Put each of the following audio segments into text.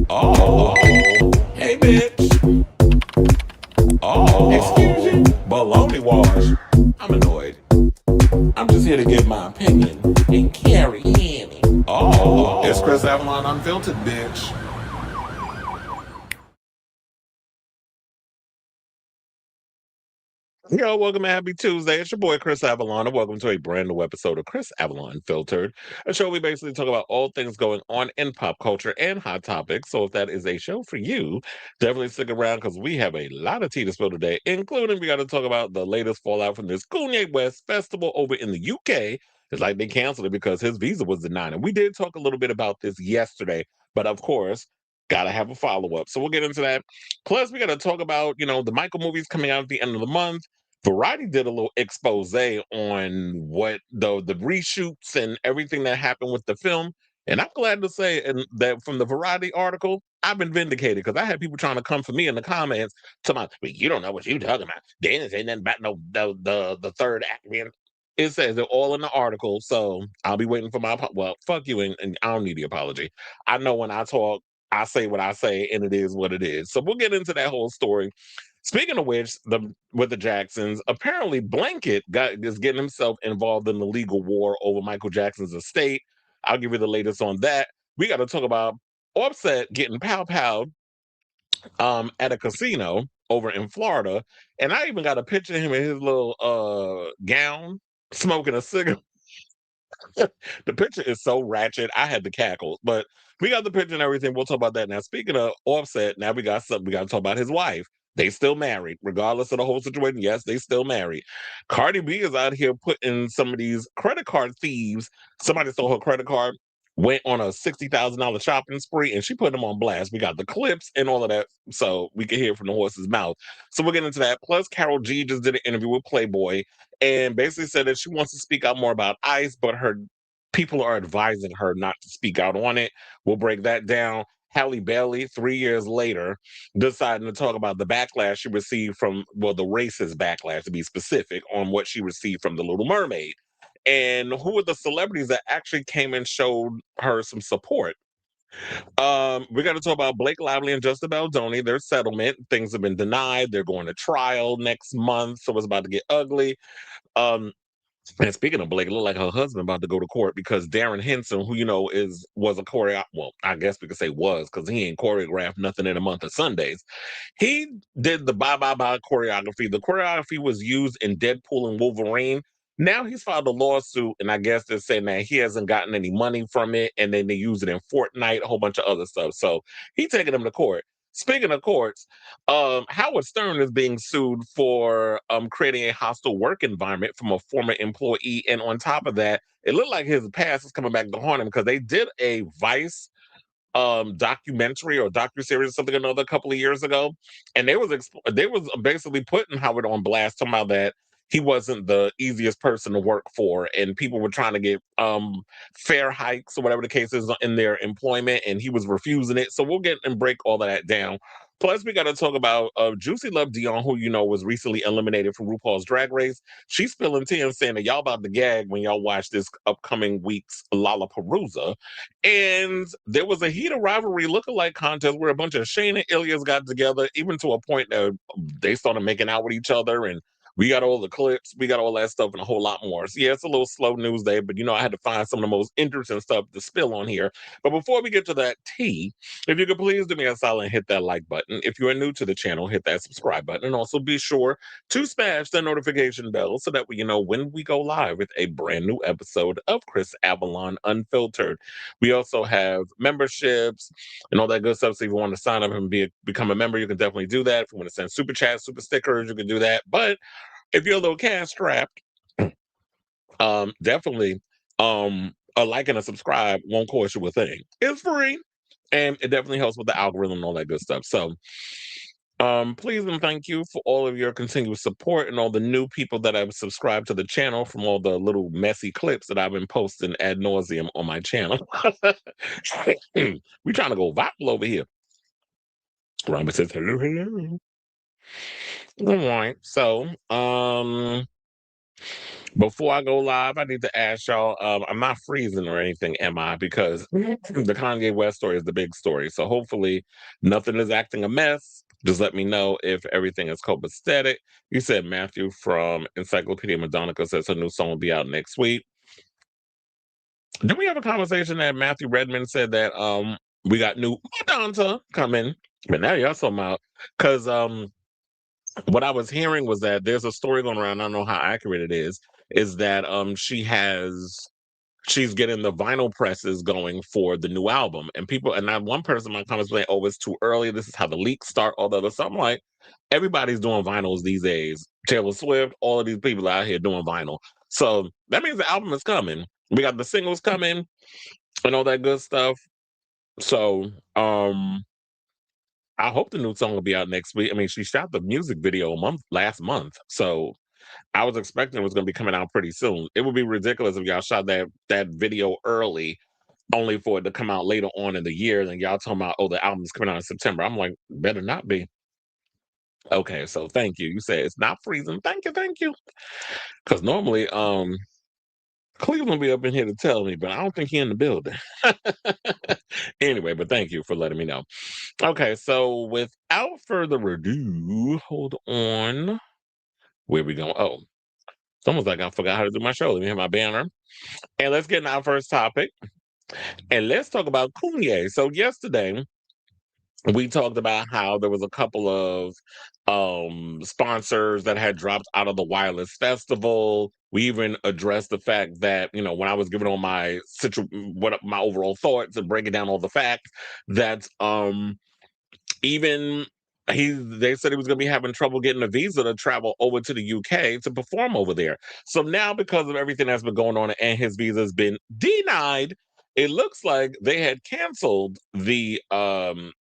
Oh, hey bitch. Oh, excuse you. Baloney wash. I'm annoyed. I'm just here to give my opinion and carry Annie. Oh, it's Chris Avalon Unfiltered, bitch. Yo, welcome to Happy Tuesday. It's your boy Chris Avalon, and welcome to a brand new episode of Chris Avalon Filtered, a show we basically talk about all things going on in pop culture and hot topics. So if that is a show for you, definitely stick around because we have a lot of tea to spill today, including we got to talk about the latest fallout from this Kanye West festival over in the UK. It's like they canceled it because his visa was denied. And we did talk a little bit about this yesterday, but of course, gotta have a follow-up. So we'll get into that. Plus, we got to talk about, the Michael movies coming out at the end of the month. Variety did a little expose on what the reshoots and everything that happened with the film. And I'm glad to say that from the Variety article, I've been vindicated because I had people trying to come for me in the comments to my, well, you don't know what you talking about. They didn't say nothing about no the third act. Man. It says it all in the article, so I'll be waiting for my well, fuck you, and I don't need the apology. I know when I talk, I say what I say, and it is what it is. So we'll get into that whole story. Speaking of which, with the Jacksons, apparently Blanket is getting himself involved in the legal war over Michael Jackson's estate. I'll give you the latest on that. We got to talk about Offset getting pow at a casino over in Florida, and I even got a picture of him in his little gown smoking a cigarette. The picture is so ratchet. I had to cackle, but we got the picture and everything. We'll talk about that now. Speaking of Offset, now we got something. We got to talk about his wife. They still married, regardless of the whole situation. Yes, they still married. Cardi B is out here putting some of these credit card thieves. Somebody stole her credit card, went on a $60,000 shopping spree, and she put them on blast. We got the clips and all of that, so we can hear from the horse's mouth. So we'll get into that. Plus, Karol G just did an interview with Playboy and basically said that she wants to speak out more about ICE, but her people are advising her not to speak out on it. We'll break that down. Halle Bailey, 3 years later, deciding to talk about the backlash she received from, well, the racist backlash to be specific, on what she received from the Little Mermaid. And who were the celebrities that actually came and showed her some support? We're going to talk about Blake Lively and Justin Baldoni, their settlement. Things have been denied. They're going to trial next month, so it's about to get ugly. Um, and speaking of Blake, it looked like her husband about to go to court because Darrin Henson, who was a choreographer. Well, I guess we could say was because he ain't choreographed nothing in a month of Sundays. He did the bye bye bye choreography. The choreography was used in Deadpool and Wolverine. Now he's filed a lawsuit, and I guess they're saying that he hasn't gotten any money from it, and then they use it in Fortnite, a whole bunch of other stuff. So he's taking them to court. Speaking of courts, Howard Stern is being sued for creating a hostile work environment from a former employee. And on top of that, it looked like his past is coming back to haunt him because they did a Vice documentary or docuseries or something another couple of years ago, and they was basically putting Howard on blast, talking about that he wasn't the easiest person to work for, and people were trying to get fair hikes or whatever the case is in their employment, and he was refusing it. So we'll get and break all of that down. Plus, we got to talk about Juicy Love Dion, who was recently eliminated from RuPaul's Drag Race. She's spilling tea and saying that y'all about to gag when y'all watch this upcoming week's LaLaPaRuZa. And there was a heated rivalry lookalike contest where a bunch of Shane and Ilyas got together, even to a point that they started making out with each other. And we got all the clips, we got all that stuff, and a whole lot more. So, yeah, it's a little slow news day, but I had to find some of the most interesting stuff to spill on here. But before we get to that tea, if you could please do me a solid and hit that like button. If you are new to the channel, hit that subscribe button. And also be sure to smash the notification bell so that you know when we go live with a brand new episode of Chris Avalon Unfiltered. We also have memberships and all that good stuff. So if you want to sign up and become a member, you can definitely do that. If you want to send super chats, super stickers, you can do that. But if you're a little cash strapped, definitely a like and a subscribe won't cost you a thing. It's free, and it definitely helps with the algorithm and all that good stuff. So please and thank you for all of your continued support and all the new people that have subscribed to the channel from all the little messy clips that I've been posting ad nauseum on my channel. We trying to go viral over here. Robert says hello, hello. All right, so Before I go live, I need to ask y'all. I'm not freezing or anything, am I? Because the Kanye West story is the big story. So hopefully, nothing is acting a mess. Just let me know if everything is copacetic. You said Matthew from Encyclopedia Madonica says a new song will be out next week. Did we have a conversation that Matthew Redman said that we got new Madonna coming? But now y'all talking about because what I was hearing was that there's a story going around. I don't know how accurate it is that she's getting the vinyl presses going for the new album. And people, and not one person in my comments saying, oh, it's too early. This is how the leaks start, all the other stuff. I'm like, everybody's doing vinyls these days. Taylor Swift, all of these people out here doing vinyl. So that means the album is coming. We got the singles coming and all that good stuff. So I hope the new song will be out next week. I mean, she shot the music video last month. So I was expecting it was going to be coming out pretty soon. It would be ridiculous if y'all shot that video early, only for it to come out later on in the year. And y'all talking about, oh, the album's coming out in September. I'm like, better not be. Okay, so thank you. You said it's not freezing. Thank you. Because normally, Cleveland be up in here to tell me, but I don't think he in the building. Anyway, but thank you for letting me know. Okay, so without further ado, hold on. Where we going? Oh, it's almost like I forgot how to do my show. Let me hit my banner. And let's get into our first topic. And let's talk about Kanye. So yesterday, we talked about how there was a couple of sponsors that had dropped out of the Wireless Festival. We even addressed the fact that, when I was giving all my what my overall thoughts and breaking down all the facts, that even they said he was going to be having trouble getting a visa to travel over to the UK to perform over there. So now, because of everything that's been going on and his visa has been denied, it looks like they had canceled the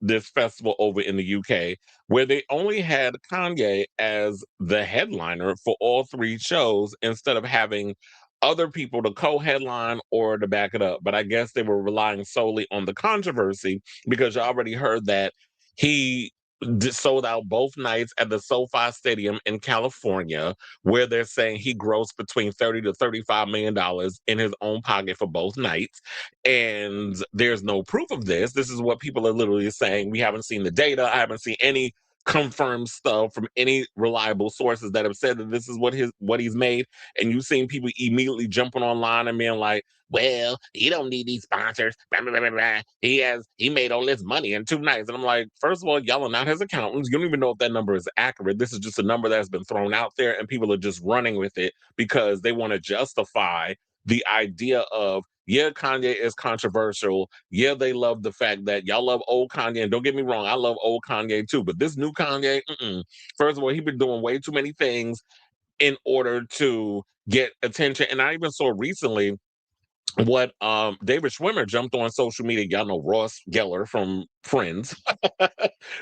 this festival over in the UK, where they only had Kanye as the headliner for all three shows instead of having other people to co-headline or to back it up. But I guess they were relying solely on the controversy, because you already heard that he sold out both nights at the SoFi Stadium in California, where they're saying he grossed between $30 to $35 million in his own pocket for both nights. And there's no proof of this. This is what people are literally saying. We haven't seen the data. I haven't seen any confirmed stuff from any reliable sources that have said that this is what he's made. And you've seen people immediately jumping online and being like, well, he don't need these sponsors. Blah, blah, blah, blah. He made all this money in 2 nights. And I'm like, first of all, y'all are not his accountants. You don't even know if that number is accurate. This is just a number that's been thrown out there, and people are just running with it because they want to justify the idea of, yeah, Kanye is controversial. Yeah, they love the fact that y'all love old Kanye. And don't get me wrong, I love old Kanye too. But this new Kanye, first of all, he's been doing way too many things in order to get attention. And I even saw recently what David Schwimmer jumped on social media. Y'all know Ross Geller from Friends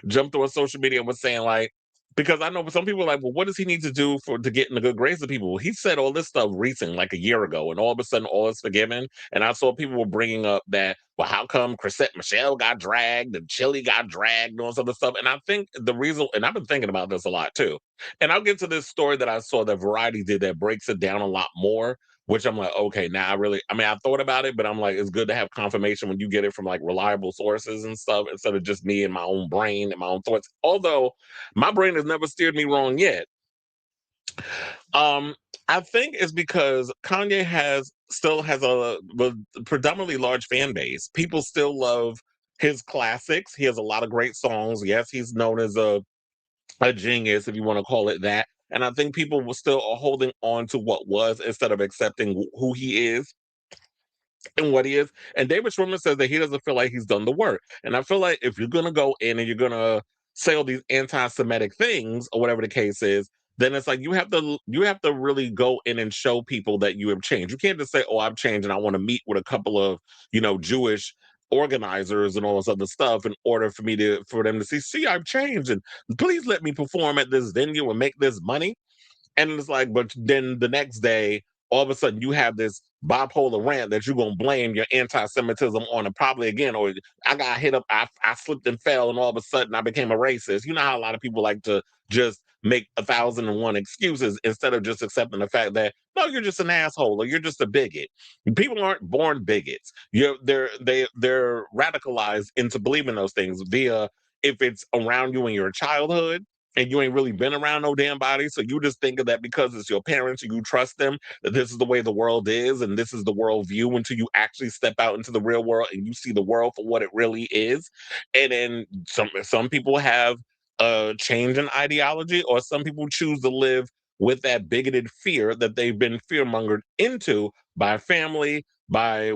jumped on social media and was saying, like, because I know some people are like, well, what does he need to do to get in the good graces of people? Well, he said all this stuff recent, like a year ago, and all of a sudden all is forgiven. And I saw people were bringing up that, well, how come Chrisette Michelle got dragged and Chili got dragged and all this other stuff? And I think the reason, and I've been thinking about this a lot too, and I'll get to this story that I saw that Variety did that breaks it down a lot more, which I'm like, okay, now I thought about it, but I'm like, it's good to have confirmation when you get it from like reliable sources and stuff, instead of just me and my own brain and my own thoughts. Although my brain has never steered me wrong yet. I think it's because Kanye still has a predominantly large fan base. People still love his classics. He has a lot of great songs. Yes, he's known as a genius, if you want to call it that. And I think people were still holding on to what was instead of accepting who he is and what he is. And David Schwimmer says that he doesn't feel like he's done the work. And I feel like if you're going to go in and you're going to say all these anti-Semitic things or whatever the case is, then it's like you have to really go in and show people that you have changed. You can't just say, "Oh, I've changed and I want to meet with a couple of Jewish organizers and all this other stuff in order for them to see I've changed, and please let me perform at this venue and make this money." And it's like, but then the next day, all of a sudden, you have this bipolar rant that you're going to blame your anti-Semitism on, and probably again, or I got hit up, I slipped and fell, and all of a sudden I became a racist. You know how a lot of people like to just make 1,001 excuses instead of just accepting the fact that no, you're just an asshole or you're just a bigot. People aren't born bigots. They're radicalized into believing those things via if it's around you in your childhood and you ain't really been around no damn body. So you just think of that because it's your parents and you trust them that this is the way the world is and this is the world view until you actually step out into the real world and you see the world for what it really is. And then some people have a change in ideology, or some people choose to live with that bigoted fear that they've been fearmongered into by family, by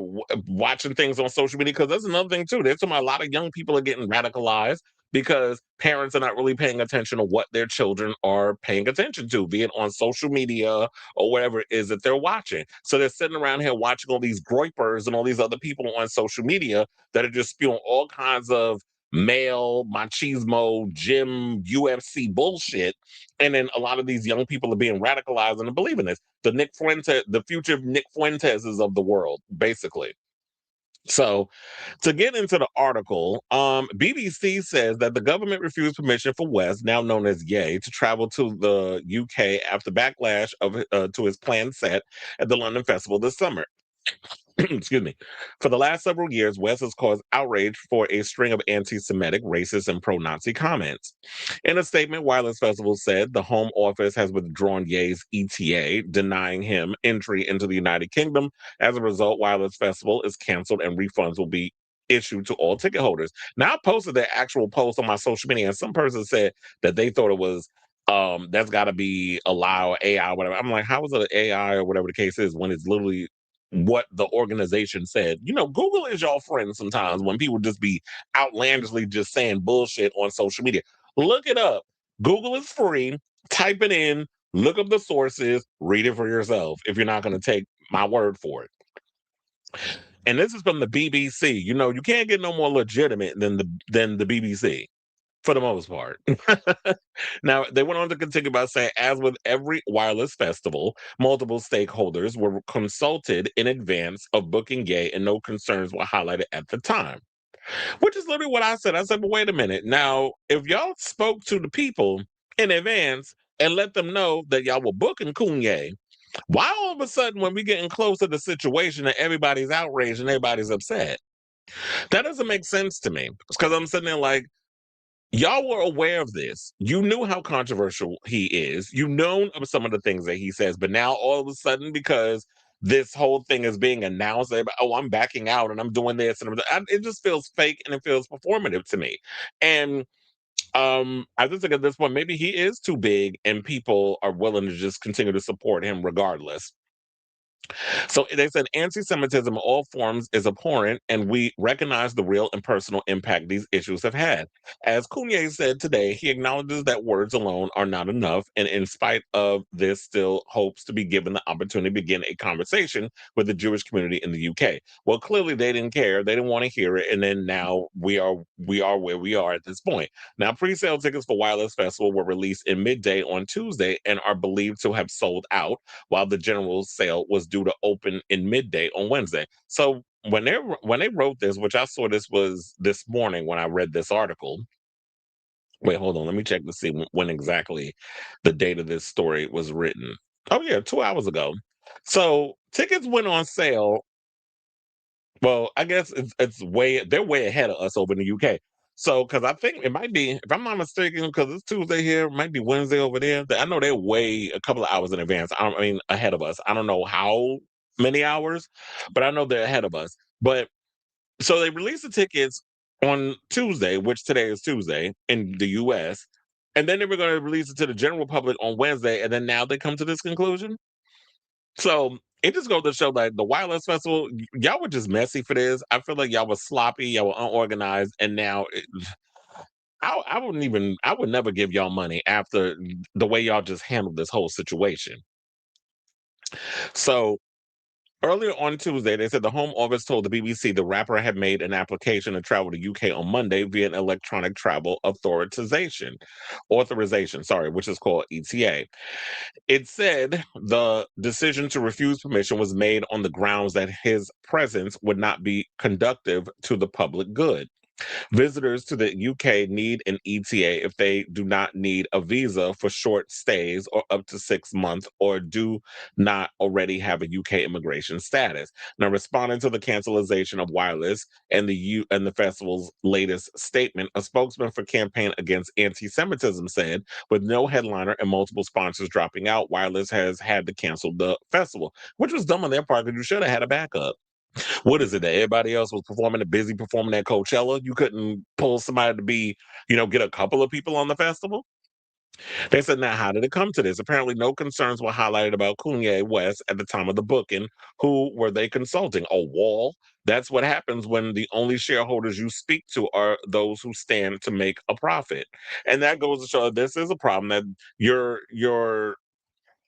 watching things on social media. Because that's another thing too. There's a lot of young people are getting radicalized because parents are not really paying attention to what their children are paying attention to, be it on social media or whatever it is that they're watching. So they're sitting around here watching all these groypers and all these other people on social media that are just spewing all kinds of male machismo, gym, UFC bullshit. And then a lot of these young people are being radicalized into believing this. The future Nick Fuenteses of the world, basically. So, to get into the article, BBC says that the government refused permission for West, now known as Ye, to travel to the UK after backlash to his planned set at the London Festival this summer. Excuse me. For the last several years, West has caused outrage for a string of anti-Semitic, racist, and pro-Nazi comments. In a statement, Wireless Festival said the Home Office has withdrawn Ye's ETA, denying him entry into the United Kingdom. As a result, Wireless Festival is canceled and refunds will be issued to all ticket holders. Now, I posted the actual post on my social media, and some person said that they thought it was that's got to be a lie or AI or whatever. I'm like, how is it an AI or whatever the case is when it's literally what the organization said? Google is your friend sometimes when people just be outlandishly just saying bullshit on social media. Look it up. Google is free. Type it in, look up the sources, read it for yourself if you're not going to take my word for it. And this is from the BBC. You can't get no more legitimate than the BBC for the most part. Now, they went on to continue by saying, as with every wireless festival, multiple stakeholders were consulted in advance of booking Ye, and no concerns were highlighted at the time. Which is literally what I said. I said, but wait a minute. Now, if y'all spoke to the people in advance and let them know that y'all were booking Kanye, why all of a sudden, when we getting close to the situation and everybody's outraged and everybody's upset? That doesn't make sense to me. Because I'm sitting there like, y'all were aware of this. You knew how controversial he is. You known of some of the things that he says, but now all of a sudden, because this whole thing is being announced, oh, I'm backing out and I'm doing this, and it just feels fake and it feels performative to me. And I just think at this point, maybe he is too big, and people are willing to just continue to support him regardless. So they said anti-Semitism in all forms is abhorrent, and we recognize the real and personal impact these issues have had. As Kanye said today, he acknowledges that words alone are not enough, and in spite of this, still hopes to be given the opportunity to begin a conversation with the Jewish community in the UK. Well, clearly they didn't care; they didn't want to hear it, and then now we are where we are at this point. Now, pre-sale tickets for Wireless Festival were released in midday on Tuesday and are believed to have sold out, while the general sale was due to open in midday on Wednesday. So when they wrote this, which I saw this was this morning when I read this article. Wait, hold on. Let me check to see when exactly the date of this story was written. Oh yeah, 2 hours ago. So tickets went on sale. Well, I guess they're way ahead of us over in the UK. So, because I think it might be, if I'm not mistaken, because it's Tuesday here, it might be Wednesday over there. I know they're way a couple of hours in advance. I mean, ahead of us. I don't know how many hours, but I know they're ahead of us. But so they released the tickets on Tuesday, which today is Tuesday in the US, and then they were going to release it to the general public on Wednesday, and then now they come to this conclusion. So it just goes to show like the Wireless Festival, y'all were just messy for this. I feel like y'all were sloppy, y'all were unorganized, and now I would never give y'all money after the way y'all just handled this whole situation. So earlier on Tuesday, they said the Home Office told the BBC the rapper had made an application to travel to UK on Monday via an electronic travel authorization, sorry, which is called ETA. It said the decision to refuse permission was made on the grounds that his presence would not be conducive to the public good. Visitors to the UK need an ETA if they do not need a visa for short stays or up to 6 months or do not already have a UK immigration status. Now, responding to the cancellation of Wireless and the festival's latest statement, a spokesman for Campaign Against Anti-Semitism said, with no headliner and multiple sponsors dropping out, Wireless has had to cancel the festival, which was dumb on their part because you should have had a backup. What is it that everybody else was performing, busy performing at Coachella? You couldn't pull somebody to be, get a couple of people on the festival? They said, now, how did it come to this? Apparently, no concerns were highlighted about Kanye West at the time of the booking. Who were they consulting? A wall? That's what happens when the only shareholders you speak to are those who stand to make a profit. And that goes to show this is a problem that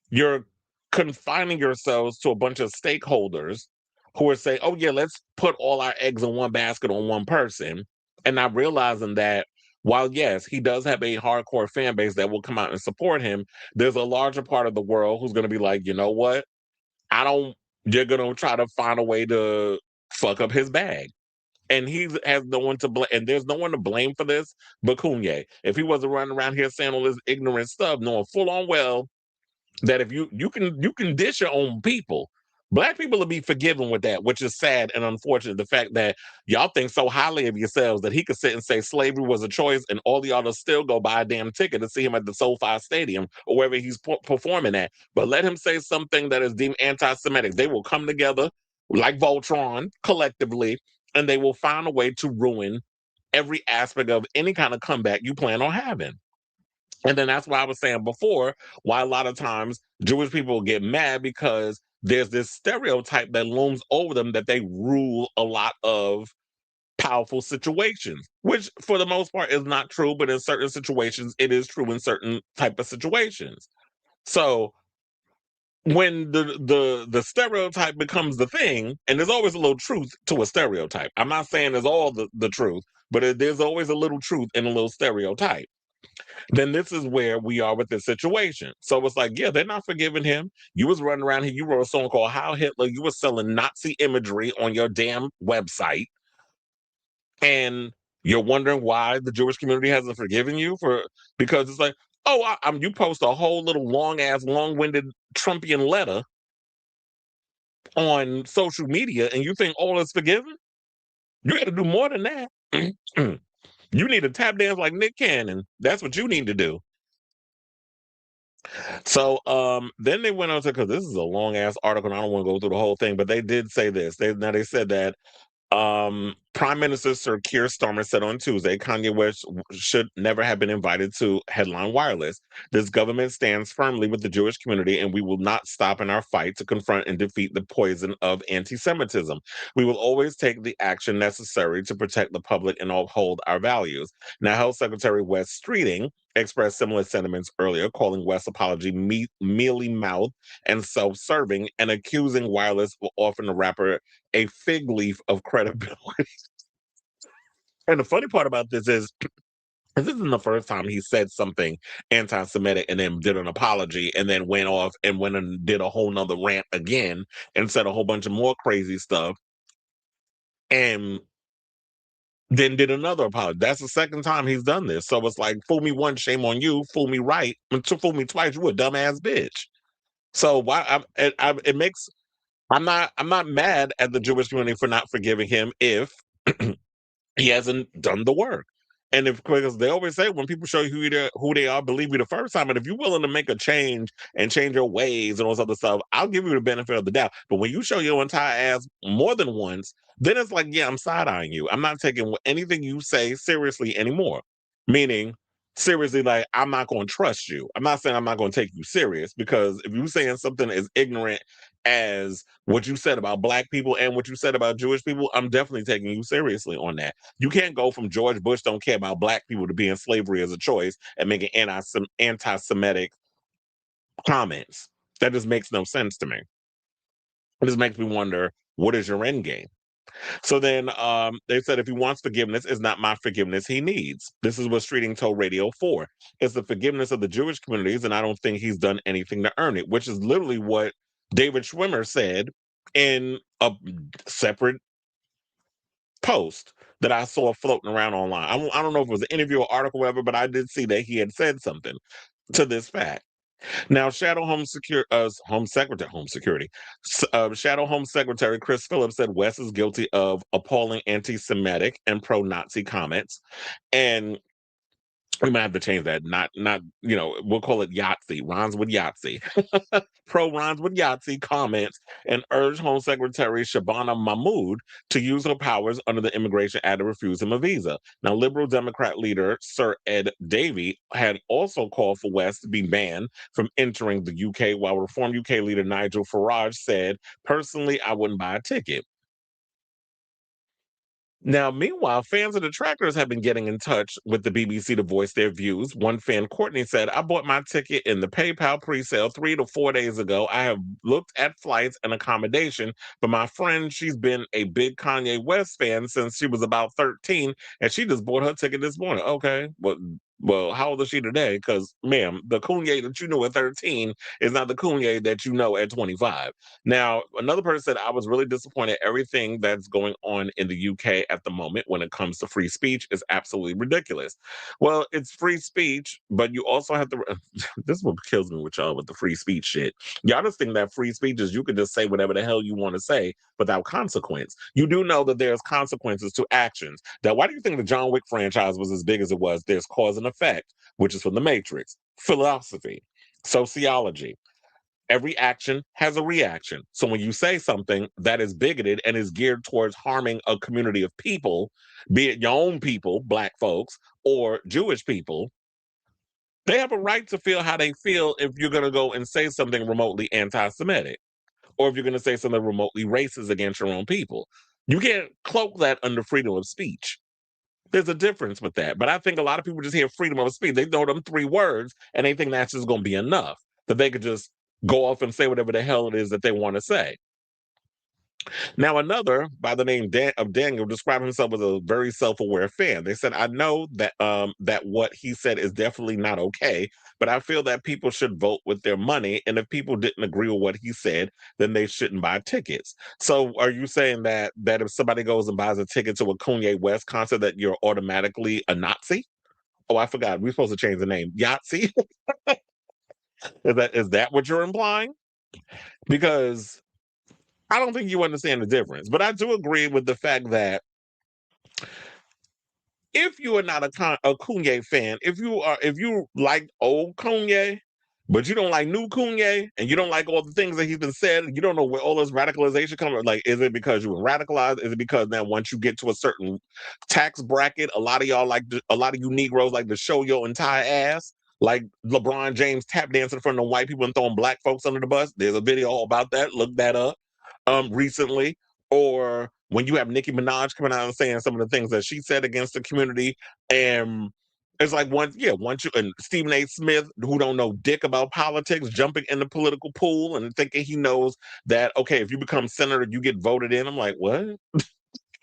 you're confining yourselves to a bunch of stakeholders who are saying, oh, yeah, let's put all our eggs in one basket on one person. And not realizing that while, yes, he does have a hardcore fan base that will come out and support him, there's a larger part of the world who's going to be like, you know what? You're going to try to find a way to fuck up his bag. And he has no one to blame, and there's no one to blame for this but Kanye. If he wasn't running around here saying all this ignorant stuff, knowing full on well that if you can dish your own people, black people will be forgiven with that, which is sad and unfortunate. The fact that y'all think so highly of yourselves that he could sit and say slavery was a choice, and all y'all will still go buy a damn ticket to see him at the SoFi Stadium or wherever he's performing at. But let him say something that is deemed anti-Semitic. They will come together like Voltron collectively, and they will find a way to ruin every aspect of any kind of comeback you plan on having. And then that's why I was saying before, why a lot of times Jewish people get mad because there's this stereotype that looms over them that they rule a lot of powerful situations, which for the most part is not true, but in certain situations it is true in certain type of situations. So when the stereotype becomes the thing, and there's always a little truth to a stereotype. I'm not saying there's all the truth, but there's always a little truth in a little stereotype. Then this is where we are with this situation. So it's like, yeah, they're not forgiving him. You was running around here, you wrote a song called How Hitler, you were selling Nazi imagery on your damn website, and you're wondering why the Jewish community hasn't forgiven you for because it's like, oh, you post a whole little long ass, long-winded Trumpian letter on social media and you think all is forgiven? You got to do more than that. You need to tap dance like Nick Cannon. That's what you need to do. So then they went on to, because this is a long ass article and I don't want to go through the whole thing, but they did say this. They said that Prime Minister Sir Keir Starmer said on Tuesday Kanye West should never have been invited to headline Wireless. This government stands firmly with the Jewish community, and we will not stop in our fight to confront and defeat the poison of anti-Semitism. We will always take the action necessary to protect the public and uphold our values. Now, Health Secretary Wes Streeting expressed similar sentiments earlier, calling West's apology mealy-mouthed and self-serving, and accusing Wireless of offering the rapper a fig leaf of credibility. And the funny part about this is this isn't the first time he said something anti-Semitic and then did an apology and then went off and went and did a whole nother rant again and said a whole bunch of more crazy stuff and then did another apology. That's the second time he's done this. So it's like, fool me once, shame on you. Fool me right. And to fool me twice, you a dumbass bitch. So why it makes I'm not mad at the Jewish community for not forgiving him if he hasn't done the work. And if because they always say when people show you who they are, believe you the first time. And if you're willing to make a change and change your ways and all this other stuff, I'll give you the benefit of the doubt. But when you show your entire ass more than once, then it's like, yeah, I'm side eyeing you. I'm not taking anything you say seriously anymore. Meaning, seriously, like I'm not going to trust you. I'm not saying I'm not going to take you serious because if you're saying something as ignorant as what you said about black people and what you said about Jewish people, I'm definitely taking you seriously on that. You can't go from George Bush don't care about black people to being slavery as a choice and making anti-Semitic comments. That just makes no sense to me. It just makes me wonder, what is your end game? So then they said if he wants forgiveness, it's not my forgiveness he needs. This is what Streeting told Radio 4. It's the forgiveness of the Jewish communities, and I don't think he's done anything to earn it, which is literally what David Schwimmer said in a separate post that I saw floating around online. I don't know if it was an interview or article, or whatever, but I did see that he had said something to this fact. Now, Home Security, Shadow Home Secretary Chris Phillips said West is guilty of appalling anti-Semitic and pro-Nazi comments, and we might have to change that. Not we'll call it Yahtzee. Rhymes with Yahtzee. Pro rhymes with Yahtzee comments and urged Home Secretary Shabana Mahmood to use her powers under the Immigration Act to refuse him a visa. Now, Liberal Democrat leader Sir Ed Davey had also called for West to be banned from entering the UK, while Reform UK leader Nigel Farage said, "Personally, I wouldn't buy a ticket." Now, meanwhile, fans and detractors have been getting in touch with the BBC to voice their views. One fan, Courtney, said, "I bought my ticket in the PayPal pre-sale 3 to 4 days ago. I have looked at flights and accommodation, but my friend, she's been a big Kanye West fan since she was about 13, and she just bought her ticket this morning." Okay, well, how old is she today? Because, ma'am, the Kanye that you knew at 13 is not the Kanye that you know at 25. Now, another person said, "I was really disappointed. Everything that's going on in the UK at the moment when it comes to free speech is absolutely ridiculous." Well, it's free speech, but you also have to. This is what kills me with y'all with the free speech shit. Y'all just think that free speech is you can just say whatever the hell you want to say without consequence. You do know that there's consequences to actions. Now, why do you think the John Wick franchise was as big as it was? There's cause and effect, which is from the Matrix, philosophy, sociology. Every action has a reaction. So when you say something that is bigoted and is geared towards harming a community of people, be it your own people, black folks, or Jewish people, they have a right to feel how they feel if you're going to go and say something remotely anti-Semitic, or if you're going to say something remotely racist against your own people. You can't cloak that under freedom of speech. There's a difference with that. But I think a lot of people just hear freedom of speech. They know them 3 words and they think that's just going to be enough, that they could just go off and say whatever the hell it is that they want to say. Now, another by the name of Daniel described himself as a very self-aware fan. They said, "I know that what he said is definitely not okay, but I feel that people should vote with their money, and if people didn't agree with what he said, then they shouldn't buy tickets." So, are you saying that if somebody goes and buys a ticket to a Kanye West concert, that you're automatically a Nazi? Oh, I forgot. We're supposed to change the name. Yahtzee? Is that what you're implying? Because I don't think you understand the difference. But I do agree with the fact that if you are not a Kanye fan, if you like old Kanye, but you don't like new Kanye, and you don't like all the things that he's been said, you don't know where all this radicalization comes from. Like, is it because you were radicalized? Is it because now once you get to a certain tax bracket, a lot of y'all a lot of you Negroes like to show your entire ass? Like LeBron James tap dancing in front of white people and throwing black folks under the bus. There's a video all about that. Look that up. Recently, or when you have Nicki Minaj coming out and saying some of the things that she said against the community, and it's like once you and Stephen A. Smith, who don't know dick about politics, jumping in the political pool and thinking he knows that, okay, if you become senator, you get voted in. I'm like, what?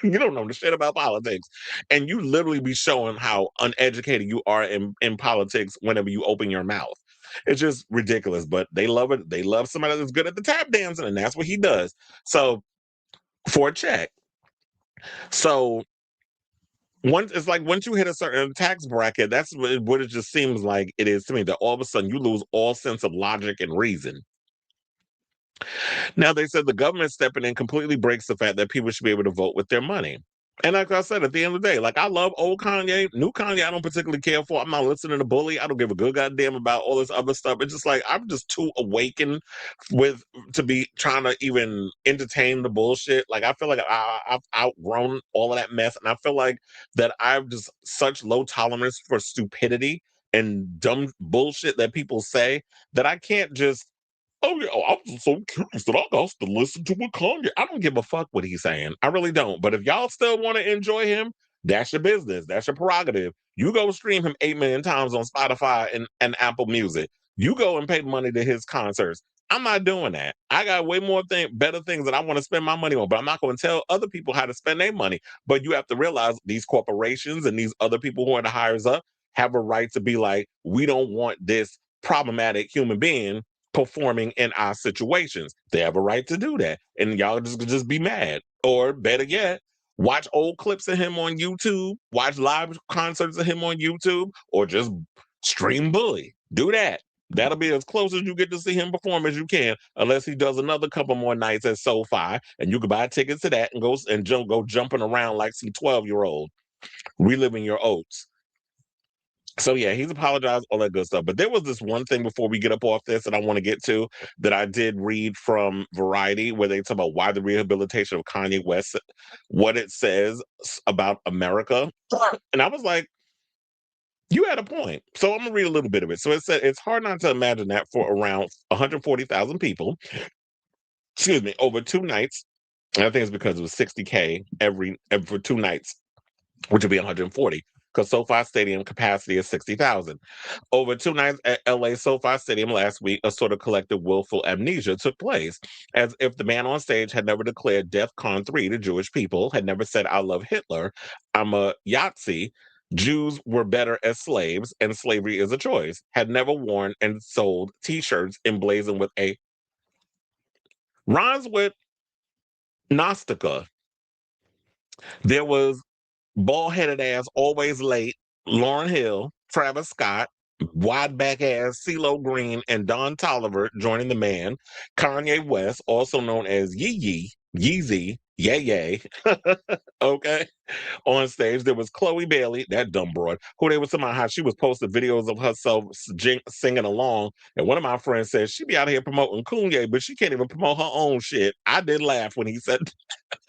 You don't know the shit about politics, and you literally be showing how uneducated you are in politics whenever you open your mouth. It's just ridiculous, but they love it. They love somebody that's good at the tap dancing, and that's what he does. So for a check. So once you hit a certain tax bracket, that's what it just seems like it is to me. That all of a sudden you lose all sense of logic and reason. Now, they said the government stepping in completely breaks the fact that people should be able to vote with their money. And like I said, at the end of the day, like I love old Kanye, new Kanye, I don't particularly care for. I'm not listening to Bully. I don't give a good goddamn about all this other stuff. It's just like I'm just too awakened with to be trying to even entertain the bullshit. Like I feel like I've outgrown all of that mess, and I feel like that I've just such low tolerance for stupidity and dumb bullshit that people say that I can't just. Oh yeah, I'm just so curious that I got to listen to what Kanye. I don't give a fuck what he's saying. I really don't. But if y'all still want to enjoy him, that's your business. That's your prerogative. You go stream him 8 million times on Spotify and Apple Music. You go and pay money to his concerts. I'm not doing that. I got way more better things that I want to spend my money on. But I'm not going to tell other people how to spend their money. But you have to realize these corporations and these other people who are the hires up have a right to be like, we don't want this problematic human being performing in our situations. They have a right to do that. And y'all just be mad. Or better yet, Watch old clips of him on YouTube, watch live concerts of him on YouTube, or just stream Bully. Do that. That'll be as close as you get to see him perform as you can, unless he does another couple more nights at SoFi, and you can buy tickets to that and go jumping around like some 12-year-old, reliving your oats. So yeah, he's apologized, all that good stuff. But there was this one thing before we get up off this that I want to get to that I did read from Variety, where they talk about why the rehabilitation of Kanye West, what it says about America. And I was like, you had a point. So I'm gonna read a little bit of it. So it said it's hard not to imagine that for around 140,000 people, excuse me, over 2 nights. And I think it's because it was 60K every for 2 nights, which would be 140. Because SoFi Stadium capacity is 60,000. Over 2 nights at LA SoFi Stadium last week, a sort of collective willful amnesia took place, as if the man on stage had never declared DEFCON 3 to Jewish people, had never said, I love Hitler, I'm a Yahtzee, Jews were better as slaves, and slavery is a choice, had never worn and sold t-shirts emblazoned with a rhymes with Gnostica. There was bald headed ass, always late, Lauren Hill, Travis Scott, wide back ass CeeLo Green, and Don Tolliver joining the man. Kanye West, also known as Yee, Yeezy, Yay Yay. Okay. On stage, there was Chloe Bailey, that dumb broad, who they were talking about how she was posting videos of herself singing along. And one of my friends said she be out here promoting Kanye, but she can't even promote her own shit. I did laugh when he said,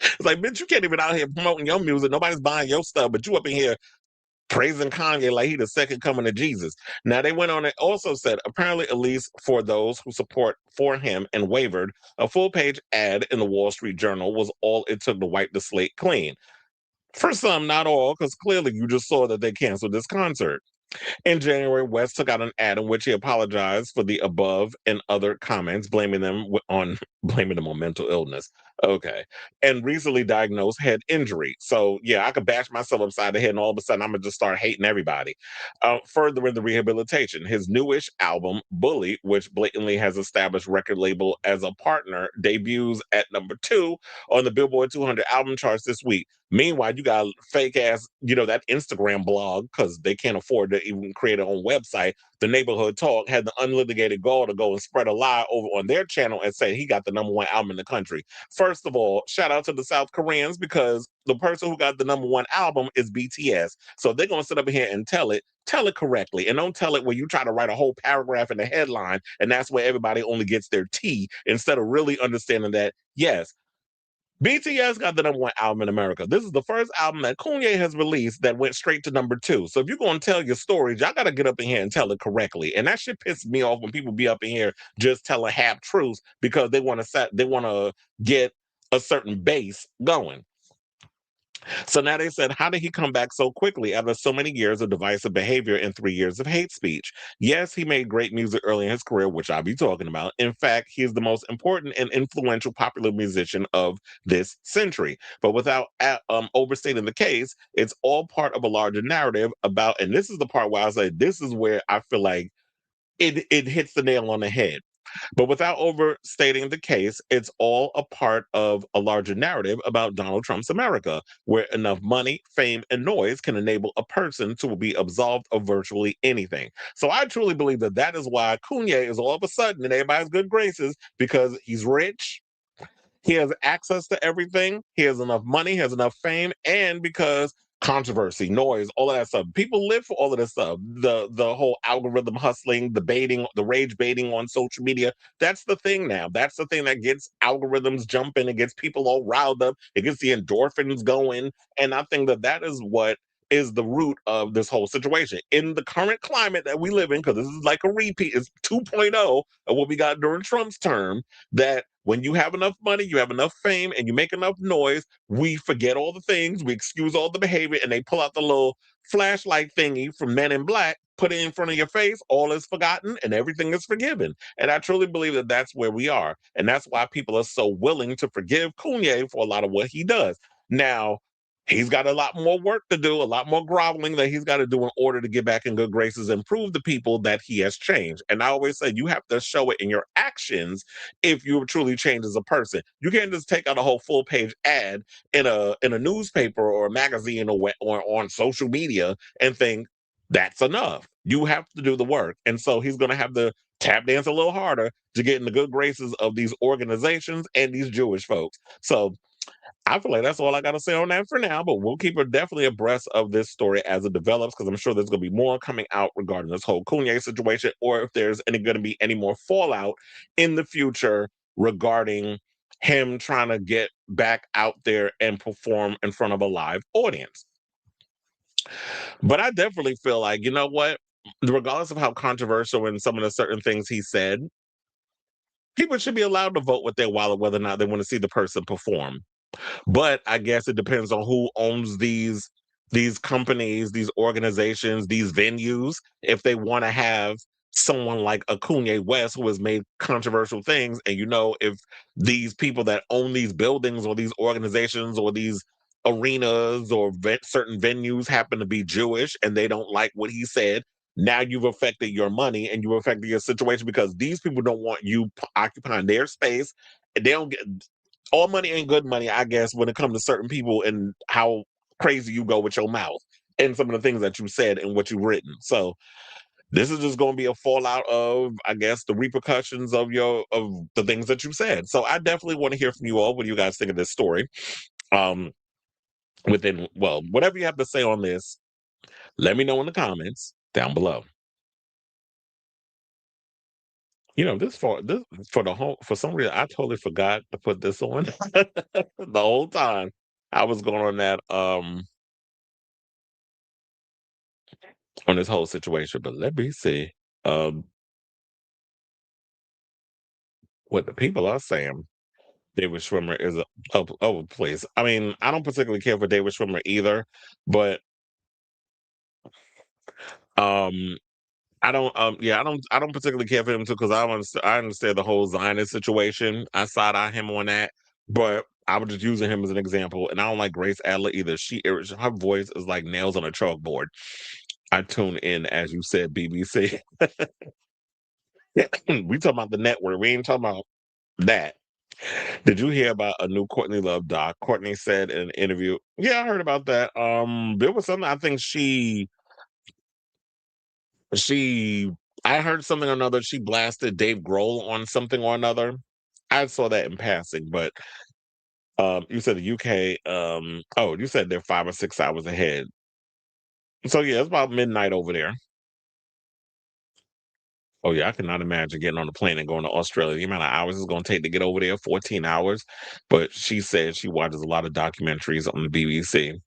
it's like, bitch, you can't even out here promoting your music. Nobody's buying your stuff, but you up in here praising Kanye like he the second coming of Jesus. Now they went on and also said, apparently, at least for those who support for him and wavered, a full-page ad in the Wall Street Journal was all it took to wipe the slate clean. For some, not all, because clearly you just saw that they canceled this concert. In January, West took out an ad in which he apologized for the above and other comments, blaming them on mental illness. Okay, and recently diagnosed head injury. So yeah, I could bash myself upside the head, and all of a sudden I'm gonna just start hating everybody. Further in the rehabilitation, his newish album "Bully," which blatantly has established record label as a partner, debuts at number 2 on the Billboard 200 album charts this week. Meanwhile, you got fake ass, that Instagram blog, because they can't afford to even create their own website. The Neighborhood Talk had the unlitigated gall to go and spread a lie over on their channel and say he got the #1 album in the country. First of all, shout out to the South Koreans, because the person who got the #1 album is BTS. So if they're gonna sit up here and tell it correctly, and don't tell it where you try to write a whole paragraph in the headline, and that's where everybody only gets their tea, instead of really understanding that yes, BTS got the #1 album in America. This is the first album that Kanye has released that went straight to #2. So if you're going to tell your stories, y'all got to get up in here and tell it correctly. And that shit pisses me off when people be up in here just telling half truths because they want to get a certain base going. So now they said, how did he come back so quickly after so many years of divisive behavior and 3 years of hate speech? Yes, he made great music early in his career, which I'll be talking about. In fact, he is the most important and influential popular musician of this century. But without overstating the case, it's all part of a larger narrative about, and this is the part where I say, this is where I feel like it hits the nail on the head. But without overstating the case, it's all a part of a larger narrative about Donald Trump's America, where enough money, fame, and noise can enable a person to be absolved of virtually anything. So I truly believe that that is why Kanye is all of a sudden in everybody's good graces, because he's rich, he has access to everything. He has enough money, he has enough fame, and because controversy, noise, all of that stuff. People live for all of this stuff. The whole algorithm hustling, the baiting, the rage baiting on social media. That's the thing now. That's the thing that gets algorithms jumping. It gets people all riled up. It gets the endorphins going. And I think that that is what is the root of this whole situation. In the current climate that we live in, because this is like a repeat, it's 2.0 of what we got during Trump's term, that when you have enough money, you have enough fame, and you make enough noise, we forget all the things, we excuse all the behavior, and they pull out the little flashlight thingy from Men in Black, put it in front of your face, all is forgotten, and everything is forgiven. And I truly believe that that's where we are. And that's why people are so willing to forgive Kanye for a lot of what he does. Now, He's got a lot more work to do, a lot more groveling that he's got to do in order to get back in good graces and prove to people that he has changed. And I always say you have to show it in your actions if you truly change as a person. You can't just take out a whole full page ad in a newspaper or a magazine or on social media and think that's enough. You have to do the work. And so he's going to have to tap dance a little harder to get in the good graces of these organizations and these Jewish folks. So I feel like that's all I got to say on that for now, but we'll keep her definitely abreast of this story as it develops because I'm sure there's going to be more coming out regarding this whole Kanye situation or if there's any going to be any more fallout in the future regarding him trying to get back out there and perform in front of a live audience. But I definitely feel like, you know what? Regardless of how controversial and some of the certain things he said, people should be allowed to vote with their wallet whether or not they want to see the person perform. But I guess it depends on who owns these companies, these organizations, these venues. If they want to have someone like a Kanye West who has made controversial things, and if these people that own these buildings or these organizations or these arenas or certain venues happen to be Jewish and they don't like what he said, now you've affected your money and you've affected your situation because these people don't want you occupying their space. They don't get all money ain't good money, I guess, when it comes to certain people and how crazy you go with your mouth and some of the things that you said and what you've written. So this is just going to be a fallout of, I guess, the repercussions of the things that you said. So I definitely want to hear from you all. What do you guys think of this story? Um, whatever you have to say on this, let me know in the comments down below. For some reason I totally forgot to put this on the whole time I was going on that on this whole situation. But let me see um what the people are saying. David Schwimmer is oh please. I mean, I don't particularly care for David Schwimmer either, but um I don't particularly care for him too because I understand the whole Zionist situation. I side eye him on that, but I was just using him as an example. And I don't like Grace Adler either. Her voice is like nails on a chalkboard. I tune in, as you said, BBC. We talking about the network. We ain't talking about that. Did you hear about a new Courtney Love doc? Courtney said in an interview. Yeah, I heard about that. There was something I think she I heard something or another. She blasted Dave Grohl on something or another. I saw that in passing, but you said the UK. Oh, you said they're 5 or 6 hours ahead. So yeah, it's about midnight over there. Oh yeah, I cannot imagine getting on a plane and going to Australia. The amount of hours it's going to take to get over there, 14 hours. But she said she watches a lot of documentaries on the BBC.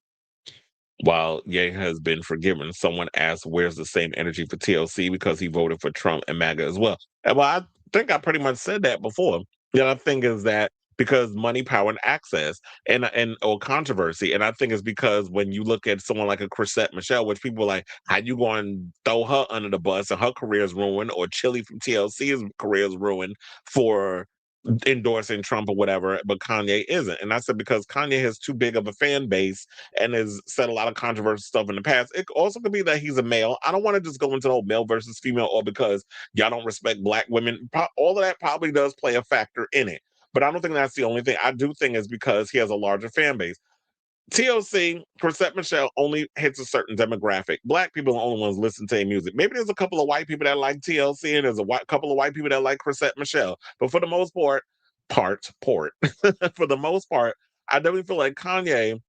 While Ye has been forgiven, someone asked, "Where's the same energy for TLC because he voted for Trump and MAGA as well?" Well, I think I pretty much said that before. The other thing is that because money, power, and access, and or controversy, and I think it's because when you look at someone like a Chrisette Michelle, which people are like, how you going to throw her under the bus and her career is ruined, or Chili from TLC's career is ruined for endorsing Trump or whatever, but Kanye isn't. And I said because Kanye has too big of a fan base and has said a lot of controversial stuff in the past. It also could be that he's a male. I don't want to just go into the whole male versus female or because y'all don't respect black women. All of that probably does play a factor in it. But I don't think that's the only thing. I do think it's because he has a larger fan base. TLC, Chrisette Michelle only hits a certain demographic. Black people are the only ones listening to their music. Maybe there's a couple of white people that like TLC and there's couple of white people that like Chrisette Michelle. But for the most for the most part, I definitely feel like Kanye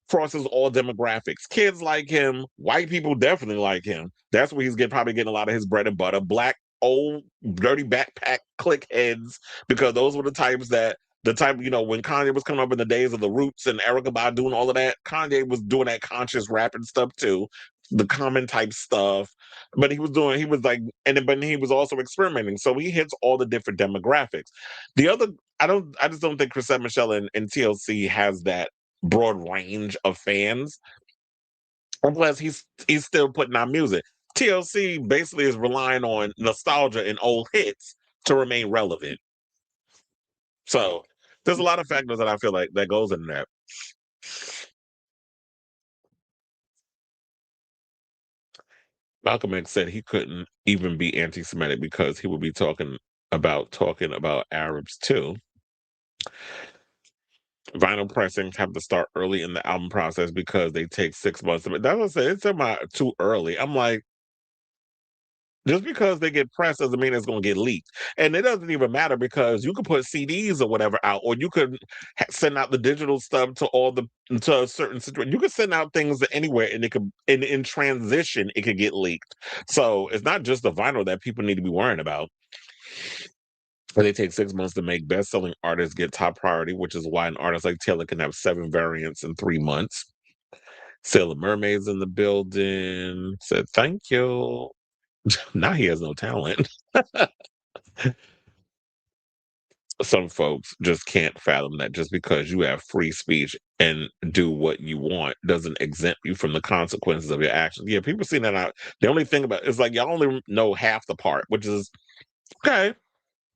crosses all demographics. Kids like him, white people definitely like him. That's where probably getting a lot of his bread and butter. Black, old, dirty backpack click heads, because those were when Kanye was coming up in the days of the Roots and Erykah Badu and all of that, Kanye was doing that conscious rapping stuff too, the common type stuff. But but he was also experimenting. So he hits all the different demographics. I just don't think Chrisette Michelle and TLC has that broad range of fans. And plus, he's still putting out music. TLC basically is relying on nostalgia and old hits to remain relevant. So there's a lot of factors that I feel like that goes in that. Malcolm X said he couldn't even be anti-Semitic because he would be talking about Arabs too. Vinyl pressings have to start early in the album process because they take 6 months. That's what I said. It's about too early. I'm like, just because they get pressed doesn't mean it's going to get leaked. And it doesn't even matter because you could put CDs or whatever out, or you could send out the digital stuff to to a certain situation. You could send out things to anywhere, and it could in transition it could get leaked. So it's not just the vinyl that people need to be worrying about. And they take 6 months to make. Best-selling artists get top priority, which is why an artist like Taylor can have 7 variants in 3 months. Sailor Mermaid's in the building. Said thank you. Now he has no talent. Some folks just can't fathom that just because you have free speech and do what you want doesn't exempt you from the consequences of your actions. Yeah, people see that out. The only thing about it's like y'all only know half the part, which is okay.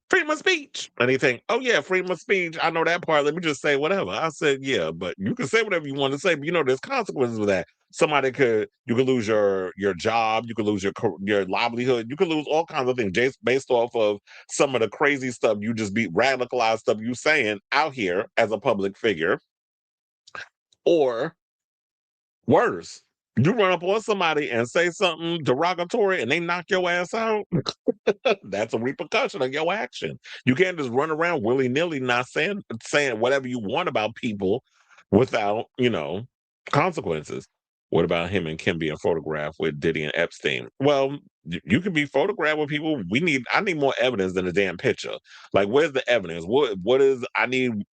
Freedom of speech. And they think, oh yeah, freedom of speech. I know that part. Let me just say whatever. I said, yeah, but you can say whatever you want to say, but there's consequences with that. You could lose your job, you could lose your livelihood, you could lose all kinds of things just based off of some of the crazy stuff you just be radicalized stuff you saying out here as a public figure, or worse. You run up on somebody and say something derogatory and they knock your ass out. That's a repercussion of your action. You can't just run around willy nilly, not saying whatever you want about people without consequences. What about him and Kim being photographed with Diddy and Epstein? Well, you can be photographed with people. I need more evidence than a damn picture. Like, where's the evidence? What is I need,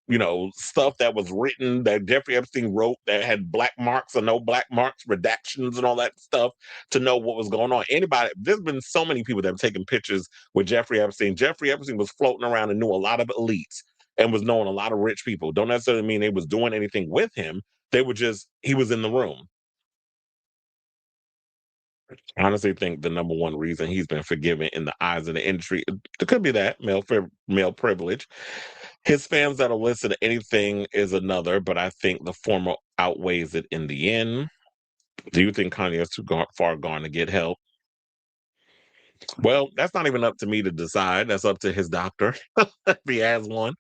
stuff that was written that Jeffrey Epstein wrote that had black marks or no black marks, redactions and all that stuff to know what was going on. There's been so many people that have taken pictures with Jeffrey Epstein. Jeffrey Epstein was floating around and knew a lot of elites and was knowing a lot of rich people. Don't necessarily mean they was doing anything with him. He was in the room. I honestly think the number one reason he's been forgiven in the eyes of the industry, it could be that male privilege. His fans that'll listen to anything is another, but I think the former outweighs it in the end. Do you think Kanye is far gone to get help? Well, that's not even up to me to decide. That's up to his doctor if he has one.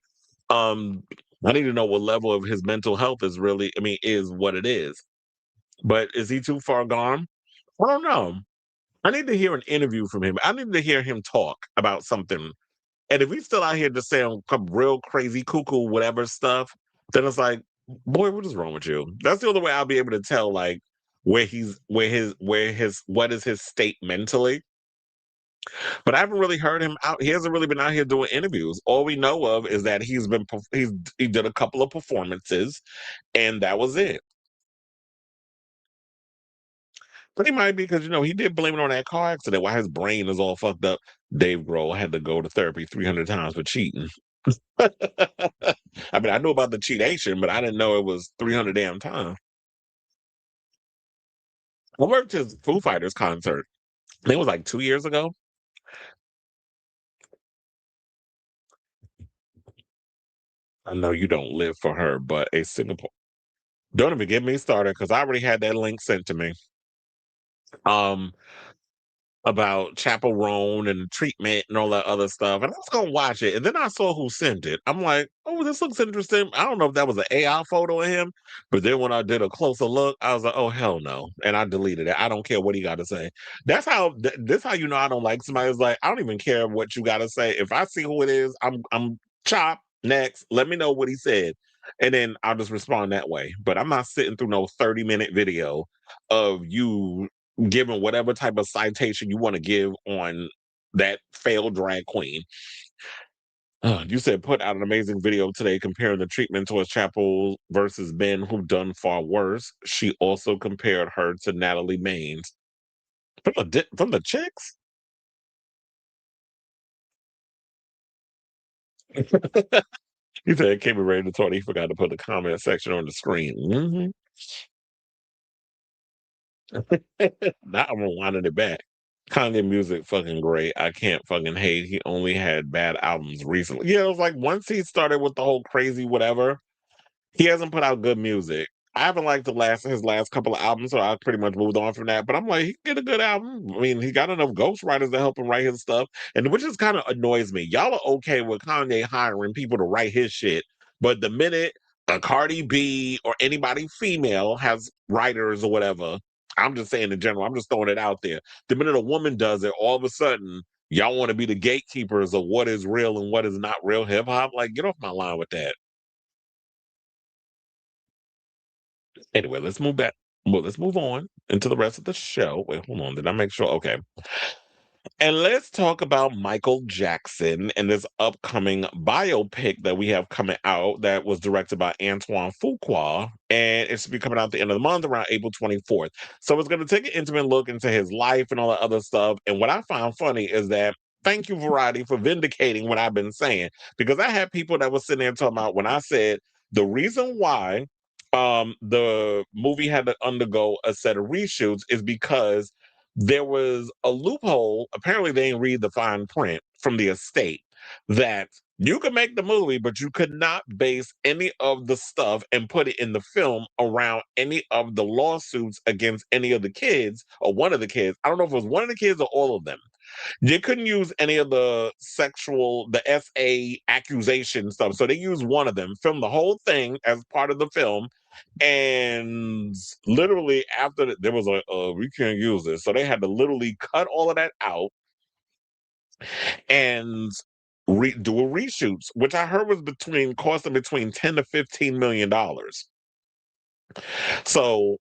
Um, I need to know what level of his mental health is what it is. But is he too far gone? I don't know. I need to hear an interview from him. I need to hear him talk about something. And if he's still out here just saying some real crazy, cuckoo, whatever stuff, then it's like, boy, what is wrong with you? That's the only way I'll be able to tell, like, what is his state mentally. But I haven't really heard him out. He hasn't really been out here doing interviews. All we know of is that he did a couple of performances, and that was it. But he might be because he did blame it on that car accident. Why his brain is all fucked up. Dave Grohl had to go to therapy 300 times for cheating. I mean, I knew about the cheatation, but I didn't know it was 300 damn times. I worked his Foo Fighters concert. I think it was like 2 years ago. I know you don't live for her, but a Singapore. Don't even get me started because I already had that link sent to me. Um, about chaperone and treatment and all that other stuff. And I was gonna watch it. And then I saw who sent it. I'm like, oh, this looks interesting. I don't know if that was an AI photo of him, but then when I did a closer look, I was like, oh hell no. And I deleted it. I don't care what he got to say. This how I don't like somebody who's like, I don't even care what you gotta say. If I see who it is, I'm chop next. Let me know what he said. And then I'll just respond that way. But I'm not sitting through no 30-minute video of you given whatever type of citation you want to give on that failed drag queen. You said put out an amazing video today comparing the treatment towards Chapel versus Ben, who done far worse. She also compared her to Natalie Maines. From the chicks? He said, "Came ready to talk." He forgot to put the comment section on the screen. Now I'm rewinding it back. Kanye music fucking great. I can't fucking hate. He only had bad albums recently. Yeah, it was like once he started with the whole crazy whatever, he hasn't put out good music. I haven't liked the last his last couple of albums, so I pretty much moved on from that. But I'm like, he can get a good album. I mean, he got enough ghostwriters to help him write his stuff, and which is kind of annoys me. Y'all are okay with Kanye hiring people to write his shit, but the minute a Cardi B or anybody female has writers or whatever, I'm just saying in general, I'm just throwing it out there. The minute a woman does it, all of a sudden, y'all want to be the gatekeepers of what is real and what is not real hip hop. Like, get off my line with that. Anyway, let's move back. Well, let's move on into the rest of the show. Wait, hold on. Did I make sure? Okay. And let's talk about Michael Jackson and this upcoming biopic that we have coming out that was directed by Antoine Fuqua. And it should be coming out at the end of the month around April 24th. So it's going to take an intimate look into his life and all that other stuff. And what I found funny is that thank you, Variety, for vindicating what I've been saying. Because I had people that were sitting there talking about when I said the reason why the movie had to undergo a set of reshoots is because there was a loophole. Apparently, they didn't read the fine print from the estate that you could make the movie, but you could not base any of the stuff and put it in the film around any of the lawsuits against any of the kids or one of the kids. I don't know if it was one of the kids or all of them. You couldn't use any of the SA accusation stuff. So they used one of them, filmed the whole thing as part of the film, and literally after there was we can't use this, so they had to literally cut all of that out and do a reshoots, which I heard was between costing between 10 to 15 million dollars. So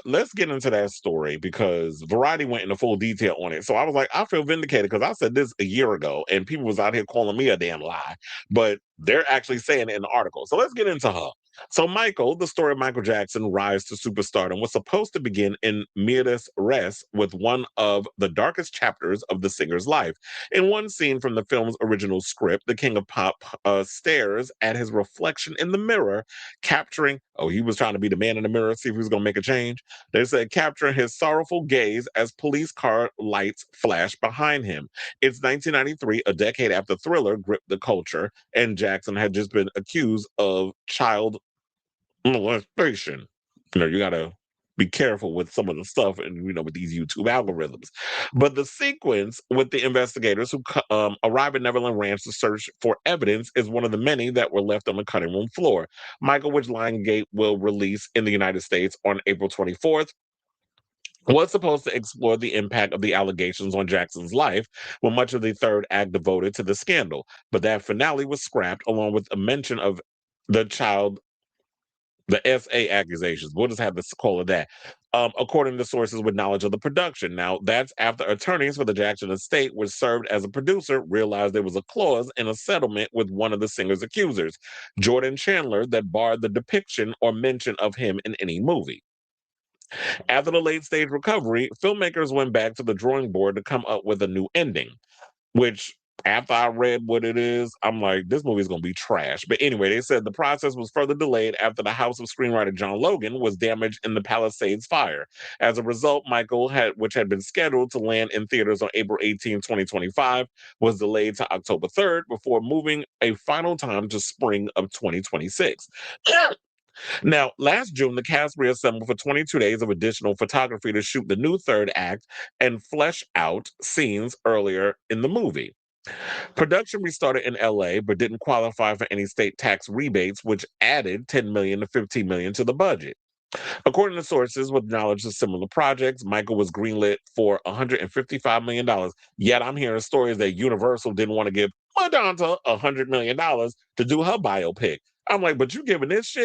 let's get into that story because Variety went into full detail on it. So I was like, I feel vindicated because I said this a year ago and people was out here calling me a damn lie, but they're actually saying it in the article. So let's get into her. So Michael, the story of Michael Jackson rise to superstardom was supposed to begin in medias res with one of the darkest chapters of the singer's life. In one scene from the film's original script, the king of pop stares at his reflection in the mirror capturing, oh, he was trying to be the man in the mirror, see if he was going to make a change. They said capturing his sorrowful gaze as police car lights flash behind him. It's 1993, a decade after Thriller gripped the culture, and Jackson had just been accused of child molestation. You know, you got to be careful with some of the stuff and with these YouTube algorithms. But the sequence with the investigators who arrive at Neverland Ranch to search for evidence is one of the many that were left on the cutting room floor. Michael, which Lionsgate will release in the United States on April 24th, was supposed to explore the impact of the allegations on Jackson's life, with much of the third act devoted to the scandal. But that finale was scrapped along with a mention of the child the SA accusations. We'll just have to call it that. According to sources with knowledge of the production. Now, that's after attorneys for the Jackson estate, which served as a producer, realized there was a clause in a settlement with one of the singer's accusers, Jordan Chandler, that barred the depiction or mention of him in any movie. After the late stage recovery, filmmakers went back to the drawing board to come up with a new ending, which after I read what it is, I'm like, this movie's gonna be trash. But anyway, they said the process was further delayed after the house of screenwriter John Logan was damaged in the Palisades fire. As a result, Michael which had been scheduled to land in theaters on April 18, 2025, was delayed to October 3rd before moving a final time to spring of 2026. Now, last June, the cast reassembled for 22 days of additional photography to shoot the new third act and flesh out scenes earlier in the movie. Production restarted in LA, but didn't qualify for any state tax rebates, which added 10 million to 15 million to the budget. According to sources with knowledge of similar projects, Michael was greenlit for $155 million. Yet I'm hearing stories that Universal didn't want to give Madonna $100 million to do her biopic. I'm like, but you giving this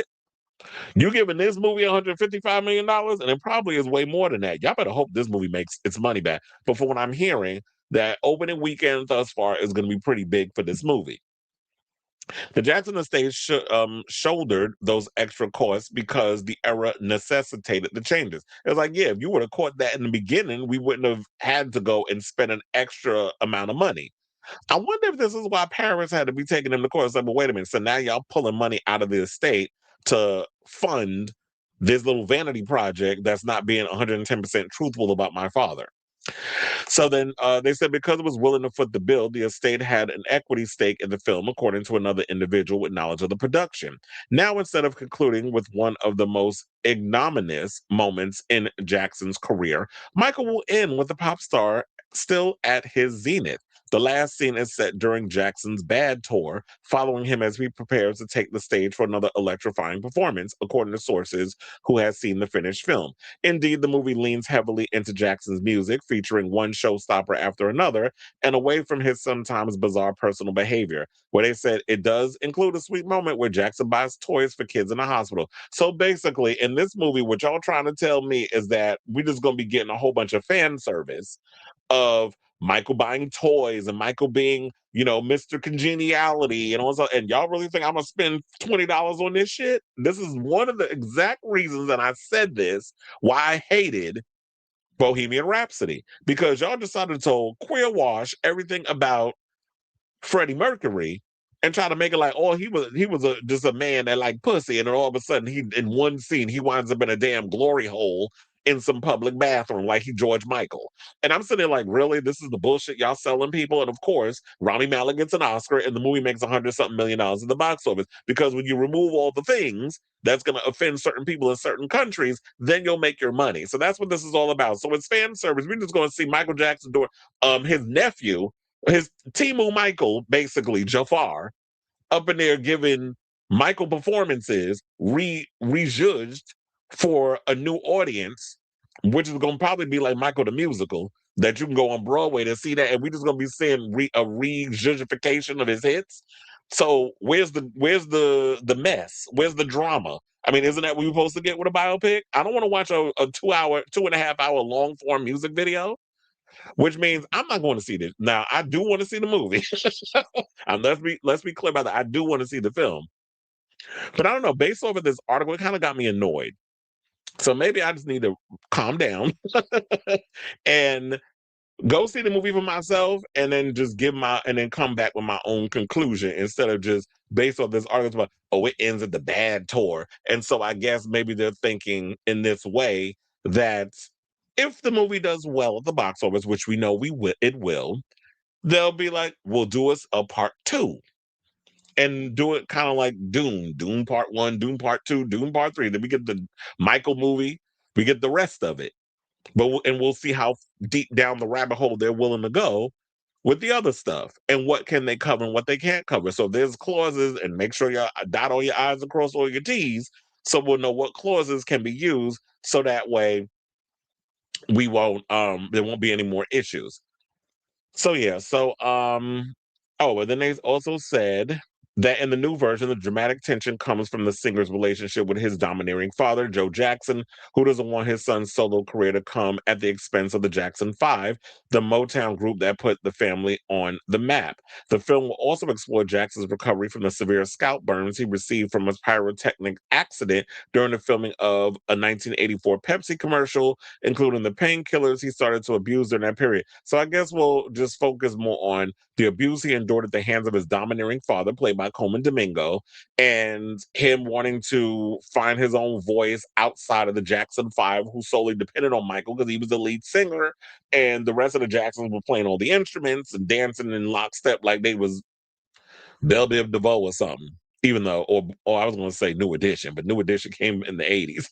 movie $155 million, and it probably is way more than that. Y'all better hope this movie makes its money back. But for what I'm hearing, that opening weekend thus far is going to be pretty big for this movie. The Jackson estate shouldered those extra costs because the era necessitated the changes. It was like, yeah, if you would have caught that in the beginning, we wouldn't have had to go and spend an extra amount of money. I wonder if this is why parents had to be taking them to court. It's like, but wait a minute. So now y'all pulling money out of the estate to fund this little vanity project that's not being 110% truthful about my father. So then they said because it was willing to foot the bill, the estate had an equity stake in the film, according to another individual with knowledge of the production. Now, instead of concluding with one of the most ignominious moments in Jackson's career, Michael will end with the pop star still at his zenith. The last scene is set during Jackson's Bad tour, following him as he prepares to take the stage for another electrifying performance, according to sources who has seen the finished film. Indeed, the movie leans heavily into Jackson's music, featuring one showstopper after another, and away from his sometimes bizarre personal behavior, where they said it does include a sweet moment where Jackson buys toys for kids in the hospital. So basically, in this movie, what y'all trying to tell me is that we're just going to be getting a whole bunch of fan service of Michael buying toys and Michael being, Mr. Congeniality and all that. And y'all really think I'm gonna spend $20 on this shit? This is one of the exact reasons, and I said this, why I hated Bohemian Rhapsody. Because y'all decided to queer wash everything about Freddie Mercury and try to make it like, oh, he was just a man that liked pussy, and then all of a sudden he in one scene he winds up in a damn glory hole in some public bathroom like he George Michael. And I'm sitting there like, really? This is the bullshit y'all selling people? And of course, Rami Malek gets an Oscar and the movie makes $100-something million in the box office. Because when you remove all the things that's gonna offend certain people in certain countries, then you'll make your money. So that's what this is all about. So it's fan service. We're just gonna see Michael Jackson do his nephew, his Timu Michael, basically Jafar, up in there giving Michael performances rejudged for a new audience, which is going to probably be like Michael the musical that you can go on Broadway to see that, and we're just going to be seeing a rejudgification of his hits. So where's the mess? Where's the drama? I mean, isn't that what we're supposed to get with a biopic? I don't want to watch a 2.5 hour long form music video, which means I'm not going to see this. Now, I do want to see the movie. And let's be clear about that. I do want to see the film. But I don't know, based off of this article, it kind of got me annoyed. So maybe I just need to calm down and go see the movie for myself and then just and then come back with my own conclusion instead of just based on this article about, oh, it ends at the bad tour. And so I guess maybe they're thinking in this way that if the movie does well at the box office, which we know it will, they'll be like, we'll do us a part two and do it kind of like Doom part one, Doom part two, Doom part three. Then we get the Michael movie, we get the rest of it. And we'll see how deep down the rabbit hole they're willing to go with the other stuff and what can they cover and what they can't cover. So there's clauses, and make sure you dot all your I's and cross all your T's so we'll know what clauses can be used so that way we won't there won't be any more issues. So yeah, and then they also said that in the new version, the dramatic tension comes from the singer's relationship with his domineering father, Joe Jackson, who doesn't want his son's solo career to come at the expense of the Jackson Five, the Motown group that put the family on the map. The film will also explore Jackson's recovery from the severe scalp burns he received from a pyrotechnic accident during the filming of a 1984 Pepsi commercial, including the painkillers he started to abuse during that period. So I guess we'll just focus more on the abuse he endured at the hands of his domineering father, played by Coleman Domingo, and him wanting to find his own voice outside of the Jackson Five, who solely depended on Michael because he was the lead singer, and the rest of the Jacksons were playing all the instruments and dancing in lockstep like they was Belle Biv DeVoe or something. Even though, or I was going to say New Edition, but New Edition came in the 80s.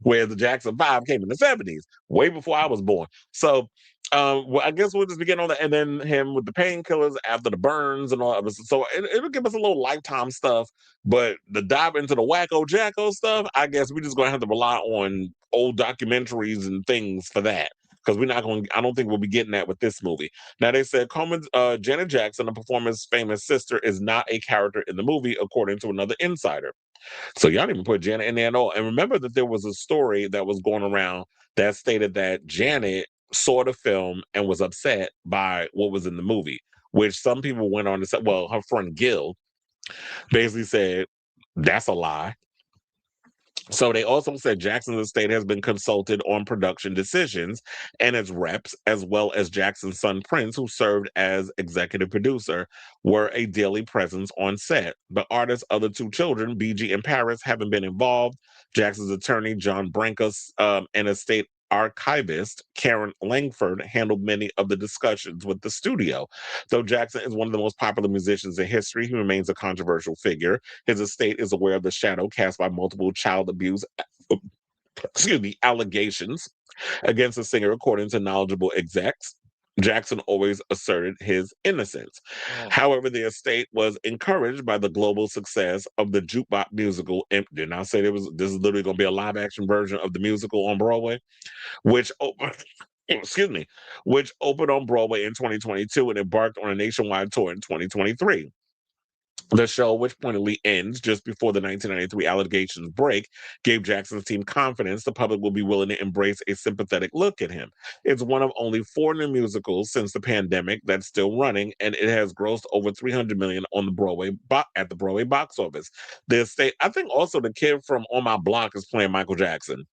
Where the Jackson Five came in the 70s, way before I was born. So I guess we'll just begin on that. And then him with the painkillers after the burns and all of it. So it'll give us a little Lifetime stuff, but the dive into the wacko jacko stuff, I guess we're just going to have to rely on old documentaries and things for that. Because I don't think we'll be getting that with this movie. Now, they said Janet Jackson, the performer's famous sister, is not a character in the movie, according to another insider. So y'all didn't even put Janet in there at all. And remember that there was a story that was going around that stated that Janet saw the film and was upset by what was in the movie, which some people went on to say, well, her friend Gil basically said, that's a lie. So they also said Jackson's estate has been consulted on production decisions, and its reps, as well as Jackson's son Prince, who served as executive producer, were a daily presence on set. The artist's other two children, BG and Paris, haven't been involved. Jackson's attorney, John Branca, and estate archivist Karen Langford handled many of the discussions with the studio. Though Jackson is one of the most popular musicians in history, he remains a controversial figure. His estate is aware of the shadow cast by multiple child abuse allegations against the singer, according to knowledgeable execs. Jackson always asserted his innocence. However, the estate was encouraged by the global success of the jukebox musical. And did I say this is literally going to be a live action version of the musical on Broadway, which excuse me, which opened on Broadway in 2022 and embarked on a nationwide tour in 2023. The show, which pointedly ends just before the 1993 allegations break, gave Jackson's team confidence the public will be willing to embrace a sympathetic look at him. It's one of only four new musicals since the pandemic that's still running, and it has grossed over 300 million on the at the Broadway box office. The estate, I think, also the kid from On My Block is playing Michael Jackson.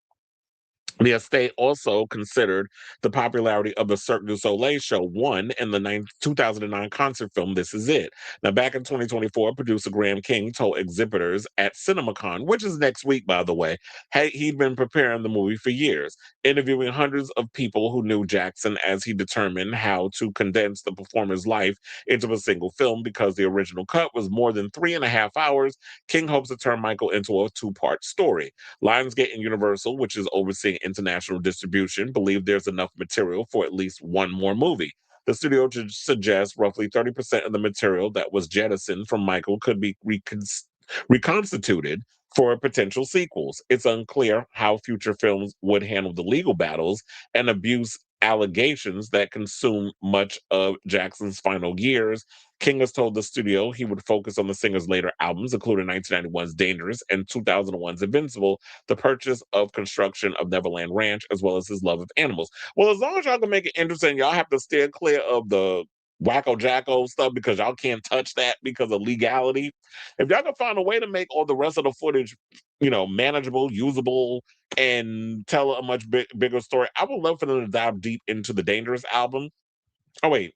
The estate also considered the popularity of the Cirque du Soleil show one in the 2009 concert film This Is It. Now, back in 2024, producer Graham King told exhibitors at CinemaCon, which is next week, by the way, hey, he'd been preparing the movie for years, interviewing hundreds of people who knew Jackson as he determined how to condense the performer's life into a single film because the original cut was more than 3.5 hours. King hopes to turn Michael into a two-part story. Lionsgate and Universal, which is overseeing international distribution, believe there's enough material for at least one more movie. The studio suggests roughly 30% of the material that was jettisoned from Michael could be reconstituted for potential sequels. It's unclear how future films would handle the legal battles and abuse allegations that consume much of Jackson's final years. King has told the studio he would focus on the singer's later albums, including 1991's Dangerous and 2001's Invincible, the purchase of construction of Neverland Ranch, as well as his love of animals. Well, as long as y'all can make it interesting, y'all have to steer clear of the wacko jacko stuff because y'all can't touch that because of legality. If y'all can find a way to make all the rest of the footage, manageable, usable, and tell a much bigger story, I would love for them to dive deep into the Dangerous album. Oh, wait.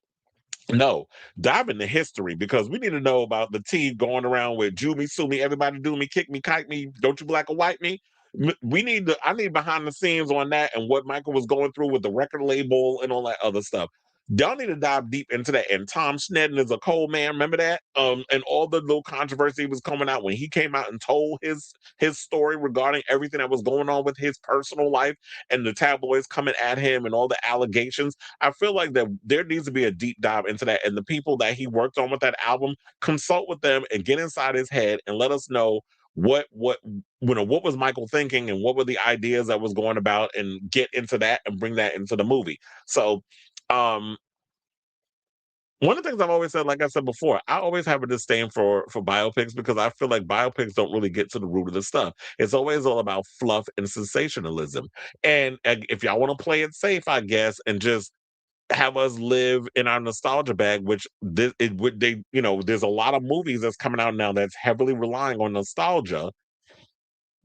No, dive into history because we need to know about the team going around with Jew me, sue me, everybody do me, kick me, kite me, don't you black or white me. I need behind the scenes on that and what Michael was going through with the record label and all that other stuff. Y'all need to dive deep into that. And Tom Snedden is a cold man. Remember that? And all the little controversy was coming out when he came out and told his story regarding everything that was going on with his personal life and the tabloids coming at him and all the allegations. I feel like that there needs to be a deep dive into that. And the people that he worked on with that album, consult with them and get inside his head and let us know what was Michael thinking and what were the ideas that was going about and get into that and bring that into the movie. So um one of the things I've always said, like I said before, I always have a disdain for biopics because I feel like biopics don't really get to the root of the stuff. It's always all about fluff and sensationalism. And if y'all want to play it safe, I guess, and just have us live in our nostalgia bag, which there's a lot of movies that's coming out now that's heavily relying on nostalgia,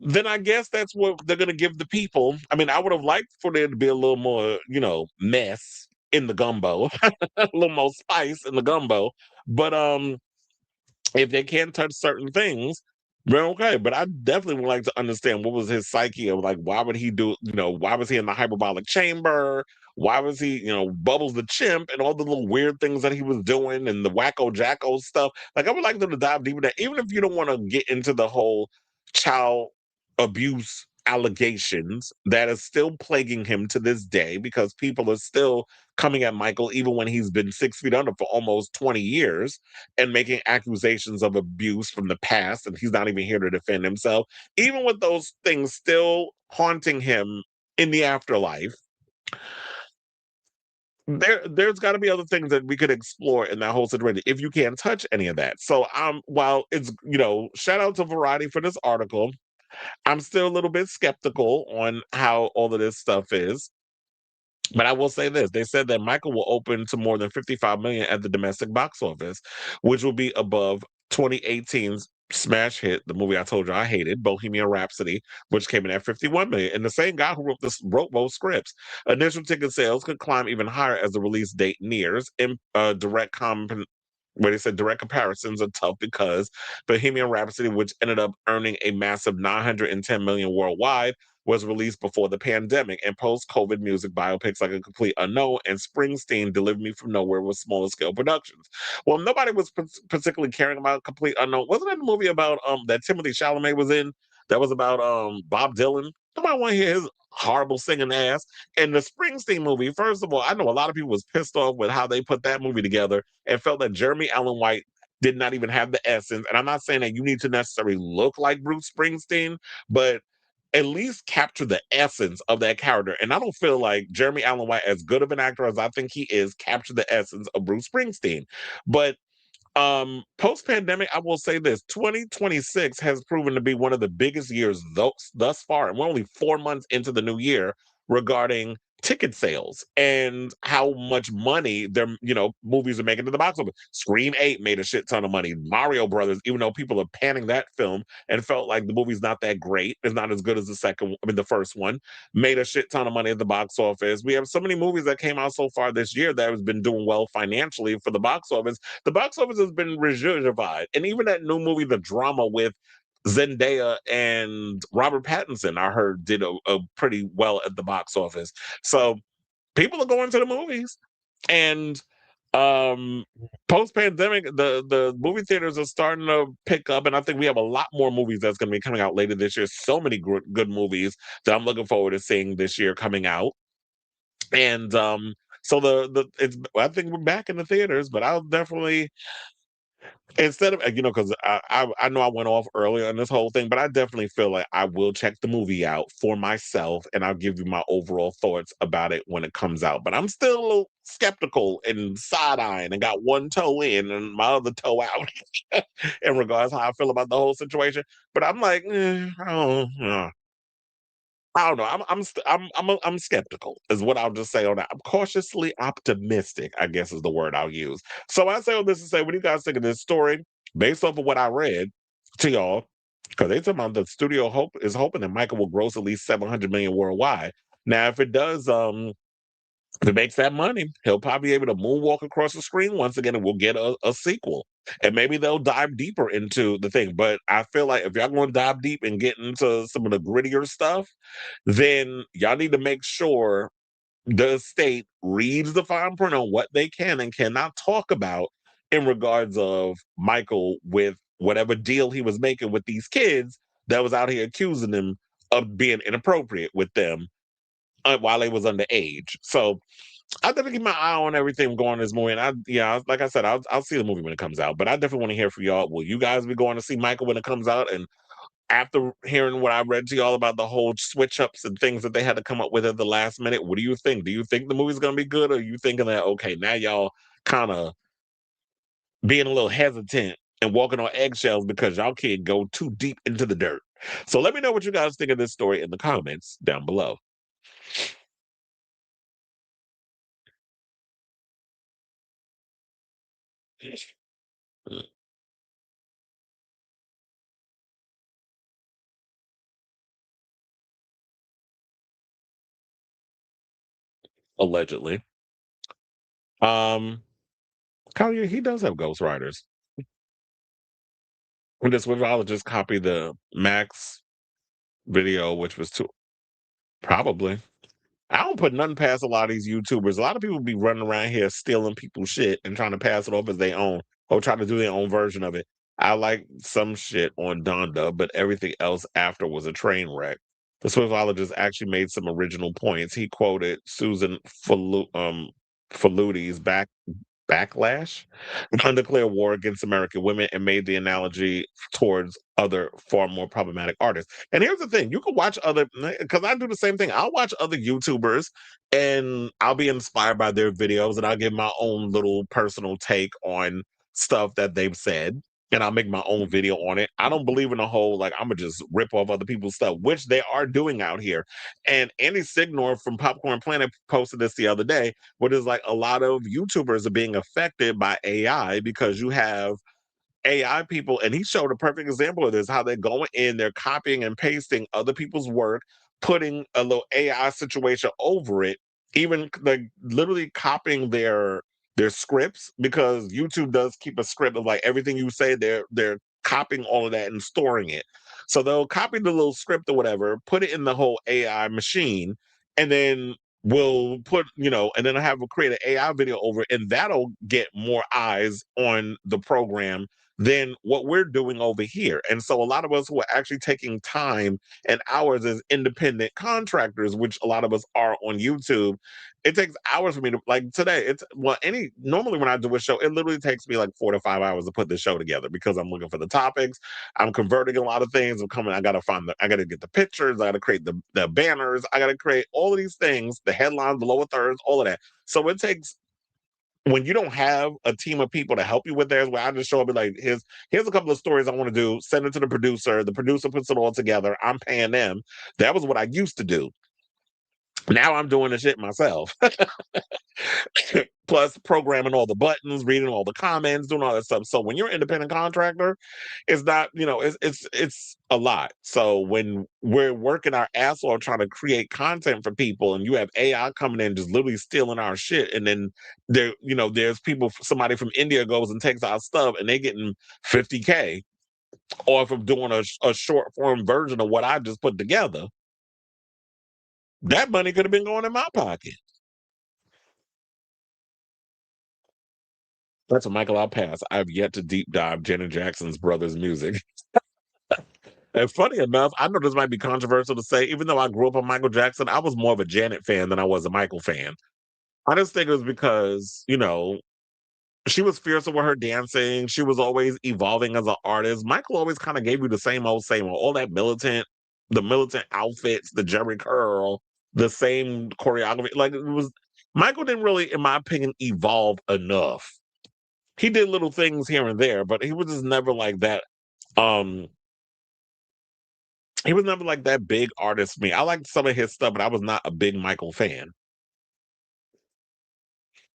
then I guess that's what they're gonna give the people. I mean, I would have liked for there to be a little more, mess in the gumbo, a little more spice in the gumbo. But if they can't touch certain things, then okay. But I definitely would like to understand what was his psyche of like why would he do, why was he in the hyperbolic chamber? Why was he, Bubbles the chimp and all the little weird things that he was doing and the wacko jacko stuff? Like I would like them to dive deeper that even if you don't want to get into the whole child abuse allegations that is still plaguing him to this day because people are still coming at Michael even when he's been 6 feet under for almost 20 years and making accusations of abuse from the past and he's not even here to defend himself. Even with those things still haunting him in the afterlife, there's got to be other things that we could explore in that whole situation if you can't touch any of that. So while it's shout out to Variety for this article, I'm still a little bit skeptical on how all of this stuff is. But I will say this: they said that Michael will open to more than 55 million at the domestic box office, which will be above 2018's smash hit, the movie I told you I hated, Bohemian Rhapsody, which came in at 51 million. And the same guy who wrote both scripts. Initial ticket sales could climb even higher as the release date nears. In direct where they said direct comparisons are tough because Bohemian Rhapsody, which ended up earning a massive 910 million worldwide, was released before the pandemic, and post-COVID music biopics like A Complete Unknown and Springsteen delivered me from nowhere with smaller scale productions. Well, nobody was particularly caring about Complete Unknown. Wasn't that the movie about that Timothy Chalamet was in? That was about Bob Dylan. Nobody want to hear his horrible singing ass. And the Springsteen movie, first of all, I know a lot of people was pissed off with how they put that movie together and felt that Jeremy Allen White did not even have the essence. And I'm not saying that you need to necessarily look like Bruce Springsteen, but at least capture the essence of that character. And I don't feel like Jeremy Allen White, as good of an actor as I think he is, captured the essence of Bruce Springsteen. But post pandemic, I will say this: 2026 has proven to be one of the biggest years thus far, and we're only 4 months into the new year regarding ticket sales and how much money their movies are making to the box office. Scream 8 made a shit ton of money. Mario Brothers, even though people are panning that film and felt like the movie's not that great, it's not as good as the first one, made a shit ton of money at the box office. We have so many movies that came out so far this year that has been doing well financially for the box office. The box office has been rejuvenated. And even that new movie, The Drama, with Zendaya and Robert Pattinson, I heard did a pretty well at the box office. So people are going to the movies. And um post pandemic, the movie theaters are starting to pick up, and I think we have a lot more movies that's going to be coming out later this year. So many good movies that I'm looking forward to seeing this year coming out. And so the it's I think we're back in the theaters, but I'll definitely, instead of because I know I went off earlier on this whole thing, but I definitely feel like I will check the movie out for myself, and I'll give you my overall thoughts about it when it comes out. But I'm still a little skeptical and side eyeing, and got one toe in and my other toe out in regards to how I feel about the whole situation. But I'm like, I don't know. I'm skeptical, is what I'll just say on that. I'm cautiously optimistic, I guess is the word I'll use. So I say all this to say, what do you guys think of this story based off of what I read to y'all? Because they talking about the studio is hoping that Michael will gross at least 700 million worldwide. Now, if it does, if it makes that money, he'll probably be able to moonwalk across the screen once again, and we'll get a sequel. And maybe they'll dive deeper into the thing. But I feel like if y'all going to dive deep and get into some of the grittier stuff, then y'all need to make sure the state reads the fine print on what they can and cannot talk about in regards of Michael with whatever deal he was making with these kids that was out here accusing them of being inappropriate with them while they was underage. So I definitely keep my eye on everything going in this movie. And like I said, I'll see the movie when it comes out. But I definitely want to hear from y'all. Will you guys be going to see Michael when it comes out? And after hearing what I read to y'all about the whole switch ups and things that they had to come up with at the last minute, what do you think? Do you think the movie's gonna be good, or are you thinking that okay, now y'all kind of being a little hesitant and walking on eggshells because y'all can't go too deep into the dirt? So let me know what you guys think of this story in the comments down below. Allegedly. Um Kanye, he does have ghostwriters. And this just copied the Max video, which was too probably. I don't put nothing past a lot of these YouTubers. A lot of people be running around here stealing people's shit and trying to pass it off as their own, or trying to do their own version of it. I like some shit on Donda, but everything else after was a train wreck. The Swiftologist actually made some original points. He quoted Susan Faluti's Backlash, an undeclared war against American women, and made the analogy towards other far more problematic artists. And here's the thing: you can watch other, because I do the same thing. I'll watch other YouTubers and I'll be inspired by their videos, and I'll give my own little personal take on stuff that they've said. And I'll make my own video on it. I don't believe in the whole like I'm gonna just rip off other people's stuff, which they are doing out here. And Andy Signor from Popcorn Planet posted this the other day, what is like a lot of YouTubers are being affected by AI because you have AI people, and he showed a perfect example of this, how they're going in, they're copying and pasting other people's work, putting a little AI situation over it, even like literally copying their scripts, because YouTube does keep a script of like everything you say. They're copying all of that and storing it. So they'll copy the little script or whatever, put it in the whole AI machine, and then we'll put, and then I have create an AI video over it, and that'll get more eyes on the program than what we're doing over here. And so a lot of us who are actually taking time and hours as independent contractors, which a lot of us are on YouTube, it takes hours for me to, like today. It's well, any normally when I do a show, it literally takes me like 4 to 5 hours to put the show together because I'm looking for the topics, I'm converting a lot of things. I gotta I gotta get the pictures, I gotta create the banners, I gotta create all of these things, the headlines, the lower thirds, all of that. So it takes, when you don't have a team of people to help you with theirs, where I just show up and like, here's a couple of stories I want to do, send it to the producer puts it all together, I'm paying them. That was what I used to do. Now I'm doing the shit myself. Plus programming all the buttons, reading all the comments, doing all that stuff. So when you're an independent contractor, it's not, it's a lot. So when we're working our ass off trying to create content for people, and you have AI coming in just literally stealing our shit, and then there's people, somebody from India goes and takes our stuff, and they getting 50K off of doing a short form version of what I just put together. That money could have been going in my pocket. That's a Michael, I'll pass. I've yet to deep dive Janet Jackson's brother's music. And funny enough, I know this might be controversial to say, even though I grew up on Michael Jackson, I was more of a Janet fan than I was a Michael fan. I just think it was because, she was fearsome with her dancing. She was always evolving as an artist. Michael always kind of gave you the same old, all that the militant outfits, the Jerry curl, the same choreography. Like it was, Michael didn't really, in my opinion, evolve enough. He did little things here and there, but he was just never like that. Um, he was never like that big artist for me. I liked some of his stuff, but I was not a big Michael fan.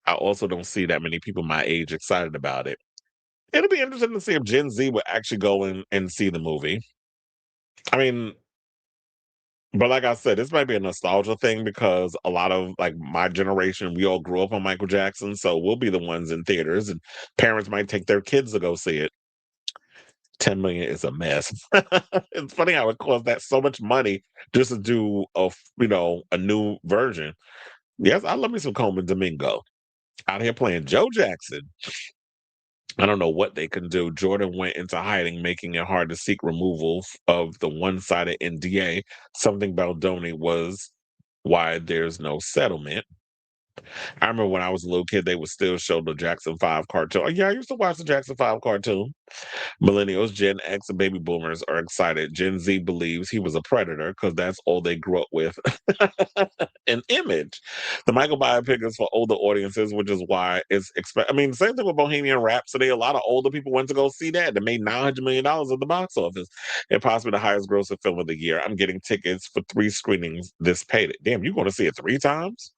I also don't see that many people my age excited about it. It'll be interesting to see if Gen Z would actually go in and see the movie. I mean, but like I said, this might be a nostalgia thing because a lot of like my generation, we all grew up on Michael Jackson, so we'll be the ones in theaters, and parents might take their kids to go see it. 10 million is a mess. It's funny how it costs that so much money just to do a new version. Yes, I love me some Coleman Domingo out here playing Joe Jackson. I don't know what they can do. Jordan went into hiding, making it hard to seek removal of the one-sided NDA. Something Baldoni was why there's no settlement. I remember when I was a little kid, they would still show the Jackson 5 cartoon. Oh, yeah, I used to watch the Jackson 5 cartoon. Millennials, Gen X, and baby boomers are excited. Gen Z believes he was a predator because that's all they grew up with. An image. The Michael biopic is for older audiences, which is why it's I mean, same thing with Bohemian Rhapsody. A lot of older people went to go see that. They made $900 million at the box office, and possibly the highest grossing film of the year. I'm getting tickets for 3 screenings this payday. Damn, you going to see it 3 times?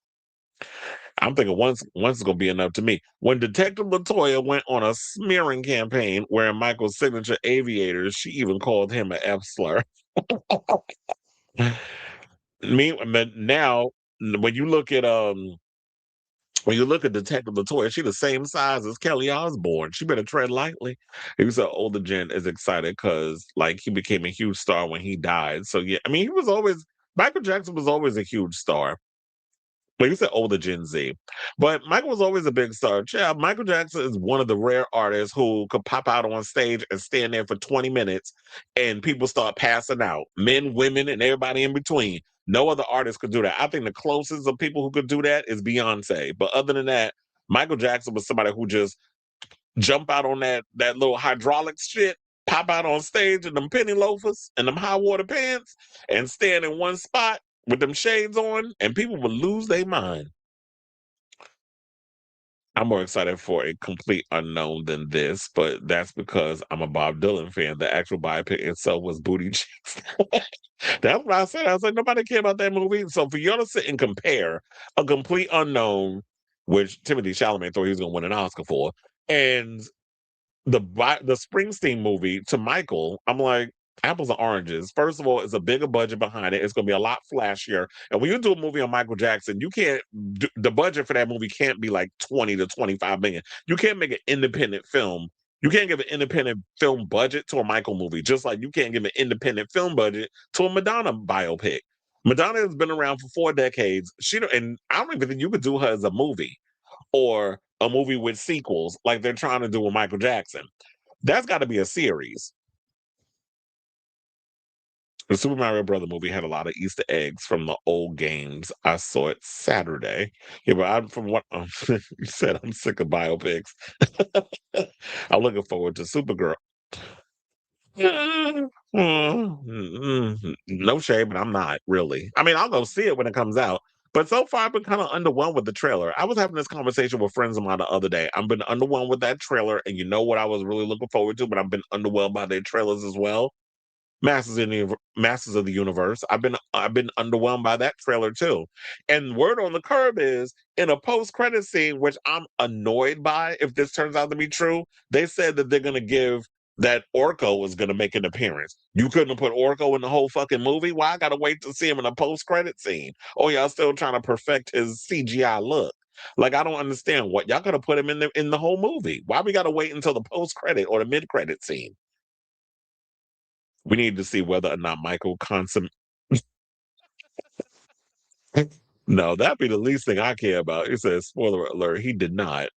I'm thinking once is gonna be enough to me. When Detective Latoya went on a smearing campaign wearing Michael's signature aviators, she even called him an F slur. But now when you look at Detective Latoya, she the same size as Kelly Osbourne. She better tread lightly. He was an older gen is excited because like he became a huge star when he died. So yeah, I mean Michael Jackson was always a huge star. Well, you said older Gen Z, but Michael was always a big star. Yeah, Michael Jackson is one of the rare artists who could pop out on stage and stand there for 20 minutes and people start passing out. Men, women, and everybody in between. No other artist could do that. I think the closest of people who could do that is Beyonce. But other than that, Michael Jackson was somebody who just jump out on that little hydraulics shit, pop out on stage in them penny loafers and them high water pants and stand in one spot with them shades on, and people would lose their mind. I'm more excited for a complete unknown than this, but that's because I'm a Bob Dylan fan. The actual biopic itself was booty cheeks. That's what I said. I was like, nobody cared about that movie. So for y'all to sit and compare a complete unknown, which Timothy Chalamet thought he was going to win an Oscar for, and the Springsteen movie to Michael, I'm like, apples and oranges. First of all, it's a bigger budget behind it. It's going to be a lot flashier. And when you do a movie on Michael Jackson, you can't the budget for that movie can't be like 20 to 25 million. You can't make an independent film. You can't give an independent film budget to a Michael movie, just like you can't give an independent film budget to a Madonna biopic. Madonna has been around for 4 decades. She don't, and I don't even think you could do her as a movie or a movie with sequels like they're trying to do with Michael Jackson. That's got to be a series. The Super Mario Brother movie had a lot of Easter eggs from the old games. I saw it Saturday. Yeah, but I'm from what you said, I'm sick of biopics. I'm looking forward to Supergirl. No shame, but I'm not really. I mean, I'll go see it when it comes out. But so far, I've been kind of underwhelmed with the trailer. I was having this conversation with friends of mine the other day. I've been underwhelmed with that trailer, and you know what I was really looking forward to, but I've been underwhelmed by their trailers as well. Masters of the Universe. I've been underwhelmed by that trailer too. And word on the curb is in a post credit scene, which I'm annoyed by. If this turns out to be true, they said that they're gonna give that Orko is gonna make an appearance. You couldn't have put Orko in the whole fucking movie. Why I gotta wait to see him in a post credit scene? Oh, y'all still trying to perfect his CGI look. Like I don't understand what y'all could have put him in the whole movie. Why we gotta wait until the post credit or the mid credit scene? We need to see whether or not Michael consummate. No, that'd be the least thing I care about. It says, spoiler alert, he did not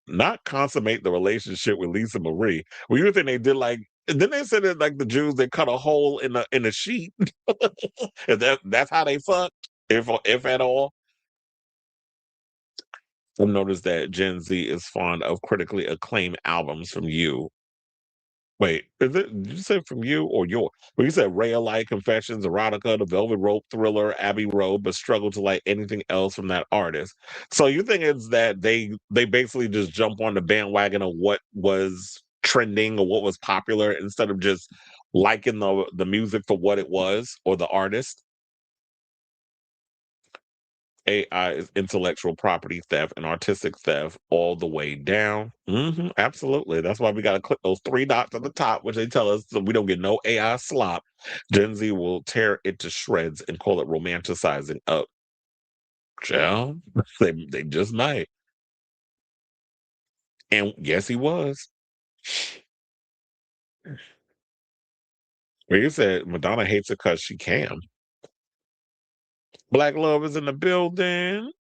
consummate the relationship with Lisa Marie. Well, you think they did like then they said that like the Jews they cut a hole in a sheet. If that's how they fucked, if at all. I've noticed that Gen Z is fond of critically acclaimed albums from you. Wait, did you say from you or your? Well, you said Light Confessions, Erotica, The Velvet Rope, Thriller, Abbey Road, but struggle to like anything else from that artist. So you think it's that they basically just jump on the bandwagon of what was trending or what was popular instead of just liking the music for what it was or the artist? AI is intellectual property theft and artistic theft all the way down. Absolutely. That's why we got to click those three dots at the top, which they tell us so we don't get no AI slop. Gen Z will tear it to shreds and call it romanticizing up. Yeah, they just might. And yes, he was. Well, you said Madonna hates it because she can. Black love is in the building.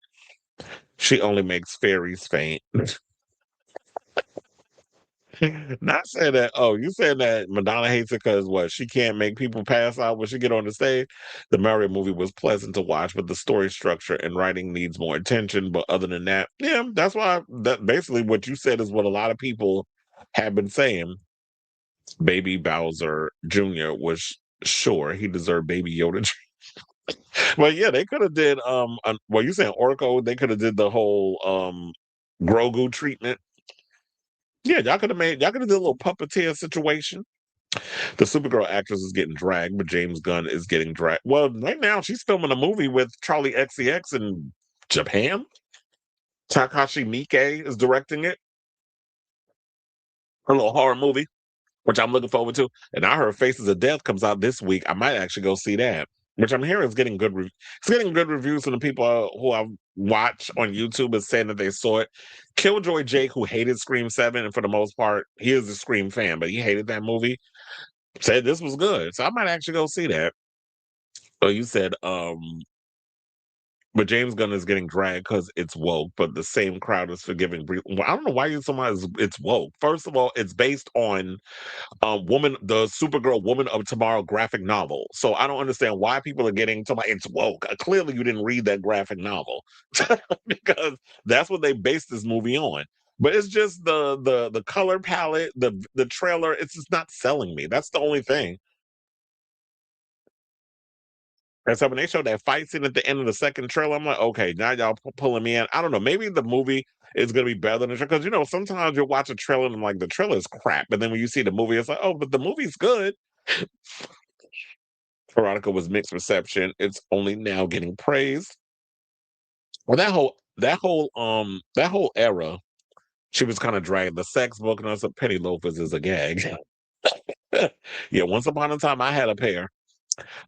She only makes fairies faint. Not saying that. Oh, you said that Madonna hates it because what? She can't make people pass out when she get on the stage. The Mario movie was pleasant to watch, but the story structure and writing needs more attention. But other than that, yeah, that's why. That basically what you said is what a lot of people have been saying. Baby Bowser Jr. was sure he deserved Baby Yoda. Well, yeah, they could have did well, you saying Orko, they could have did the whole Grogu treatment. Yeah, y'all could have did a little puppeteer situation. The Supergirl actress is getting dragged, but James Gunn is getting dragged. Well, right now she's filming a movie with Charlie XCX in Japan. Takashi Miike is directing it. A little horror movie, which I'm looking forward to. And I heard Faces of Death comes out this week. I might actually go see that. Which I'm hearing is getting it's getting good reviews from the people who I watch on YouTube is saying that they saw it. Killjoy Jake, who hated Scream 7, and for the most part, he is a Scream fan, but he hated that movie, said this was good. So I might actually go see that. So you said, but James Gunn is getting dragged because it's woke, but the same crowd is forgiving. Well, I don't know why you so much it's woke. First of all, it's based on the Supergirl Woman of Tomorrow graphic novel. So I don't understand why people are getting to my it's woke. Clearly, you didn't read that graphic novel because that's what they based this movie on. But it's just the color palette, the trailer. It's just not selling me. That's the only thing. And so when they showed that fight scene at the end of the second trailer, I'm like, okay, now y'all pulling me in. I don't know. Maybe the movie is going to be better than the trailer. Because, sometimes you'll watch a trailer and I'm like, the trailer is crap. But then when you see the movie, it's like, oh, but the movie's good. Veronica was mixed reception. It's only now getting praised. Well, that whole era, she was kind of dragged. The sex book and us, Penny Loafers is a gag. Yeah, once upon a time I had a pair,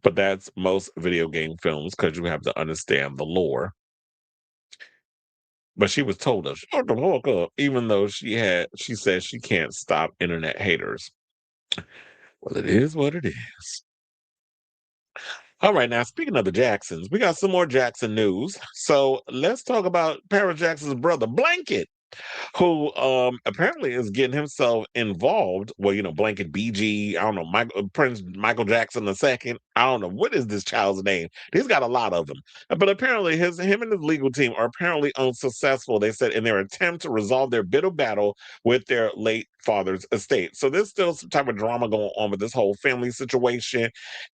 but that's most video game films because you have to understand the lore. But she was told us, shut the fuck up, even though she says she can't stop internet haters. Well, it is what it is. All right, now speaking of the Jacksons, we got some more Jackson news. So let's talk about Paris Jackson's brother, Blanket, who apparently is getting himself involved. Well, Blanket BG, I don't know, Prince Michael Jackson II. I don't know what is this child's name. He's got a lot of them, but apparently him and his legal team are apparently unsuccessful. They said in their attempt to resolve their bitter battle with their late father's estate. So there's still some type of drama going on with this whole family situation.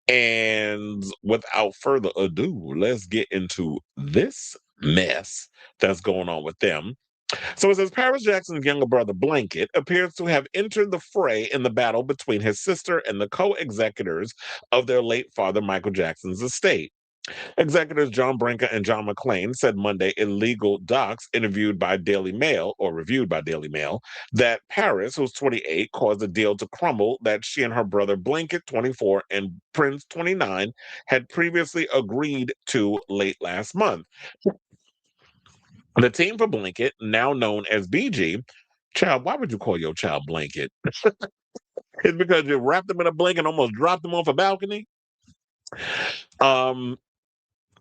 And without further ado, let's get into this mess that's going on with them. So it says Paris Jackson's younger brother Blanket appears to have entered the fray in the battle between his sister and the co-executors of their late father Michael Jackson's estate. Executors John Brinker and John McClain said Monday in legal docs reviewed by Daily Mail, that Paris, who's 28, caused the deal to crumble that she and her brother Blanket, 24, and Prince, 29, had previously agreed to late last month. The team for Blanket, now known as BG, child, why would you call your child Blanket? It's because you wrapped them in a blanket and almost dropped them off a balcony. Um,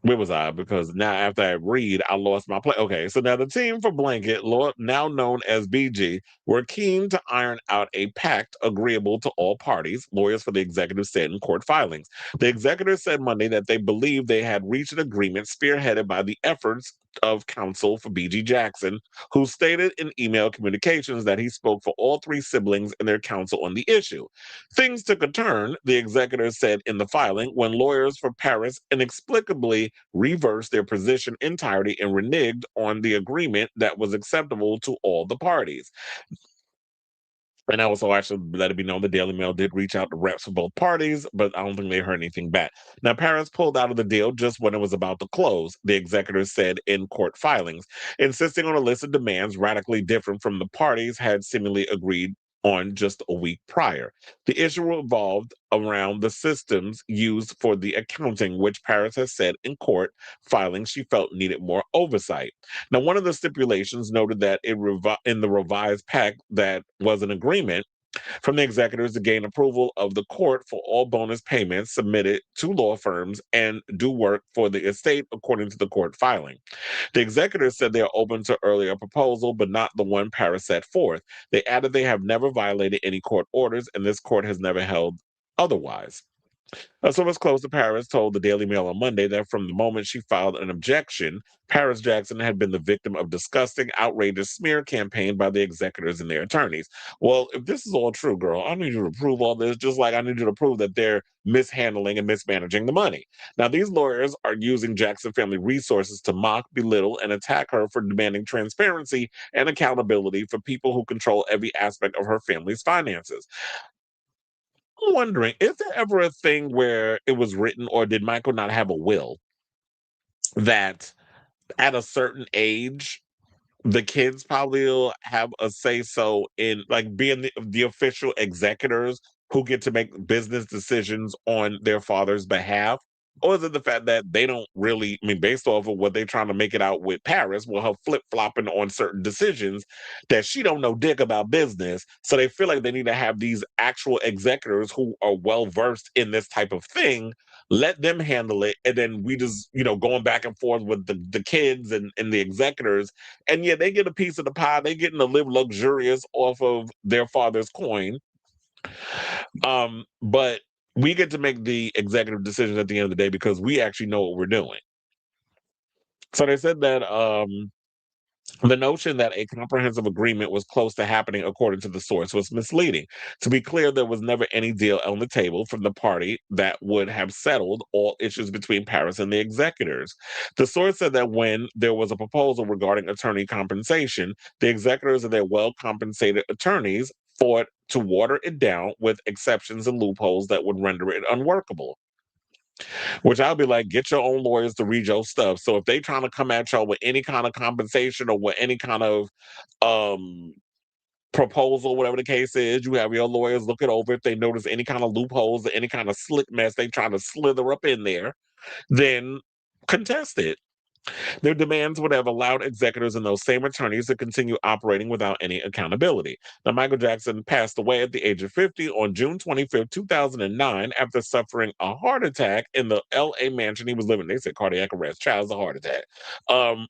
Where was I? Because now after I read, I lost my place. Okay, so now the team for Blanket, now known as BG, were keen to iron out a pact agreeable to all parties, lawyers for the executive said in court filings. The executors said Monday that they believed they had reached an agreement spearheaded by the efforts of counsel for BG Jackson, who stated in email communications that he spoke for all three siblings and their counsel on the issue. Things took a turn, the executors said in the filing, when lawyers for Paris inexplicably reversed their position entirely and reneged on the agreement that was acceptable to all the parties. And also, I should let it be known the Daily Mail did reach out to reps for both parties, but I don't think they heard anything back. Now, Paris pulled out of the deal just when it was about to close, the executors said in court filings, insisting on a list of demands radically different from the parties had seemingly agreed on just a week prior. The issue revolved around the systems used for the accounting, which Paris has said in court filings she felt needed more oversight. Now, one of the stipulations noted that in the revised pact that was an agreement from the executors to gain approval of the court for all bonus payments submitted to law firms and do work for the estate according to the court filing. The executors said they are open to earlier proposal, but not the one Paris set forth. They added they have never violated any court orders, and this court has never held otherwise. A source close to Paris told the Daily Mail on Monday that from the moment she filed an objection, Paris Jackson had been the victim of disgusting, outrageous smear campaign by the executors and their attorneys. Well, if this is all true, girl, I need you to prove all this, just like I need you to prove that they're mishandling and mismanaging the money. Now, these lawyers are using Jackson family resources to mock, belittle, and attack her for demanding transparency and accountability for people who control every aspect of her family's finances. I'm wondering, is there ever a thing where it was written, or did Michael not have a will that at a certain age, the kids probably will have a say so in like being the official executors who get to make business decisions on their father's behalf? Or is it the fact that they don't really, I mean, based off of what they're trying to make it out with Paris, with her flip flopping on certain decisions, that she don't know dick about business. So they feel like they need to have these actual executors who are well versed in this type of thing, let them handle it. And then we just, going back and forth with the kids and the executors. And yeah, they get a piece of the pie. They getting to live luxurious off of their father's coin. But we get to make the executive decisions at the end of the day because we actually know what we're doing. So they said that the notion that a comprehensive agreement was close to happening, according to the source, was misleading. To be clear, there was never any deal on the table from the party that would have settled all issues between Paris and the executors. The source said that when there was a proposal regarding attorney compensation, the executors and their well compensated attorneys fought to water it down with exceptions and loopholes that would render it unworkable. Which I'll be like, get your own lawyers to read your stuff. So if they trying to come at y'all with any kind of compensation or with any kind of um proposal, whatever the case is. You have your lawyers look it over. If they notice any kind of loopholes or any kind of slick mess they trying to slither up in there, then contest it. Their demands would have allowed executors and those same attorneys to continue operating without any accountability. Now, Michael Jackson passed away at the age of 50 on June 25th, 2009, after suffering a heart attack in the LA mansion he was living in. They said cardiac arrest. Child's a heart attack. Um,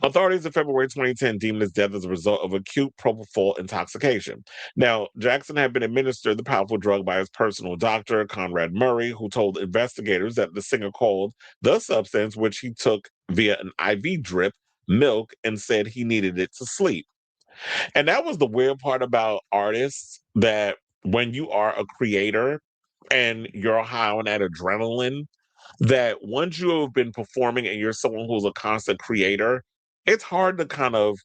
Authorities in February 2010 deemed his death as a result of acute propofol intoxication. Now, Jackson had been administered the powerful drug by his personal doctor, Conrad Murray, who told investigators that the singer called the substance, which he took via an IV drip, milk, and said he needed it to sleep. And that was the weird part about artists, that when you are a creator and you're high on that adrenaline, that once you have been performing and you're someone who's a constant creator, it's hard to kind of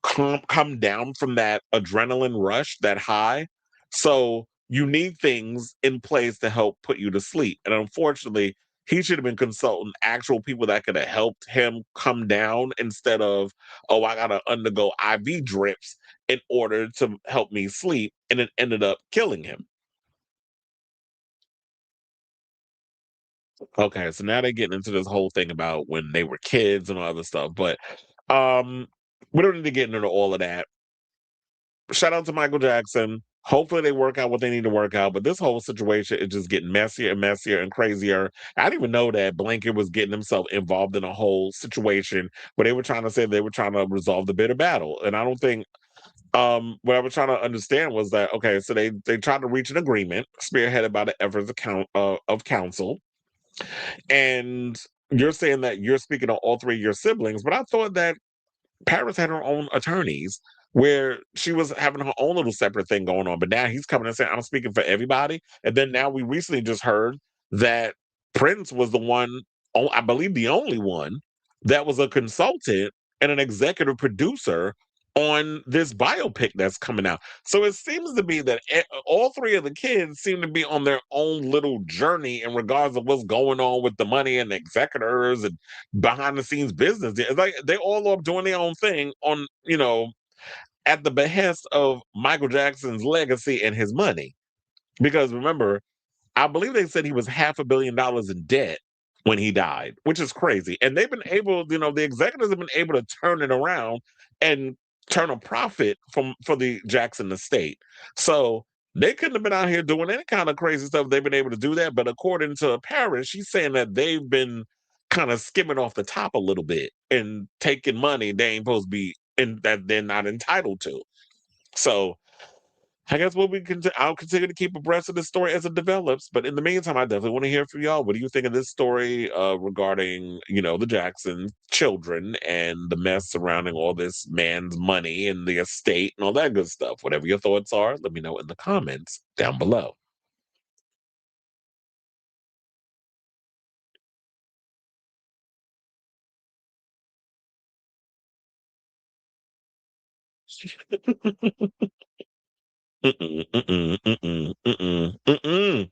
come down from that adrenaline rush, that high. So you need things in place to help put you to sleep. And unfortunately, he should have been consulting actual people that could have helped him come down instead of, oh, I got to undergo IV drips in order to help me sleep. And it ended up killing him. Okay, so now they're getting into this whole thing about when they were kids and all other stuff, but um we don't need to get into all of that. Shout out to Michael Jackson. Hopefully they work out what they need to work out, but this whole situation is just getting messier and messier and crazier. I didn't even know that Blanket was getting himself involved in a whole situation where they were trying to say they were trying to resolve the bitter battle. And I don't think what I was trying to understand was that, okay, so they tried to reach an agreement spearheaded by the efforts of counsel, and you're saying that you're speaking on all three of your siblings, but I thought that Paris had her own attorneys where she was having her own little separate thing going on. But now he's coming and saying, I'm speaking for everybody. And then now we recently just heard that Prince was the one, I believe the only one, that was a consultant and an executive producer on this biopic that's coming out. So it seems to be that all three of the kids seem to be on their own little journey in regards of what's going on with the money and the executors and behind the scenes business. It's like they all up doing their own thing on, at the behest of Michael Jackson's legacy and his money. Because remember, I believe they said he was $500 million in debt when he died, which is crazy. And they've been able, the executives have been able to turn it around and turn a profit for the Jackson estate. So they couldn't have been out here doing any kind of crazy stuff. They've been able to do that. But according to Paris, she's saying that they've been kind of skimming off the top a little bit and taking money they ain't supposed to be and that they're not entitled to. So I guess I'll continue to keep abreast of this story as it develops. But in the meantime, I definitely want to hear from y'all. What do you think of this story regarding, the Jackson children and the mess surrounding all this man's money and the estate and all that good stuff? Whatever your thoughts are, let me know in the comments down below. Mm-mm, mm-mm, mm-mm, mm-mm, mm-mm.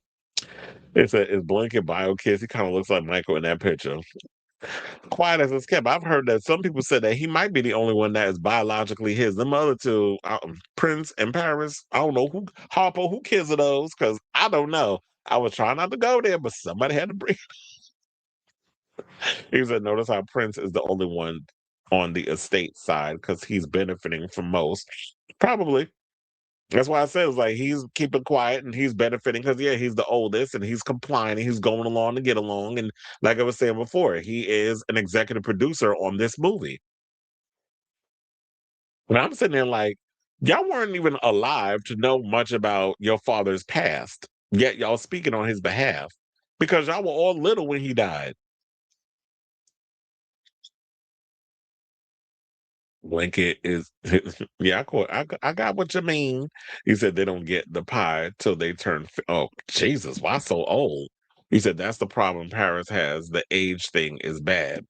It's Blanket Bio Kids. He kind of looks like Michael in that picture. Quiet as it's kept. I've heard that some people said that he might be the only one that is biologically his. The other two, Prince and Paris, I don't know who Harpo, who kids are those? Because I don't know. I was trying not to go there, but somebody had to bring. He said, "Notice how Prince is the only one on the estate side because he's benefiting from most. Probably. That's why I said it's like he's keeping quiet and he's benefiting because yeah, he's the oldest and he's complying and he's going along to get along. And like I was saying before, he is an executive producer on this movie. And I'm sitting there like, y'all weren't even alive to know much about your father's past, yet y'all speaking on his behalf because y'all were all little when he died. Blanket is, yeah, I got what you mean. He said they don't get the pie till they turn. Oh, Jesus, why so old? He said that's the problem Paris has. The age thing is bad.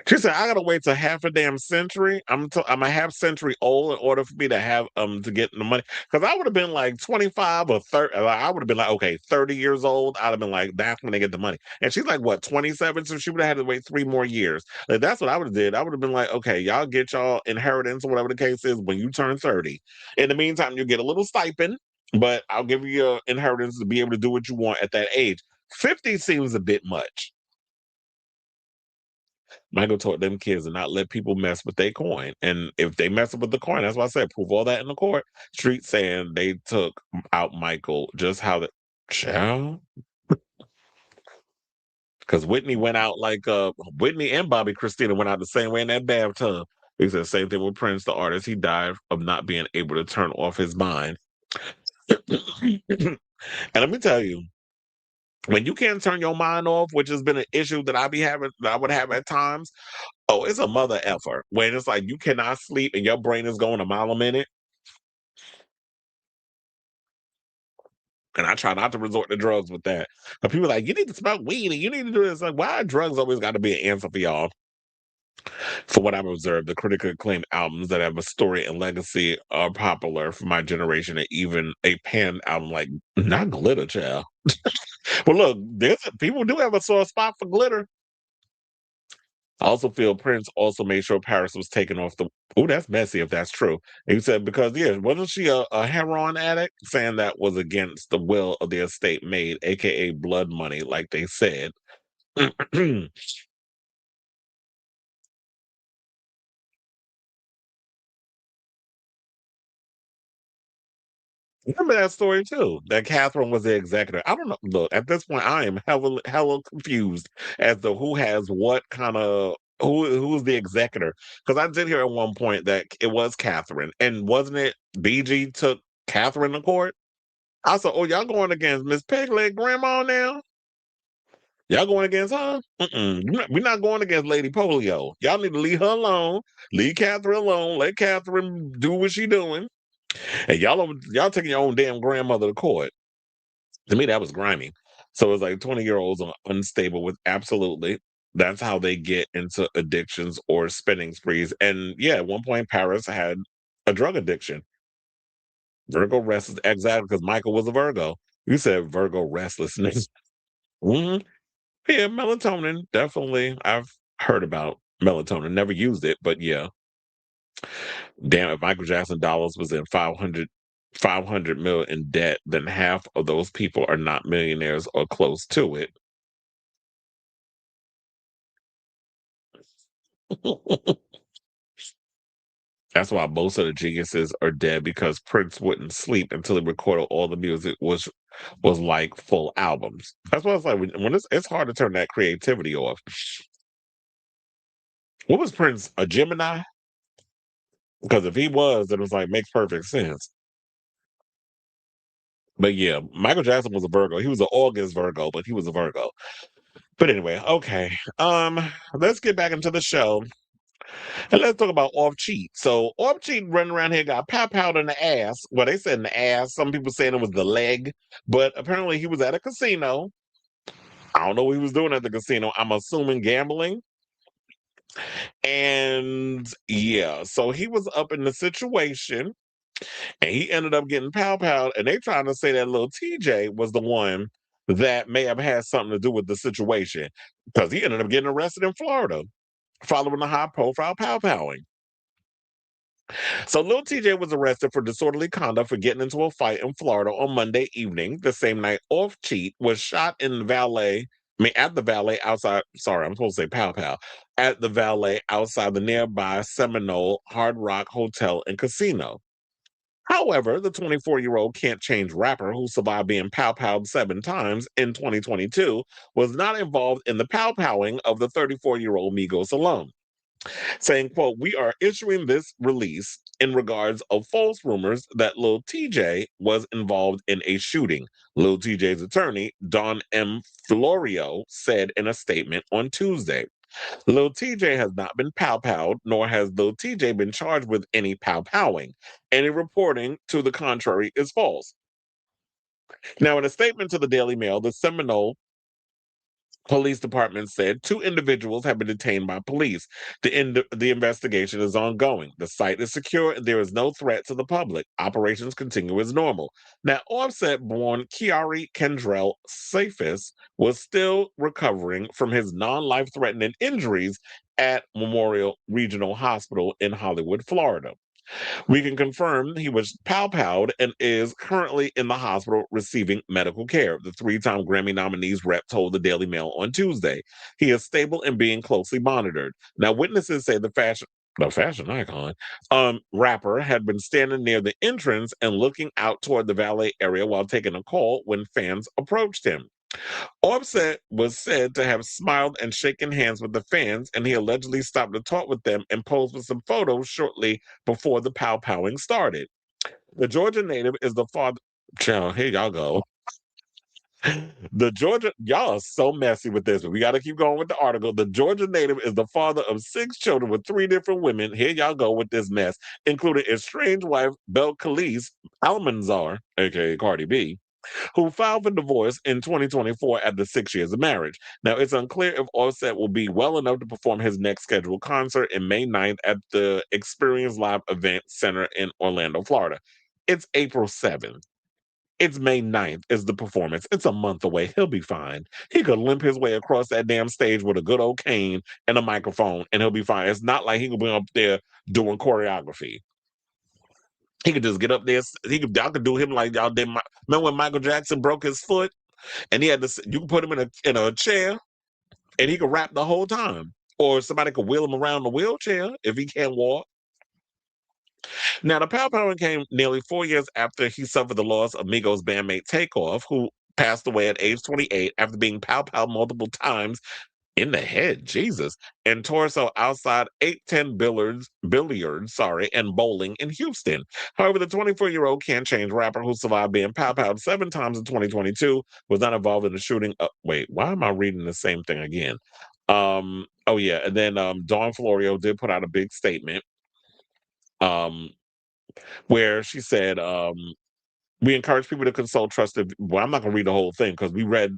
She said, "I gotta wait till half a damn century. I'm a half century old in order for me to have to get the money. Because I would have been like 25 or 30. Like, I would have been like, okay, 30 years old. I'd have been like, that's when they get the money. And she's like, what, 27? So she would have had to wait 3 more years. Like that's what I would have did. I would have been like, okay, y'all get y'all inheritance or whatever the case is when you turn 30. In the meantime, you get a little stipend, but I'll give you your inheritance to be able to do what you want at that age. 50 seems a bit much." Michael told them kids to not let people mess with their coin. And if they mess up with the coin, that's why I said prove all that in the court. Street saying they took out Michael just how the child. Because Whitney went out like Whitney and Bobby Christina went out the same way in that bathtub. He said same thing with Prince, the artist. He died of not being able to turn off his mind. And let me tell you, when you can't turn your mind off, which has been an issue that I would have at times. Oh, it's a mother effer when it's like you cannot sleep and your brain is going a mile a minute. And I try not to resort to drugs with that. But people are like, you need to smoke weed and you need to do this. Like, why drugs always got to be an answer for y'all? For what I've observed, the critically acclaimed albums that have a story and legacy are popular for my generation, and even a pan album like not Glitter Child. But look, people do have a sore spot for glitter. I also feel Prince also made sure Paris was taken off the. Oh, that's messy if that's true. And he said because yeah, wasn't she a heroin addict? Saying that was against the will of the estate made, aka blood money, like they said. Remember that story too? That Catherine was the executor. I don't know. Look, at this point, I am hella confused as to who has what kind of who's the executor. Because I did hear at one point that it was Catherine, and wasn't it BG took Catherine to court? I said, "Oh, y'all going against Miss Pegleg Grandma now? Y'all going against her? We're not going against Lady Polio. Y'all need to leave her alone. Leave Catherine alone. Let Catherine do what she doing. And y'all taking your own damn grandmother to court." To me, that was grimy. So it's like 20-year-olds are unstable with absolutely. That's how they get into addictions or spending sprees. And yeah, at one point, Paris had a drug addiction. Virgo restless, exactly, because Michael was a Virgo. You said Virgo restlessness. Hmm. Yeah, melatonin, definitely. I've heard about melatonin, never used it, but yeah. Damn, if Michael Jackson dollars was in 500 mil in debt, then half of those people are not millionaires or close to it. That's why most of the geniuses are dead because Prince wouldn't sleep until he recorded all the music was like full albums. That's why it's like when it's hard to turn that creativity off. What was Prince, a Gemini? Because if he was, then it was like makes perfect sense. But yeah, Michael Jackson was a Virgo. He was an August Virgo, but he was a Virgo. But anyway, okay. Let's get back into the show and let's talk about Off Cheat. So Off Cheat running around here got powed in the ass. Well, they said in the ass. Some people saying it was the leg, but apparently he was at a casino. I don't know what he was doing at the casino. I'm assuming gambling. And yeah, so he was up in the situation and he ended up getting pow. And they trying to say that little Tjay was the one that may have had something to do with the situation because he ended up getting arrested in Florida following the high profile powing. So Lil TJ was arrested for disorderly conduct for getting into a fight in Florida on Monday evening. The same night, Off Cheat was shot in the valet. I mean, at the valet outside. Sorry, I'm supposed to say pow. At the valet outside the nearby Seminole Hard Rock Hotel and Casino. However, the 24-year-old can't change rapper who survived being pow 7 times in 2022 was not involved in the powing of the 34-year-old Migos alone, saying, quote, "We are issuing this release in regards of false rumors that Lil TJ was involved in a shooting," Lil TJ's attorney, Don M. Florio, said in a statement on Tuesday. Lil TJ has not been pow nor has Lil TJ been charged with any powing. Any reporting to the contrary is false. Now, in a statement to the Daily Mail, the Seminole Police department said 2 individuals have been detained by police. The investigation is ongoing. The site is secure and there is no threat to the public. Operations continue as normal. Now, Offset-born Kiari Kendrell Safis was still recovering from his non-life-threatening injuries at Memorial Regional Hospital in Hollywood, Florida. We can confirm he was pow-powed and is currently in the hospital receiving medical care. The three-time Grammy nominee's rep told the Daily Mail on Tuesday. He is stable and being closely monitored. Now, witnesses say the fashion icon, rapper had been standing near the entrance and looking out toward the valet area while taking a call when fans approached him. Offset was said to have smiled and shaken hands with the fans, and he allegedly stopped to talk with them and posed with some photos shortly before the pow-powing started. The Georgia native is the father. Child, here y'all go. The Georgia, y'all are so messy with this, but we got to keep going with the article. The Georgia native is the father of 6 children with 3 different women. Here y'all go with this mess, including estranged wife Belcalis Almanzar, aka Cardi B, who filed for divorce in 2024 after 6 years of marriage. Now, it's unclear if Offset will be well enough to perform his next scheduled concert in May 9th at the Experience Live Event Center in Orlando, Florida. It's April 7th. It's May 9th is the performance. It's a month away. He'll be fine. He could limp his way across that damn stage with a good old cane and a microphone, and he'll be fine. It's not like he could be up there doing choreography. He could just get up there. Y'all could do him like y'all did. Remember when Michael Jackson broke his foot and he had to? You can put him in a chair and he could rap the whole time, or somebody could wheel him around the wheelchair if he can't walk. Now, the pow powing came nearly 4 years after he suffered the loss of Migos bandmate Takeoff, who passed away at age 28 after being pow multiple times in the head, Jesus, and torso outside 810 billiards, and bowling in Houston. However, the 24-year-old Can't Change rapper who survived being pow 7 times in 2022 was not involved in the shooting. Wait, why am I reading the same thing again? Oh yeah, and then Dawn Florio did put out a big statement um where she said we encourage people to consult trusted. Well, I'm not going to read the whole thing because we read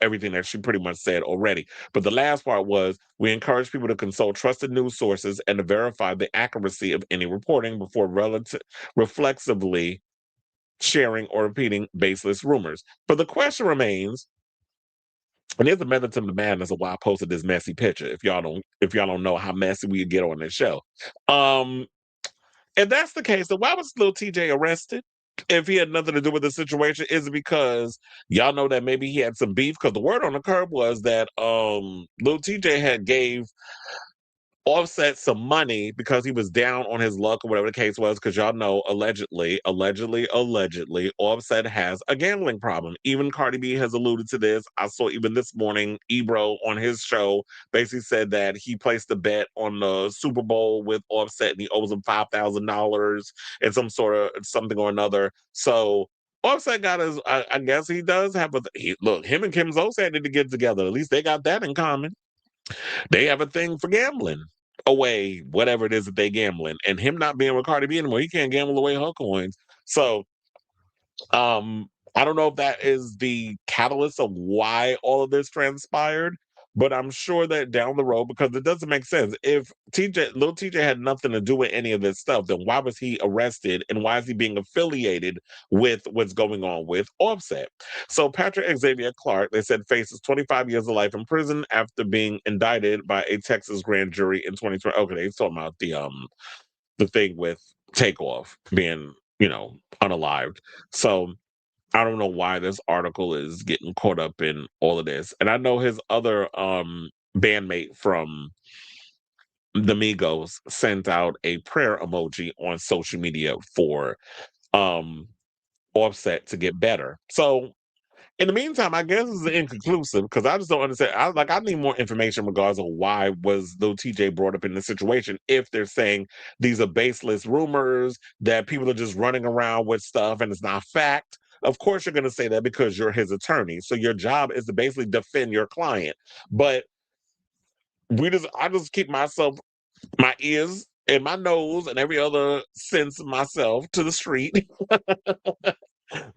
everything that she pretty much said already. But the last part was we encourage people to consult trusted news sources and to verify the accuracy of any reporting before reflexively sharing or repeating baseless rumors. But the question remains, and there's a method to the madness of why I posted this messy picture. If y'all don't know how messy we get on this show, um, if that's the case, then why was little TJ arrested? If he had nothing to do with the situation, is it because y'all know that maybe he had some beef? Because the word on the curb was that little TJ had gave Offset some money because he was down on his luck or whatever the case was. Because y'all know, allegedly, Offset has a gambling problem. Even Cardi B has alluded to this. I saw even this morning, Ebro on his show basically said that he placed a bet on the Super Bowl with Offset and he owes him $5,000 and some sort of something or another. So Offset got his. I guess he does have a. Look, him and Kim Zolciak need to get together. At least they got that in common. They have a thing for gambling away whatever it is that they gambling, and him not being with Cardi B anymore, he can't gamble away her coins. So um, I don't know if that is the catalyst of why all of this transpired, but I'm sure that down the road, because it doesn't make sense. If little TJ had nothing to do with any of this stuff, then why was he arrested and why is he being affiliated with what's going on with Offset? So Patrick Xavier Clark, they said, faces 25 years of life in prison after being indicted by a Texas grand jury in 2020. Okay, he's talking about the thing with Takeoff being, unalived. So I don't know why this article is getting caught up in all of this. And I know his other bandmate from the Migos sent out a prayer emoji on social media for um Offset to get better. So in the meantime, I guess it's inconclusive because I just don't understand. I need more information regards of why was Lil TJ brought up in this situation if they're saying these are baseless rumors that people are just running around with stuff and it's not fact. Of course you're gonna say that because you're his attorney. So your job is to basically defend your client. But I just keep my ears and my nose and every other sense of myself to the street.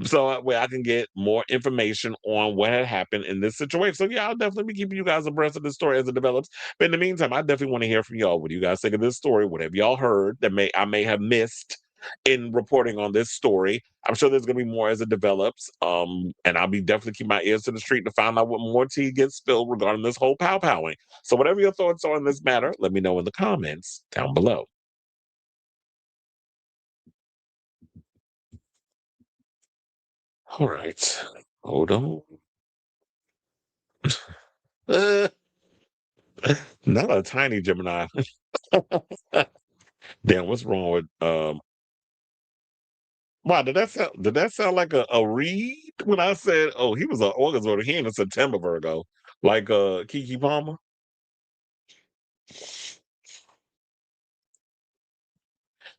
So where I can get more information on what had happened in this situation. So yeah, I'll definitely be keeping you guys abreast of the story as it develops. But in the meantime, I definitely want to hear from y'all. What do you guys think of this story? What have y'all heard that I may have missed in reporting on this story? I'm sure there's gonna be more as it develops. And I'll be definitely keep my ears to the street to find out what more tea gets spilled regarding this whole pow-powing. So whatever your thoughts are on this matter, let me know in the comments down below. All right. Hold on. Uh, not a tiny Gemini. Damn, what's wrong with wow, did that sound like a read when I said, oh, he was an August Virgo, he ain't a September Virgo. Like Kiki Palmer?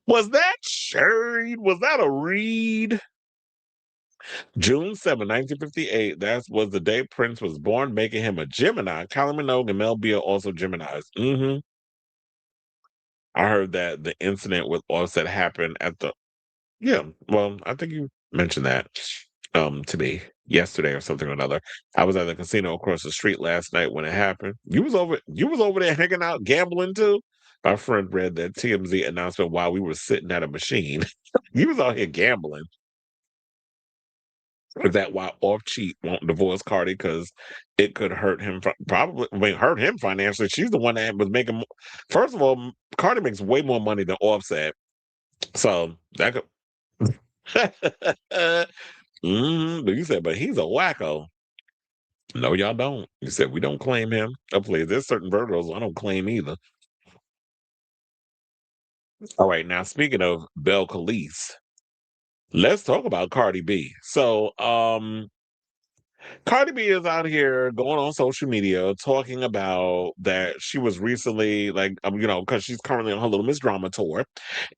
Was that shade? Was that a read? June 7, 1958. That was the day Prince was born, making him a Gemini. Kylie Minogue and Mel B are also Geminis. I heard that the incident with Offset happened at the yeah, well, I think you mentioned that to me yesterday or something or another. I was at the casino across the street last night when it happened. You was over there hanging out gambling too. My friend read that TMZ announcement while we were sitting at a machine. You was out here gambling. Is that why Off Cheat won't divorce Cardi because it could hurt him? Probably, I mean, hurt him financially. She's the one that was making. First of all, Cardi makes way more money than Offset, so that could. But you said, but he's a wacko. No, y'all don't. You said we don't claim him. Oh, please. There's certain Virgos I don't claim either. All right, now speaking of Bel Khalees, let's talk about Cardi B. So, Cardi B is out here going on social media talking about that she was recently like because she's currently on her Little Miss Drama tour,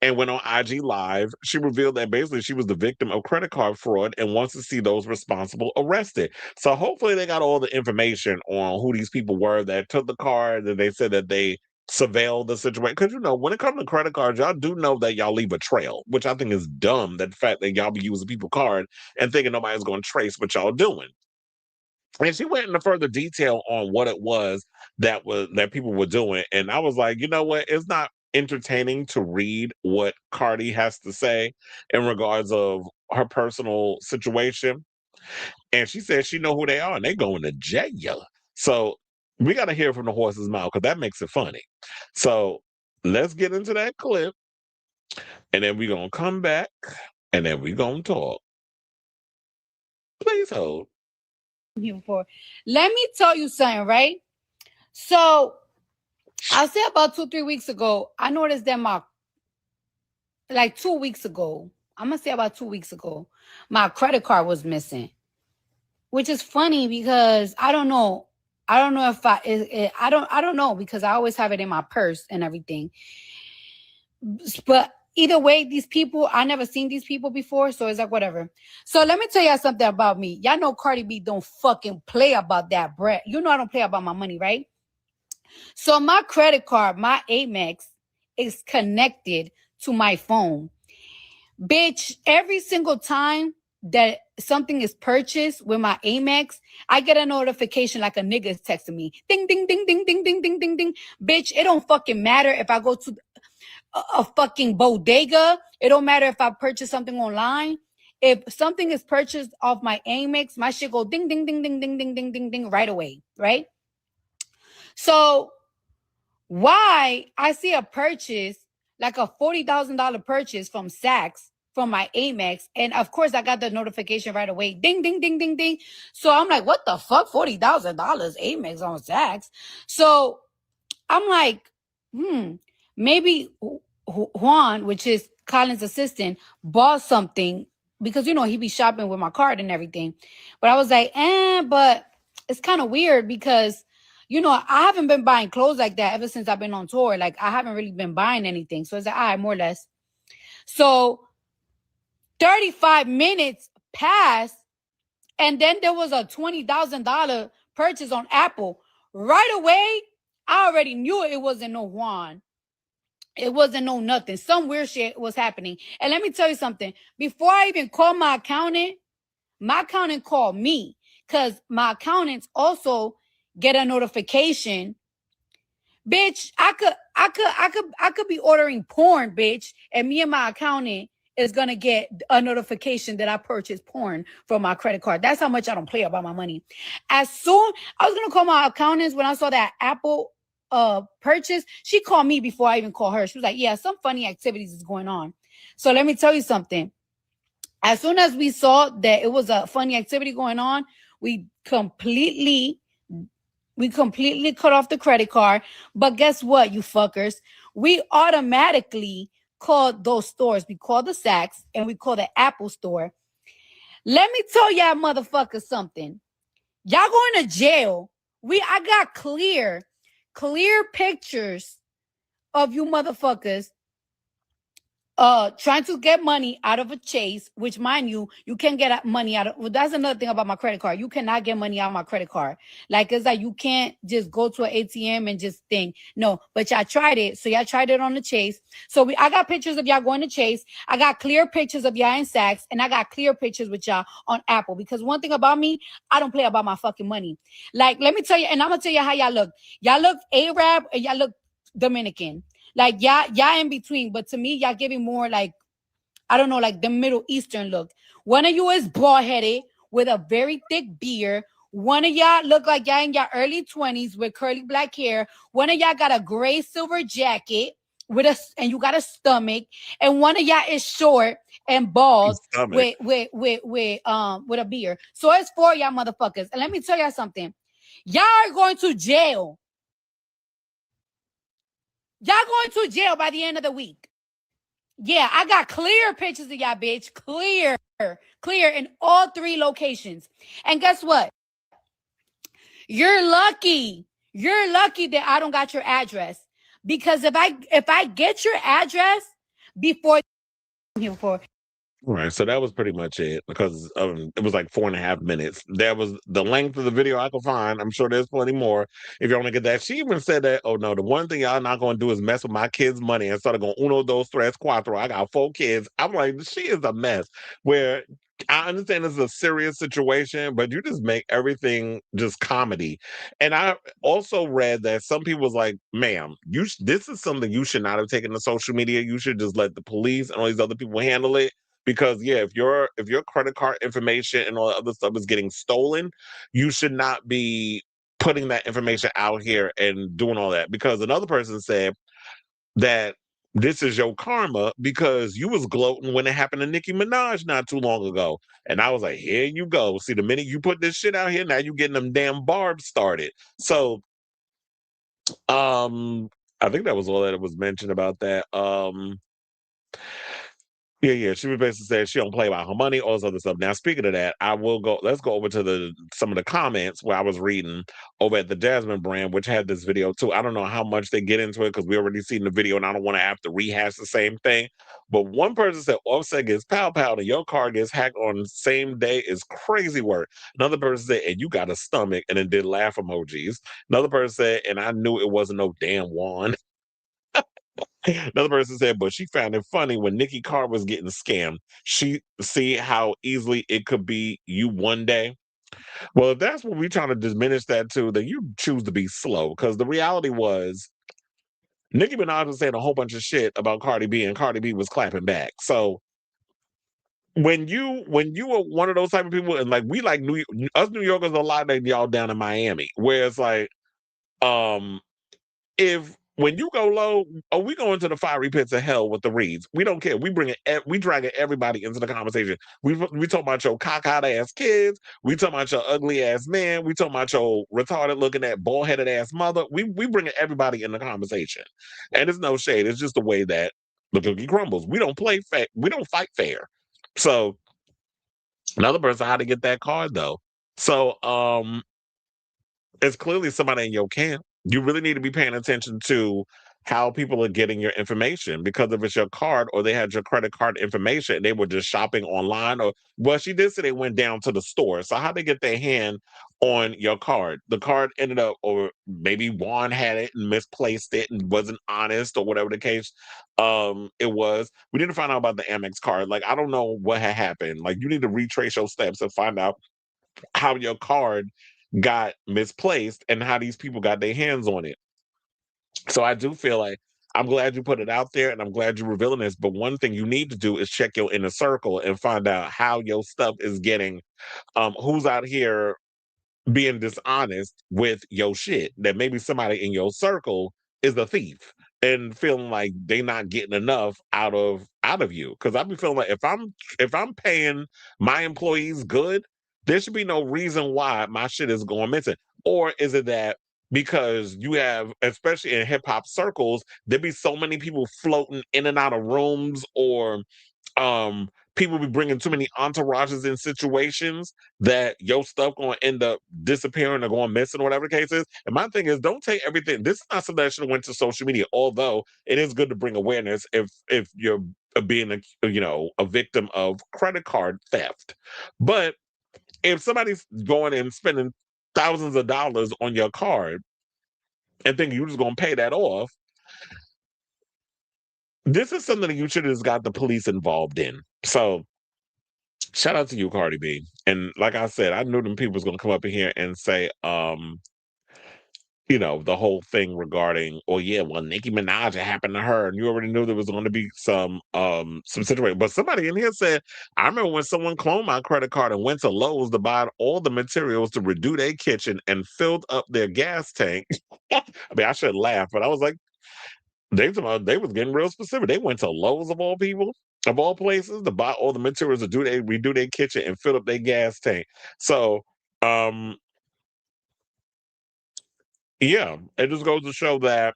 and went on IG Live. She revealed that basically she was the victim of credit card fraud and wants to see those responsible arrested. So hopefully they got all the information on who these people were that took the card. That they said that they surveilled the situation because when it comes to credit cards, y'all do know that y'all leave a trail, which I think is dumb. That the fact that y'all be using people's card and thinking nobody's going to trace what y'all doing. And she went into further detail on what it was that people were doing. And I was like, you know what? It's not entertaining to read what Cardi has to say in regards of her personal situation. And she said she know who they are and they going to jail. So we got to hear from the horse's mouth because that makes it funny. So let's get into that clip and then we're going to come back and then we're going to talk. Please hold. Here before. Let me tell you something, right? So I'll say about 2-3 weeks ago, I noticed that like 2 weeks ago, I'm gonna say about 2 weeks ago, my credit card was missing, which is funny because I don't know. I don't know if I don't know because I always have it in my purse and everything. But either way, these people, I never seen these people before, so it's like whatever. So let me tell y'all something about me. Y'all know Cardi B don't fucking play about that bread. You know I don't play about my money, right? So my credit card, my Amex, is connected to my phone. Bitch, every single time that something is purchased with my Amex, I get a notification like a nigga is texting me. Ding, ding, ding, ding, ding, ding, ding, ding, ding. Bitch, it don't fucking matter if I go to a fucking bodega. It don't matter if I purchase something online. If something is purchased off my Amex, my shit go ding, ding, ding, ding, ding, ding, ding, ding, ding right away, right? So why I see a purchase, like a $40,000 purchase from Saks from my Amex, and of course I got the notification right away, ding, ding, ding, ding, ding. So I'm like, what the fuck, $40,000 Amex on Saks? So I'm like, maybe Juan, which is Colin's assistant, bought something because he be shopping with my card and everything. But I was like, but it's kind of weird because I haven't been buying clothes like that ever since I've been on tour. Like I haven't really been buying anything. So it's like, all right, more or less. So 35 minutes passed, and then there was a $20,000 purchase on Apple. Right away, I already knew it wasn't no Juan. It wasn't no nothing. Some weird shit was happening. And let me tell you something. Before I even called my accountant called me because my accountants also get a notification. Bitch, I could be ordering porn, bitch, and me and my accountant is gonna get a notification that I purchased porn from my credit card. That's how much I don't play about my money. As soon I was gonna call my accountants when I saw that Apple purchase, she called me before I even called her. She was like, yeah, some funny activities is going on. So let me tell you something. As soon as we saw that it was a funny activity going on, we completely cut off the credit card. But guess what, you fuckers? We automatically called those stores. We called the Saks and we called the Apple store. Let me tell y'all motherfuckers something. Y'all going to jail. I got clear pictures of you motherfuckers trying to get money out of a Chase, which mind you can get money out of. Well, that's another thing about my credit card. You cannot get money out of my credit card. Like, it's like you can't just go to an ATM and just think. No, but y'all tried it. So y'all tried it on the Chase. So I got pictures of y'all going to Chase. I got clear pictures of y'all in Saks, and I got clear pictures with y'all on Apple. Because one thing about me, I don't play about my fucking money. Like, let me tell you, and I'm gonna tell you how y'all look. Y'all look Arab and y'all look Dominican. Like, y'all in between, but to me, y'all giving more like, I don't know, like the Middle Eastern look. One of you is bald headed with a very thick beard. One of y'all look like y'all in your early 20s with curly black hair. One of y'all got a gray silver jacket and you got a stomach. And one of y'all is short and bald with a beard. So it's for y'all motherfuckers. And let me tell y'all something. Y'all are going to jail. Y'all going to jail by the end of the week. Yeah, I got clear pictures of y'all, bitch. Clear in all 3 locations. And guess what? You're lucky. You're lucky that I don't got your address. Because if I get your address before here before. All right, so that was pretty much it because it was like 4.5 minutes. That was the length of the video I could find. I'm sure there's plenty more if you want to get that. She even said that, oh no, the one thing y'all not going to do is mess with my kids' money and start going uno, dos, tres, cuatro. I got 4 kids. I'm like, she is a mess. Where I understand this is a serious situation, but you just make everything just comedy. And I also read that some people was like, ma'am, this is something you should not have taken to social media. You should just let the police and all these other people handle it because yeah, if your credit card information and all the other stuff is getting stolen, you should not be putting that information out here and doing all that. Because another person said that this is your karma because you was gloating when it happened to Nicki Minaj not too long ago. And I was like, here you go. See, the minute you put this shit out here, now you getting them damn barbs started. So I think that was all that was mentioned about that. Yeah. She was basically saying she don't play about her money, all this other stuff. Now, speaking of that, let's go over to some of the comments where I was reading over at the Jasmine brand, which had this video too. I don't know how much they get into it because we already seen the video and I don't want to have to rehash the same thing. But one person said Offset gets pow and your car gets hacked on the same day is crazy work. Another person said, and you got a stomach, and then did laugh emojis. Another person said, and I knew it wasn't no damn wand. Another person said, but she found it funny when Nikki Carr was getting scammed. She see how easily it could be you one day. Well, if that's what we're trying to diminish that to, then you choose to be slow. Because the reality was Nicki Minaj was saying a whole bunch of shit about Cardi B, and Cardi B was clapping back. So when you are one of those type of people, and like we like us New Yorkers a lot like y'all down in Miami, where it's like, if when you go low, oh, we go into the fiery pits of hell with the reads. We don't care. We dragging everybody into the conversation. We talking about your cockeyed ass kids. We talking about your ugly ass man. We talking about your retarded looking at bald headed ass mother. We bringing everybody in the conversation, and it's no shade. It's just the way that the cookie crumbles. We don't play fair. We don't fight fair. So another person how to get that card though. So it's clearly somebody in your camp. You really need to be paying attention to how people are getting your information because if it's your card or they had your credit card information and they were just shopping online or well, she did say they went down to the store. So how they get their hand on your card. The card ended up, or maybe Juan had it and misplaced it and wasn't honest, or whatever the case it was. We didn't find out about the Amex card. Like, I don't know what had happened. Like, you need to retrace your steps and find out how your card got misplaced and how these people got their hands on it. So I do feel like I'm glad you put it out there and I'm glad you're revealing this. But one thing you need to do is check your inner circle and find out how your stuff is getting, who's out here being dishonest with your shit. That maybe somebody in your circle is a thief and feeling like they not getting enough out of you. Because I be feeling like if I'm paying my employees good, there should be no reason why my shit is going missing. Or is it that because you have, especially in hip hop circles, there be so many people floating in and out of rooms, or people be bringing too many entourages in situations that your stuff gonna end up disappearing or going missing, or whatever the case is. And my thing is, don't take everything. This is not something that should have went to social media, although it is good to bring awareness if you're being a victim of credit card theft. But if somebody's going and spending thousands of dollars on your card and thinking you're just gonna pay that off, this is something that you should have just got the police involved in. So shout out to you, Cardi B. And like I said, I knew them people was gonna come up in here and say, the whole thing regarding, oh yeah, well, Nicki Minaj, it happened to her, and you already knew there was going to be some situation. But somebody in here said, I remember when someone cloned my credit card and went to Lowe's to buy all the materials to redo their kitchen and filled up their gas tank. I mean, I should laugh, but I was like, they was getting real specific. They went to Lowe's of all people, of all places, to buy all the materials to redo their kitchen and fill up their gas tank. So um yeah, it just goes to show that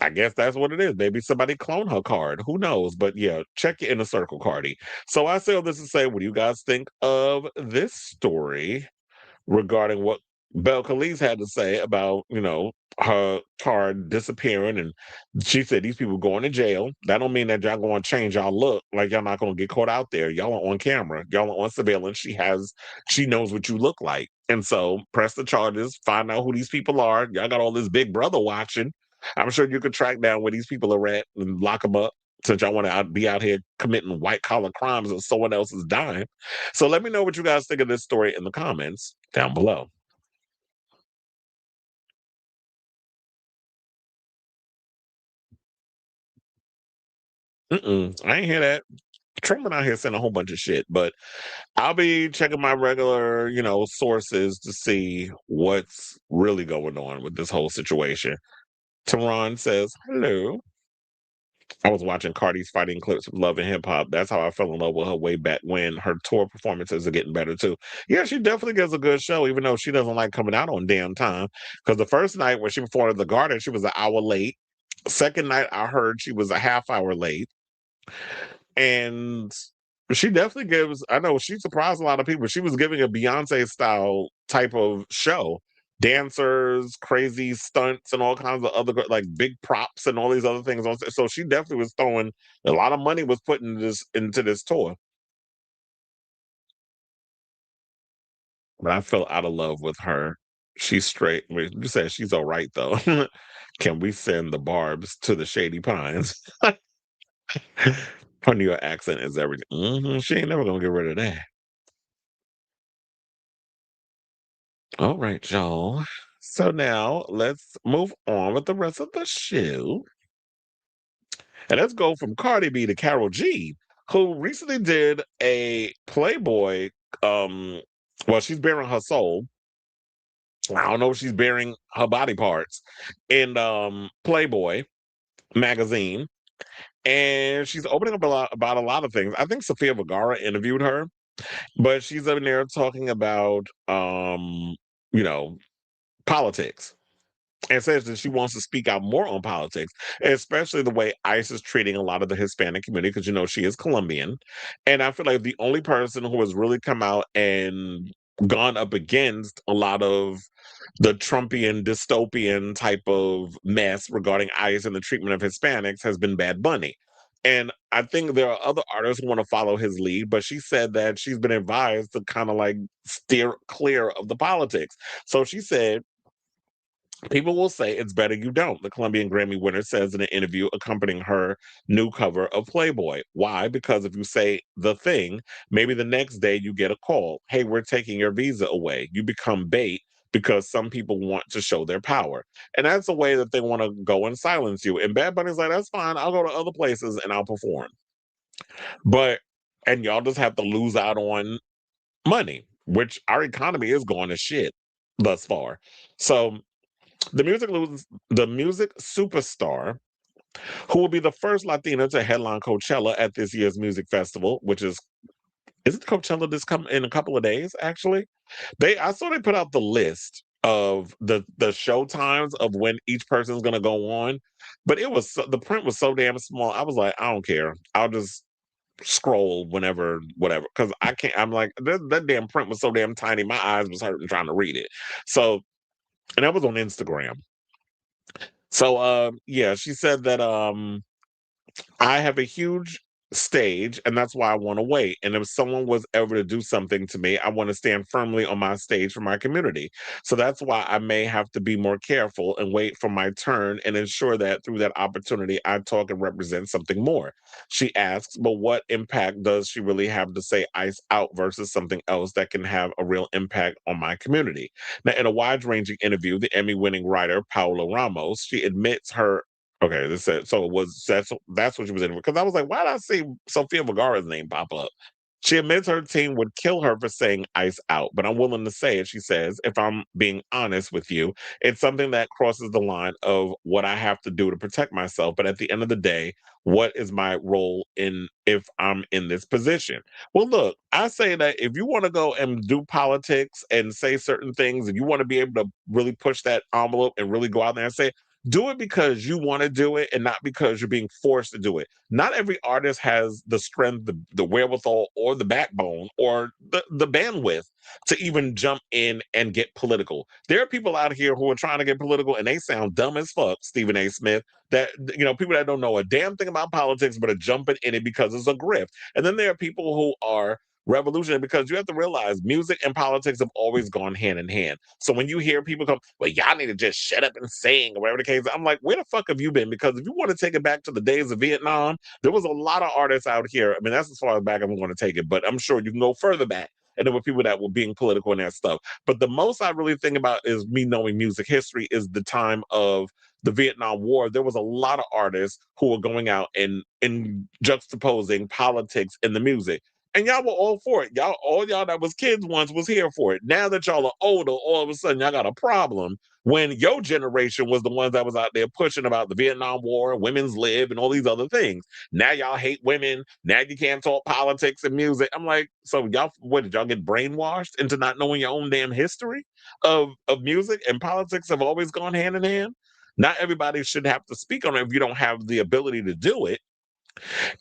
I guess that's what it is. Maybe somebody cloned her card. Who knows? But yeah, check your inner circle, Cardi. So I say all this to say, what do you guys think of this story regarding what Belle Khalees had to say about, her card disappearing? And she said these people going to jail. That don't mean that y'all going to change y'all look. Like, y'all not going to get caught out there. Y'all are on camera. Y'all are on surveillance. She knows what you look like. And so press the charges, find out who these people are. Y'all got all this big brother watching. I'm sure you could track down where these people are at and lock them up, since y'all want to be out here committing white collar crimes and someone else is dying. So let me know what you guys think of this story in the comments down below. I ain't hear that. Trump out here saying a whole bunch of shit, but I'll be checking my regular, sources to see what's really going on with this whole situation. Tehran says, hello. I was watching Cardi's fighting clips of Love and Hip Hop. That's how I fell in love with her way back when. Her tour performances are getting better too. Yeah, she definitely gives a good show, even though she doesn't like coming out on damn time. Because the first night when she performed at the Garden, she was an hour late. Second night, I heard she was a half hour late. And she definitely gives, I know she surprised a lot of people. She was giving a Beyonce style type of show. Dancers, crazy stunts, and all kinds of other like big props and all these other things on. So she definitely was throwing a lot of money was put into this tour. But I fell out of love with her. She's straight. I mean, you said she's all right though. Can we send the Barbs to the Shady Pines? Her New York accent is everything. She ain't never gonna get rid of that. All right, y'all. So now let's move on with the rest of the show. And let's go from Cardi B to Karol G, who recently did a Playboy. Um, well, she's bearing her soul. I don't know if she's bearing her body parts in Playboy magazine. And she's opening up about a lot of things. I think Sofia Vergara interviewed her, but she's in there talking about you know, politics, and says that she wants to speak out more on politics, especially the way ICE is treating a lot of the Hispanic community, because she is Colombian. And I feel like the only person who has really come out and gone up against a lot of the Trumpian dystopian type of mess regarding ICE and the treatment of Hispanics has been Bad Bunny. And I think there are other artists who want to follow his lead, but she said that she's been advised to kind of like steer clear of the politics. So she said, people will say it's better you don't, the Colombian Grammy winner says in an interview accompanying her new cover of Playboy. Why? Because if you say the thing, maybe the next day you get a call. Hey, we're taking your visa away. You become bait because some people want to show their power. And that's a way that they want to go and silence you. And Bad Bunny's like, that's fine. I'll go to other places and I'll perform. But, and y'all just have to lose out on money, which our economy is going to shit thus far. So the music superstar, who will be the first Latina to headline Coachella at this year's music festival, which isn't Coachella this come in a couple of days? Actually, I saw they put out the list of the show times of when each person's going to go on, but the print was so damn small. I was like, I don't care. I'll just scroll whenever, whatever, because I can't. I'm like that damn print was so damn tiny. My eyes was hurting trying to read it. So, and that was on Instagram. So yeah, she said that I have a huge stage and that's why I want to wait. And if someone was ever to do something to me, I want to stand firmly on my stage for my community. So that's why I may have to be more careful and wait for my turn and ensure that through that opportunity I talk and represent something more. She asks, but what impact does she really have to say ice out versus something else that can have a real impact on my community? Now, in a wide-ranging interview, the Emmy-winning writer Paola Ramos, she admits her. Okay, this said so it was that's what she was in because I was like, why did I see Sofia Vergara's name pop up? She admits her team would kill her for saying ice out, but I'm willing to say it, she says, if I'm being honest with you, it's something that crosses the line of what I have to do to protect myself. But at the end of the day, what is my role in if I'm in this position? Well, look, I say that if you want to go and do politics and say certain things, and you want to be able to really push that envelope and really go out there and say, do it because you want to do it and not because you're being forced to do it. Not every artist has the strength, the wherewithal, or the backbone, or the bandwidth to even jump in and get political. There are people out here who are trying to get political and they sound dumb as fuck, Stephen A. Smith, that, people that don't know a damn thing about politics but are jumping in it because it's a grift. And then there are people who are revolutionary because you have to realize music and politics have always gone hand in hand. So when you hear people come, well, y'all need to just shut up and sing or whatever the case, I'm like, where the fuck have you been? Because if you want to take it back to the days of Vietnam, there was a lot of artists out here. I mean, that's as far as back I'm going to take it, but I'm sure you can go further back. And there were people that were being political and that stuff. But the most I really think about is me knowing music history is the time of the Vietnam War. There was a lot of artists who were going out and juxtaposing politics in the music. And y'all were all for it. All y'all that was kids once was here for it. Now that y'all are older, all of a sudden y'all got a problem when your generation was the ones that was out there pushing about the Vietnam War, women's lib, and all these other things. Now y'all hate women. Now you can't talk politics and music. I'm like, so y'all, what did y'all get brainwashed into not knowing your own damn history of music and politics have always gone hand in hand? Not everybody should have to speak on it if you don't have the ability to do it.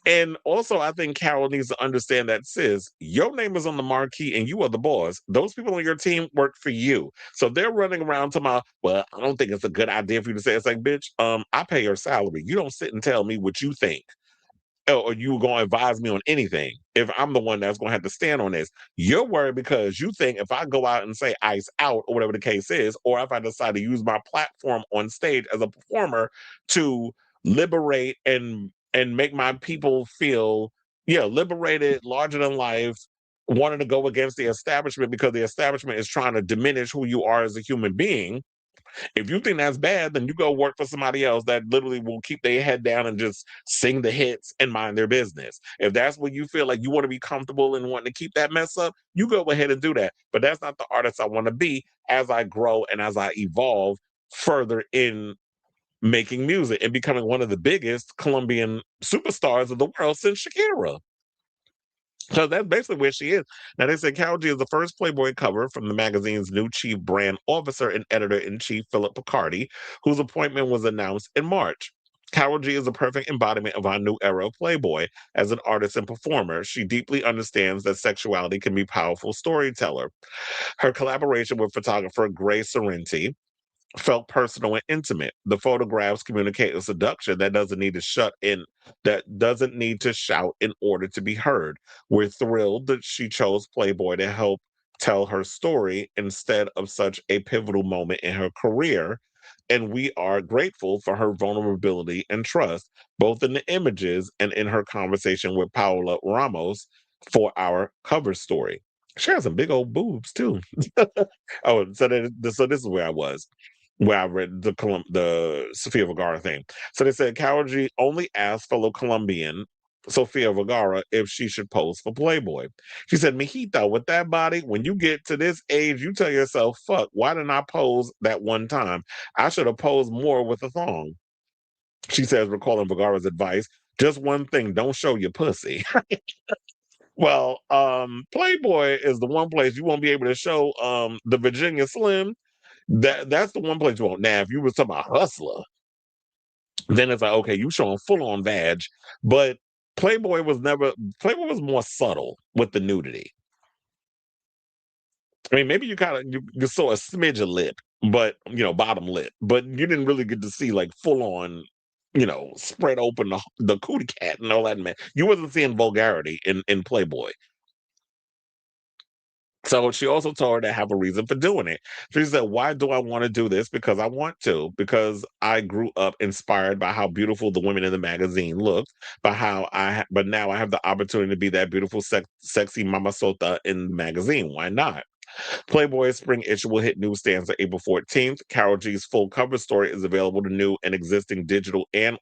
And also, I think Karol needs to understand that, sis, your name is on the marquee and you are the boss. Those people on your team work for you. So they're running around to my, well, I don't think it's a good idea for you to say, it's like, bitch, I pay your salary. You don't sit and tell me what you think. Or you going to advise me on anything if I'm the one that's going to have to stand on this. You're worried because you think if I go out and say ice out or whatever the case is, or if I decide to use my platform on stage as a performer to liberate and make my people feel, yeah, liberated, larger than life, wanting to go against the establishment because the establishment is trying to diminish who you are as a human being. If you think that's bad, then you go work for somebody else that literally will keep their head down and just sing the hits and mind their business. If that's what you feel like you want to be comfortable and wanting to keep that mess up, you go ahead and do that. But that's not the artist I want to be as I grow and as I evolve further in making music and becoming one of the biggest Colombian superstars of the world since Shakira. So that's basically where she is. Now, they say Karol G is the first Playboy cover from the magazine's new chief brand officer and editor-in-chief, Philip Picardi, whose appointment was announced in March. Karol G is a perfect embodiment of our new era of Playboy. As an artist and performer, she deeply understands that sexuality can be a powerful storyteller. Her collaboration with photographer Gray Sorrenti felt personal and intimate. The photographs communicate a seduction that doesn't need to shout in order to be heard. We're thrilled that she chose Playboy to help tell her story instead of such a pivotal moment in her career. And we are grateful for her vulnerability and trust, both in the images and in her conversation with Paola Ramos for our cover story. She has some big old boobs too. Oh, so this is where I was, where I read the Sofia Vergara thing. So they said Carol only asked fellow Colombian Sofia Vergara if she should pose for Playboy. She said, "Mijito, with that body, when you get to this age, you tell yourself, fuck, why didn't I pose that one time? I should have posed more with a thong." She says, recalling Vergara's advice, just one thing, don't show your pussy. Well, Playboy is the one place you won't be able to show the Virginia Slim. That's the one place you won't. Now, if you was talking about Hustler, then it's like, okay, you showing full on vag. But Playboy was more subtle with the nudity. I mean, maybe you saw a smidge of lip, but bottom lip, but you didn't really get to see like full on, spread open the cootie cat and all that, man. You wasn't seeing vulgarity in Playboy. So she also told her to have a reason for doing it. She said, "Why do I want to do this? Because I want to. Because I grew up inspired by how beautiful the women in the magazine looked. But now I have the opportunity to be that beautiful, sexy mama sota in the magazine. Why not?" Playboy's spring issue will hit newsstands on April 14th. Karol G's full cover story is available to new and existing digital and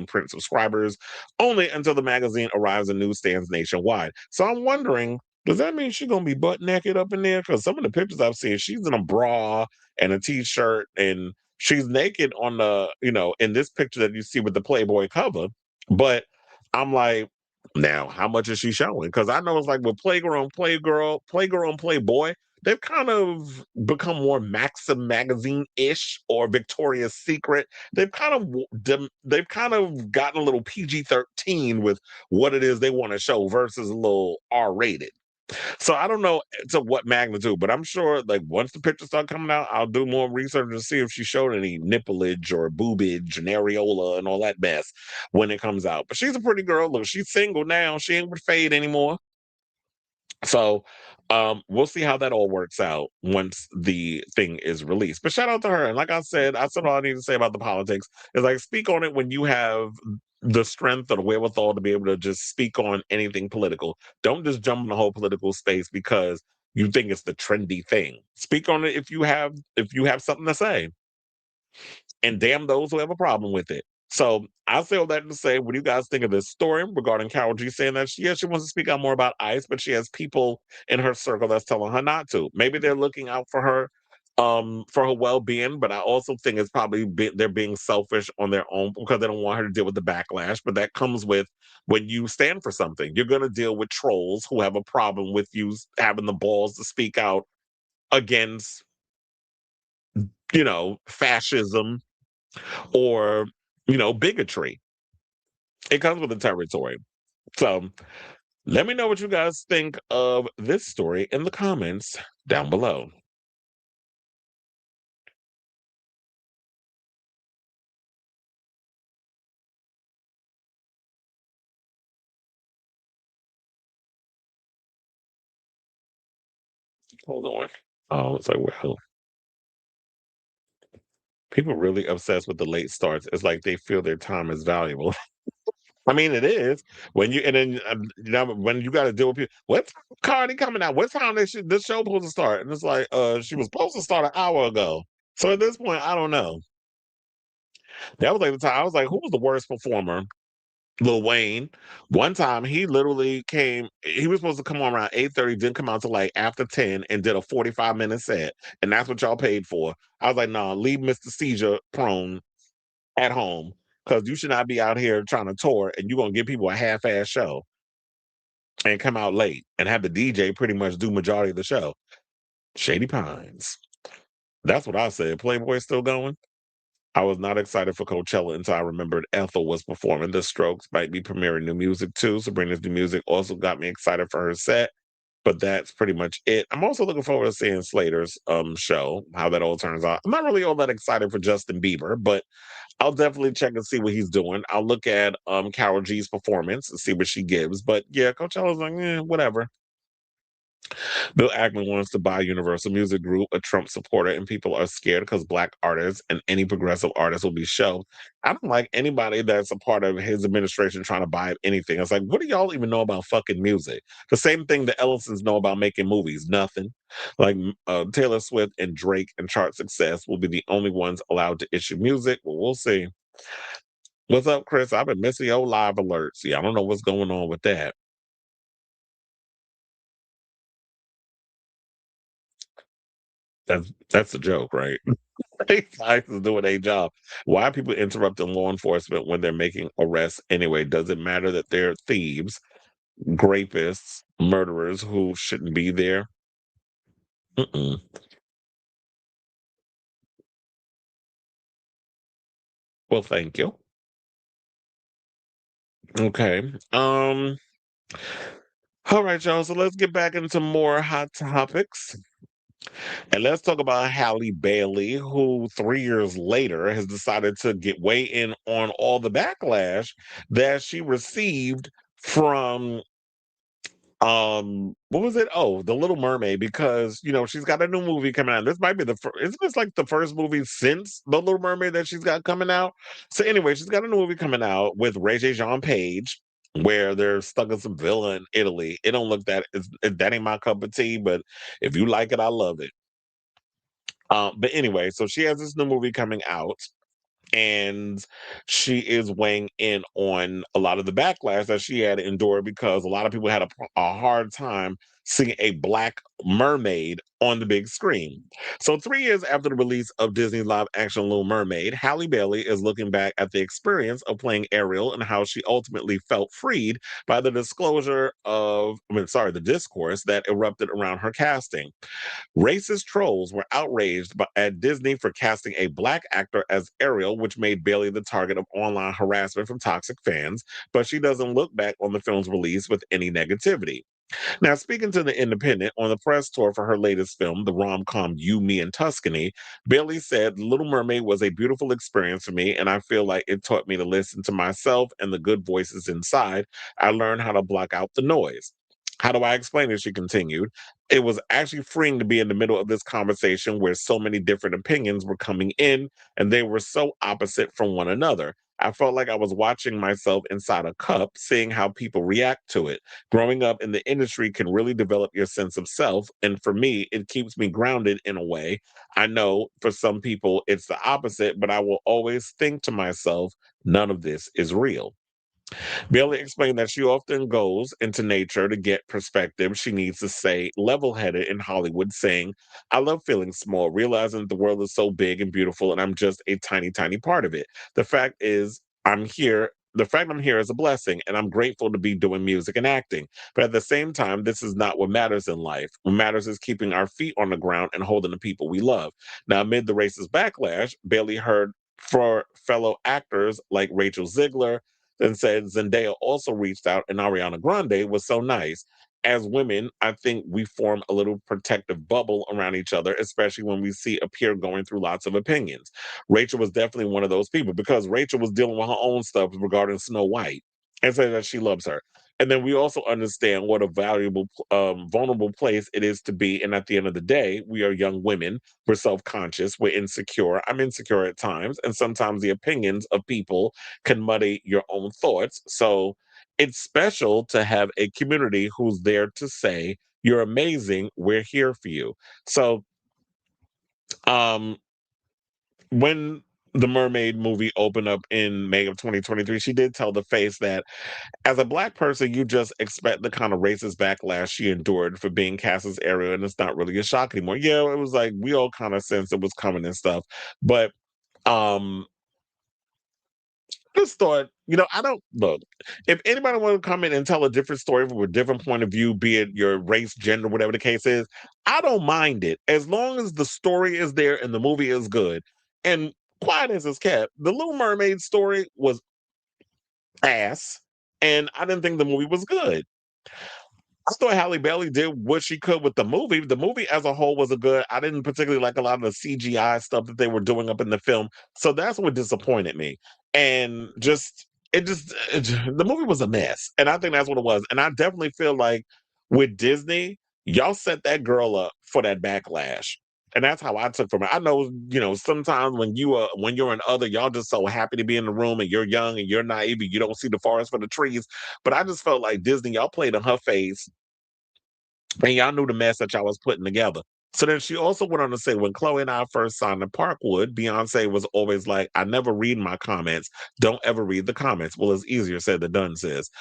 print subscribers only until the magazine arrives in newsstands nationwide. So I'm wondering, does that mean she's gonna be butt naked up in there? Because some of the pictures I've seen, she's in a bra and a t-shirt, and she's naked on in this picture that you see with the Playboy cover. But I'm like, now, how much is she showing? Because I know it's like with Playgirl, and Playboy, they've kind of become more Maxim magazine-ish or Victoria's Secret. They've kind of gotten a little PG-13 with what it is they want to show versus a little R-rated. So I don't know to what magnitude, but I'm sure like once the pictures start coming out, I'll do more research to see if she showed any nippleage or boobage and areola and all that mess when it comes out. But she's a pretty girl. Look, she's single now. She ain't with Fade anymore. So we'll see how that all works out once the thing is released. But shout out to her. And like I said all I need to say about the politics is like speak on it when you have the strength or the wherewithal to be able to just speak on anything political. Don't just jump in the whole political space because you think it's the trendy thing. Speak on it if you have something to say, and damn those who have a problem with it. So I say all that to say, what do you guys think of this story regarding Karol G saying that she wants to speak out more about ICE, but she has people in her circle that's telling her not to. Maybe they're looking out for her well-being, but I also think it's probably they're being selfish on their own because they don't want her to deal with the backlash. But that comes with when you stand for something, you're going to deal with trolls who have a problem with you having the balls to speak out against, fascism or bigotry. It comes with the territory. So let me know what you guys think of this story in the comments down below. Hold on. Oh, it's like, well, people really obsessed with the late starts. It's like they feel their time is valuable. I mean, it is when you and then when you got to deal with people. What's Cardi coming out? What time this show supposed to start? And it's like, she was supposed to start an hour ago. So at this point, I don't know. That was like the time I was like, who was the worst performer? Lil Wayne. One time he literally came, he was supposed to come on around 8:30, didn't come out till like after 10 and did a 45-minute set. And that's what y'all paid for. I was like, nah, leave Mr. Seizure prone at home. Because you should not be out here trying to tour and you're gonna give people a half-ass show and come out late and have the DJ pretty much do majority of the show. Shady Pines. That's what I said. Playboy still going. I was not excited for Coachella until I remembered Ethel was performing. The Strokes might be premiering new music too. Sabrina's new music also got me excited for her set. But that's pretty much it. I'm also looking forward to seeing Slater's show, how that all turns out. I'm not really all that excited for Justin Bieber, but I'll definitely check and see what he's doing. I'll look at Karol G's performance and see what she gives. But yeah, Coachella's like, whatever. Bill Ackman wants to buy Universal Music Group, a Trump supporter, and people are scared because black artists and any progressive artist will be shelved. I don't like anybody that's a part of his administration trying to buy anything. It's like, what do y'all even know about fucking music? The same thing the Ellisons know about making movies, nothing. Like Taylor Swift and Drake and chart success will be the only ones allowed to issue music. Well, we'll see. What's up, Chris? I've been missing your live alerts. Yeah, I don't know what's going on with that. That's a joke, right? ICE is doing a job. Why are people interrupting law enforcement when they're making arrests anyway? Does it matter that they're thieves, rapists, murderers who shouldn't be there? Mm-mm. Well, thank you. Okay. All right, y'all. So let's get back into more hot topics. And let's talk about Halle Bailey, who 3 years later has decided to get weigh in on all the backlash that she received from what was it, the Little Mermaid, because she's got a new movie coming out. This might be the first, isn't this like the first movie since The Little Mermaid that she's got coming out? So anyway, she's got a new movie coming out with Ray Jean Page, where they're stuck in some villa in Italy. It don't look that ain't my cup of tea, but if you like it, I love it. But anyway, so she has this new movie coming out, and she is weighing in on a lot of the backlash that she had endured because a lot of people had a hard time seeing a black mermaid on the big screen. So 3 years after the release of Disney's live action Little Mermaid, Halle Bailey is looking back at the experience of playing Ariel and how she ultimately felt freed by the the discourse that erupted around her casting. Racist trolls were outraged at Disney for casting a black actor as Ariel, which made Bailey the target of online harassment from toxic fans, but she doesn't look back on the film's release with any negativity. Now, speaking to The Independent on the press tour for her latest film, the rom com You, Me, and Tuscany, Bailey said, Little Mermaid was a beautiful experience for me, and I feel like it taught me to listen to myself and the good voices inside. I learned how to block out the noise. How do I explain it? She continued. It was actually freeing to be in the middle of this conversation where so many different opinions were coming in and they were so opposite from one another. I felt like I was watching myself inside a cup, seeing how people react to it. Growing up in the industry can really develop your sense of self. And for me, it keeps me grounded in a way. I know for some people it's the opposite, but I will always think to myself, none of this is real. Bailey explained that she often goes into nature to get perspective. She needs to stay level headed in Hollywood, saying, I love feeling small, realizing that the world is so big and beautiful, and I'm just a tiny, tiny part of it. The fact is, I'm here. The fact I'm here is a blessing, and I'm grateful to be doing music and acting. But at the same time, this is not what matters in life. What matters is keeping our feet on the ground and holding the people we love. Now, amid the racist backlash, Bailey heard for fellow actors like Rachel Ziegler, and said Zendaya also reached out and Ariana Grande was so nice. As women, I think we form a little protective bubble around each other, especially when we see a peer going through lots of opinions. Rachel was definitely one of those people because Rachel was dealing with her own stuff regarding Snow White and said that she loves her. And then we also understand what a valuable, vulnerable place it is to be. And at the end of the day, we are young women. We're self conscious. We're insecure. I'm insecure at times. And sometimes the opinions of people can muddy your own thoughts. So it's special to have a community who's there to say, you're amazing. We're here for you. So um, when the Mermaid movie opened up in May of 2023, she did tell The Face that as a black person, you just expect the kind of racist backlash she endured for being cast as Ariel, and it's not really a shock anymore. Yeah, it was like we all kind of sensed it was coming and stuff, but um just thought, I don't look. If anybody want to come in and tell a different story from a different point of view, be it your race, gender, whatever the case is, I don't mind it as long as the story is there and the movie is good. And quiet as it's kept, the Little Mermaid story was ass, and I didn't think the movie was good. I thought Halle Bailey did what she could with the movie. The movie as a whole was a good. I didn't particularly like a lot of the CGI stuff that they were doing up in the film, so that's what disappointed me. And the movie was a mess, and I think that's what it was. And I definitely feel like with Disney, y'all set that girl up for that backlash. And that's how I took from it. I know, sometimes when you're an other, y'all just so happy to be in the room and you're young and you're naive and you don't see the forest for the trees. But I just felt like Disney, y'all played in her face and y'all knew the mess that y'all was putting together. So then she also went on to say, when Chloe and I first signed to Parkwood, Beyonce was always like, I never read my comments. Don't ever read the comments. Well, it's easier said than done, sis.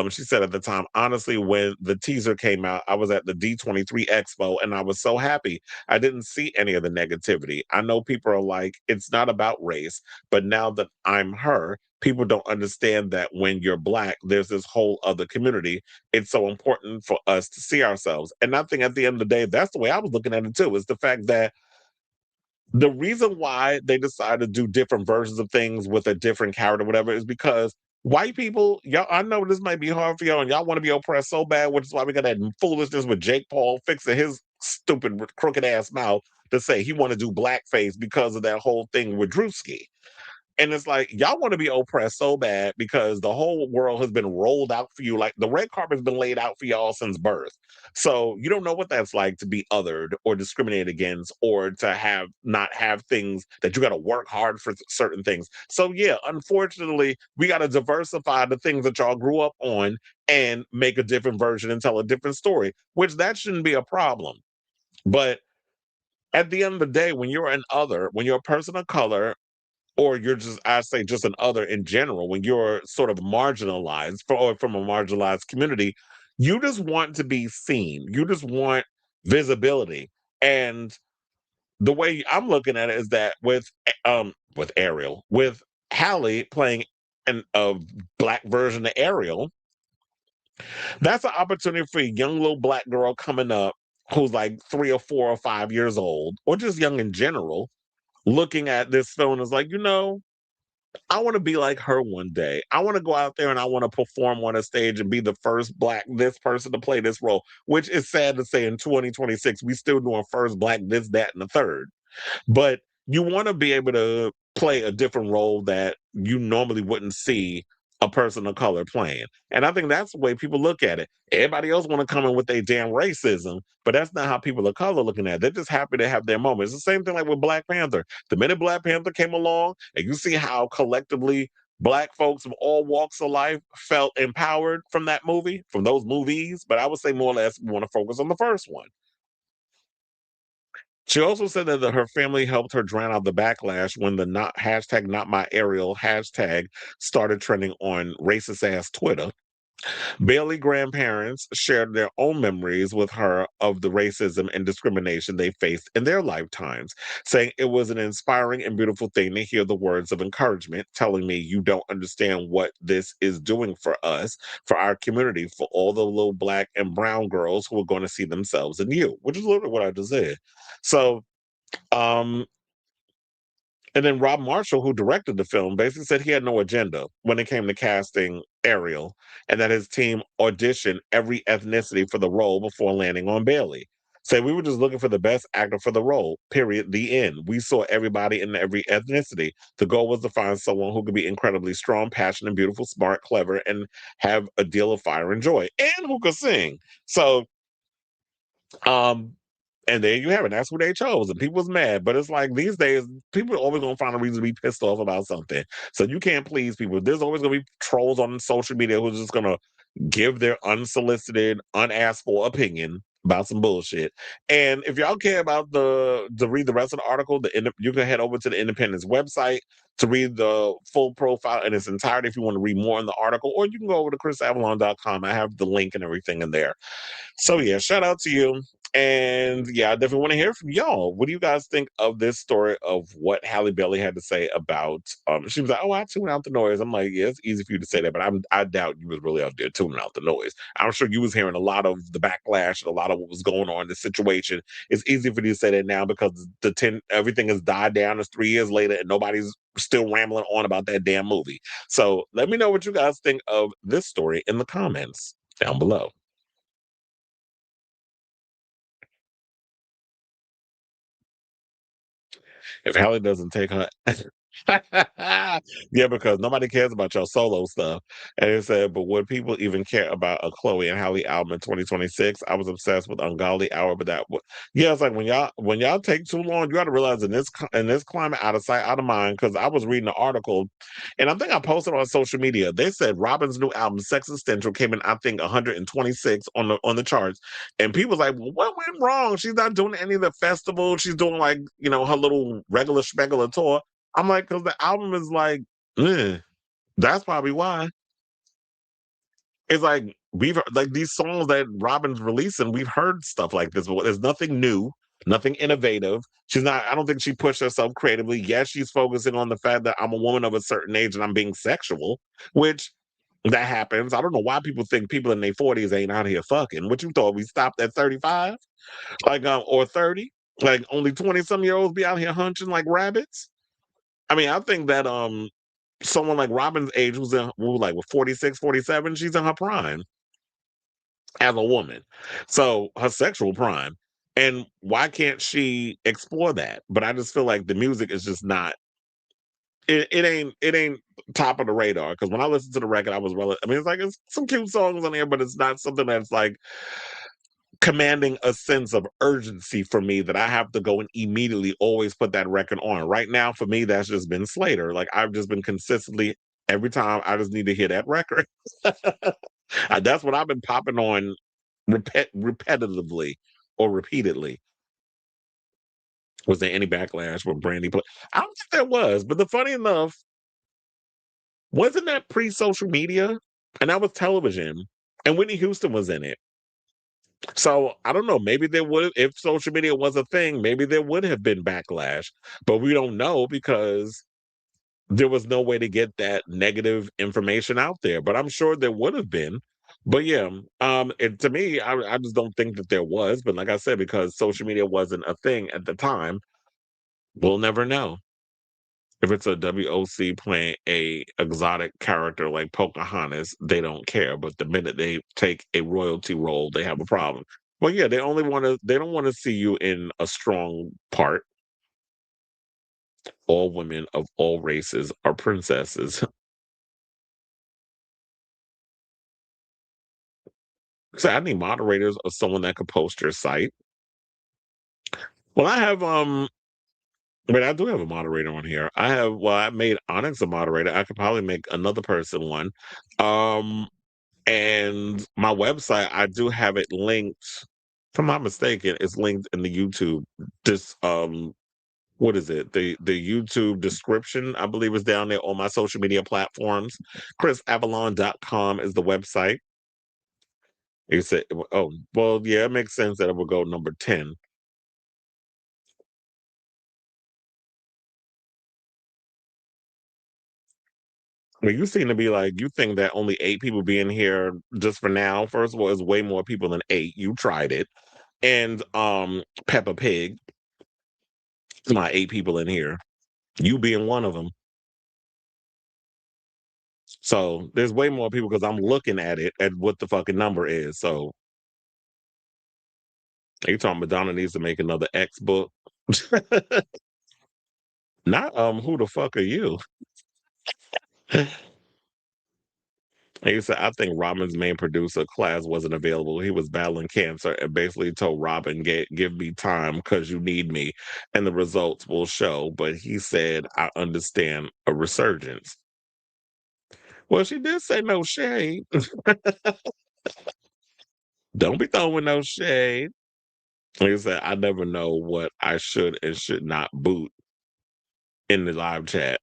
She said at the time, honestly, when the teaser came out, I was at the D23 Expo and I was so happy. I didn't see any of the negativity. I know people are like, it's not about race, but now that I'm her, people don't understand that when you're Black, there's this whole other community. It's so important for us to see ourselves. And I think at the end of the day, that's the way I was looking at it too, is the fact that the reason why they decided to do different versions of things with a different character, whatever, is because white people, y'all, I know this might be hard for y'all, and y'all want to be oppressed so bad, which is why we got that foolishness with Jake Paul fixing his stupid crooked ass mouth to say he want to do blackface because of that whole thing with Drewski. And it's like, y'all want to be oppressed so bad because the whole world has been rolled out for you. Like the red carpet's been laid out for y'all since birth. So you don't know what that's like to be othered or discriminated against or to have not have things that you got to work hard for certain things. So yeah, unfortunately, we got to diversify the things that y'all grew up on and make a different version and tell a different story, which that shouldn't be a problem. But at the end of the day, when you're an other, when you're a person of color, or you're just, I say, just an other in general, when you're sort of marginalized or from a marginalized community, you just want to be seen. You just want visibility. And the way I'm looking at it is that with Ariel, with Halle playing a Black version of Ariel, that's an opportunity for a young little Black girl coming up who's like 3 or 4 or 5 years old, or just young in general, looking at this film is like, I want to be like her one day. I want to go out there and I want to perform on a stage and be the first Black this person to play this role, which is sad to say in 2026, we still doing first Black this, that, and the third. But you want to be able to play a different role that you normally wouldn't see a person of color playing. And I think that's the way people look at it. Everybody else want to come in with their damn racism, but that's not how people of color looking at it. They're just happy to have their moment. It's the same thing like with Black Panther. The minute Black Panther came along, and you see how collectively Black folks of all walks of life felt empowered from that movie, from those movies. But I would say more or less we want to focus on the first one. She also said that her family helped her drown out the backlash when the not hashtag not my Ariel hashtag started trending on racist ass Twitter. Bailey grandparents shared their own memories with her of the racism and discrimination they faced in their lifetimes, saying it was an inspiring and beautiful thing to hear the words of encouragement, telling me you don't understand what this is doing for us, for our community, for all the little Black and brown girls who are going to see themselves in you, which is literally what I just said. So, um, and then Rob Marshall, who directed the film, basically said he had no agenda when it came to casting Ariel, and that his team auditioned every ethnicity for the role before landing on Bailey. Say we were just looking for the best actor for the role. Period. The end. We saw everybody in every ethnicity. The goal was to find someone who could be incredibly strong, passionate, beautiful, smart, clever, and have a deal of fire and joy, and who could sing. So um, and there you have it. That's who they chose. And people was mad. But it's like these days, people are always gonna find a reason to be pissed off about something. So you can't please people. There's always gonna be trolls on social media who's just gonna give their unsolicited, unasked for opinion about some bullshit. And if y'all care about to read the rest of the article, you can head over to the Independence website to read the full profile in its entirety if you want to read more in the article, or you can go over to chrisavalon.com. I have the link and everything in there. So yeah, shout out to you. And yeah, I definitely want to hear from y'all. What do you guys think of this story of what Halle Bailey had to say about she was like, oh, I tuned out the noise. I'm like, yeah, it's easy for you to say that, but I doubt you was really out there tuning out the noise. I'm sure you was hearing a lot of the backlash and a lot of what was going on in the situation. It's easy for you to say that now because everything has died down. It's 3 years later and nobody's still rambling on about that damn movie. So let me know what you guys think of this story in the comments down below. If Halle doesn't take her yeah, because nobody cares about your solo stuff. And it said, but would people even care about a Chloe and Halle album in 2026? I was obsessed with Ungodly Hour, but yeah, it's like when y'all take too long, you got to realize in this climate, out of sight, out of mind. Because I was reading an article, and I think I posted on social media. They said Robin's new album, Sex Essential, came in I think 126 on the charts, and people was like, well, what went wrong? She's not doing any of the festivals. She's doing like her little regular schmegular tour. I'm like, because the album is like, eh, that's probably why. It's like we've like these songs that Robin's releasing, we've heard stuff like this, but there's nothing new, nothing innovative. She's not, I don't think she pushed herself creatively. Yes, she's focusing on the fact that I'm a woman of a certain age and I'm being sexual, which that happens. I don't know why people think people in their 40s ain't out here fucking. What you thought we stopped at 35? Like or 30? Like only 20 some year olds be out here hunching like rabbits? I mean, I think that someone like Robin's age who like 46, 47, she's in her prime as a woman. So her sexual prime. And why can't she explore that? But I just feel like the music is just not it ain't top of the radar. Because when I listened to the record, I was I mean, it's some cute songs on there, but it's not something that's like commanding a sense of urgency for me that I have to go and immediately always put that record on. Right now, for me, that's just been Slater. Like I've just been consistently every time I just need to hear that record. That's what I've been popping on repetitively or repeatedly. Was there any backlash when Brandy played? I don't think there was, but the funny enough, wasn't that pre-social media? And that was television. And Whitney Houston was in it. So I don't know. Maybe there would, if social media was a thing, maybe there would have been backlash, but we don't know because there was no way to get that negative information out there. But I'm sure there would have been. But yeah, to me, I just don't think that there was. But like I said, because social media wasn't a thing at the time, we'll never know. If it's a WOC playing a exotic character like Pocahontas, they don't care. But the minute they take a royalty role, they have a problem. Well, yeah, they don't want to see you in a strong part. All women of all races are princesses. So I need moderators or someone that could post your site. Well, I do have a moderator on here. I made Onyx a moderator. I could probably make another person one. Um And my website, I do have it linked. If I'm not mistaken, it's linked in the YouTube. This what is it? The YouTube description, I believe, is down there on my social media platforms. ChrisAvalon.com is the website. You said, oh, well, yeah, it makes sense that it would go number 10. I mean, you seem to be like, you think that only 8 people being here just for now. First of all, it's way more people than 8. You tried it. And Peppa Pig, my 8 people in here. You being one of them. So there's way more people because I'm looking at it at what the fucking number is. So you talking Madonna needs to make another X book. Not who the fuck are you? He said, I think Robin's main producer class wasn't available. He was battling cancer and basically told Robin, give me time because you need me and the results will show. But he said, I understand a resurgence. Well, she did say no shade. Don't be throwing no shade. Like I said, I never know what I should and should not boot in the live chat.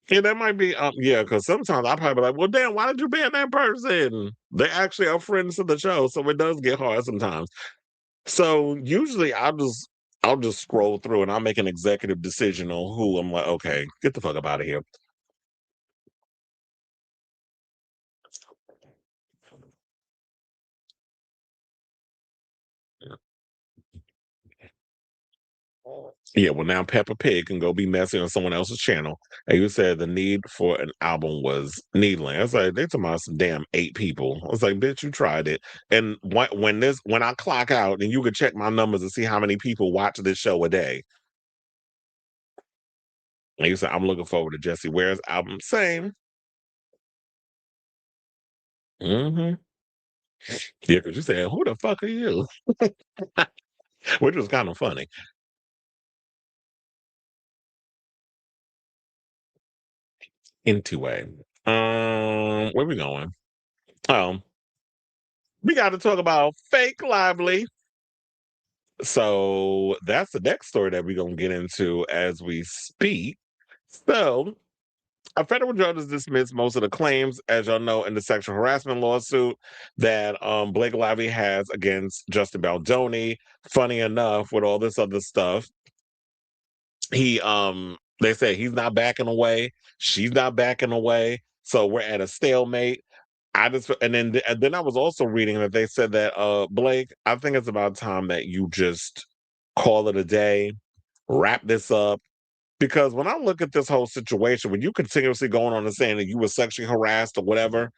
Yeah, that might be yeah, because sometimes I probably be like, well damn, why did you ban that person? They actually are friends of the show, so it does get hard sometimes. So usually I'll just scroll through and I'll make an executive decision on who I'm like, okay, get the fuck up out of here. Yeah, well, now Peppa Pig can go be messy on someone else's channel. And you said the need for an album was needling. I was like, they talking about some damn 8 people. I was like, bitch, you tried it. And when I clock out, and you could check my numbers and see how many people watch this show a day. And you said, I'm looking forward to Jessie Ware's album. Same. Mm-hmm. Yeah, because you said, who the fuck are you? Which was kind of funny. Anyway, where we going? Um, we got to talk about Fake Lively. So that's the next story that we're gonna get into as we speak. So a federal judge has dismissed most of the claims, as y'all know, in the sexual harassment lawsuit that Blake Lively has against Justin Baldoni. Funny enough, with all this other stuff, they say he's not backing away, she's not backing away. So we're at a stalemate. And then I was also reading that they said that Blake, I think it's about time that you just call it a day, wrap this up. Because when I look at this whole situation, when you continuously going on and saying that you were sexually harassed or whatever,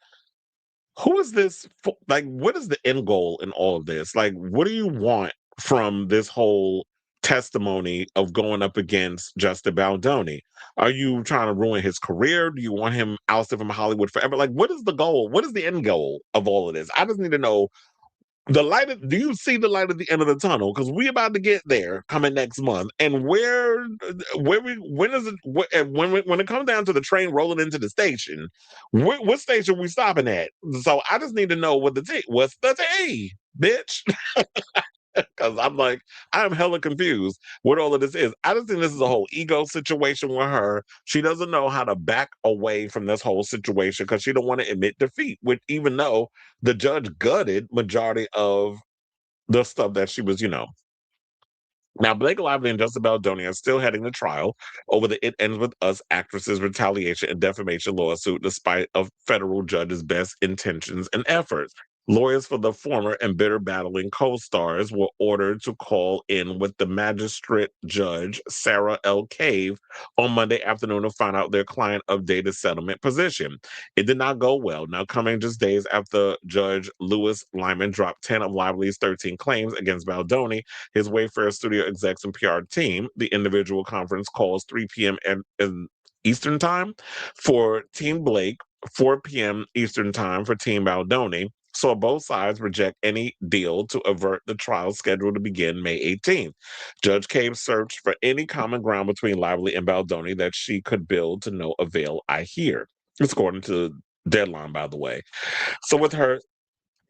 who is this for? Like, what is the end goal in all of this? Like, what do you want from this whole testimony of going up against Justin Baldoni? Are you trying to ruin his career? Do you want him ousted from Hollywood forever? Like, what is the goal? What is the end goal of all of this? I just need to know do you see the light at the end of the tunnel? Because we about to get there coming next month. And when is it, when it comes down to the train rolling into the station, what station we stopping at? So I just need to know what's the T, bitch? Because I'm like, I'm hella confused what all of this is. I just think this is a whole ego situation with her. She doesn't know how to back away from this whole situation because she don't want to admit defeat, which even though the judge gutted majority of the stuff that she was. Now, Blake Lively and Justin Baldoni are still heading to trial over the It Ends With Us actresses' retaliation and defamation lawsuit, despite a federal judge's best intentions and efforts. Lawyers for the former and bitter battling co-stars were ordered to call in with the magistrate judge, Sarah L. Cave, on Monday afternoon to find out their client updated settlement position. It did not go well. Now, coming just days after Judge Lewis Lyman dropped 10 of Lively's 13 claims against Baldoni, his Wayfair studio execs and PR team, the individual conference calls 3 p.m. in Eastern Time for Team Blake, 4 p.m. Eastern Time for Team Baldoni, saw both sides reject any deal to avert the trial scheduled to begin May 18th. Judge Cave searched for any common ground between Lively and Baldoni that she could build to no avail, I hear. It's according to Deadline, by the way. So with her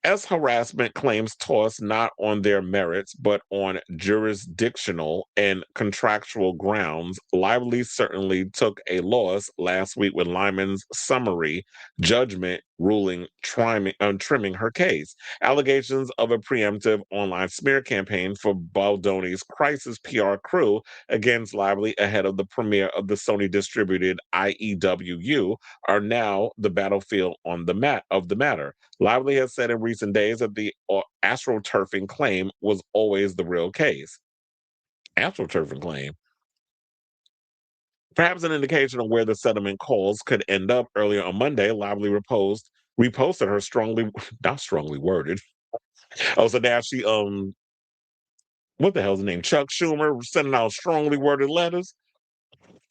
harassment claims tossed not on their merits, but on jurisdictional and contractual grounds, Lively certainly took a loss last week with Lyman's summary judgment ruling trimming her case. Allegations of a preemptive online smear campaign for Baldoni's crisis PR crew against Lively ahead of the premiere of the Sony distributed IEWU are now the battlefield on of the matter. Lively has said in recent days that the astroturfing claim was always the real case. Astroturfing claim. Perhaps an indication of where the settlement calls could end up. Earlier on Monday, Lively reposted her not strongly worded. Oh, so now she what the hell's the name? Chuck Schumer sending out strongly worded letters.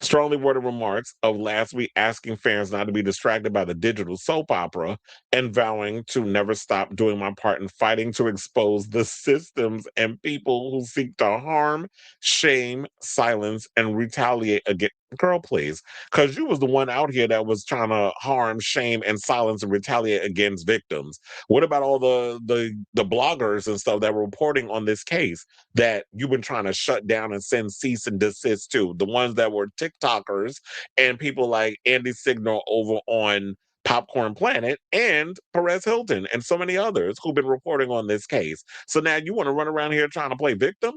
Strongly worded remarks of last week asking fans not to be distracted by the digital soap opera and vowing to never stop doing my part in fighting to expose the systems and people who seek to harm, shame, silence, and retaliate against. Girl, please, because you was the one out here that was trying to harm, shame, and silence and retaliate against victims. What about all the bloggers and stuff that were reporting on this case that you've been trying to shut down and send cease and desist to? The ones that were TikTokers and people like Andy Signal over on Popcorn Planet and Perez Hilton and so many others who've been reporting on this case. So now you want to run around here trying to play victim?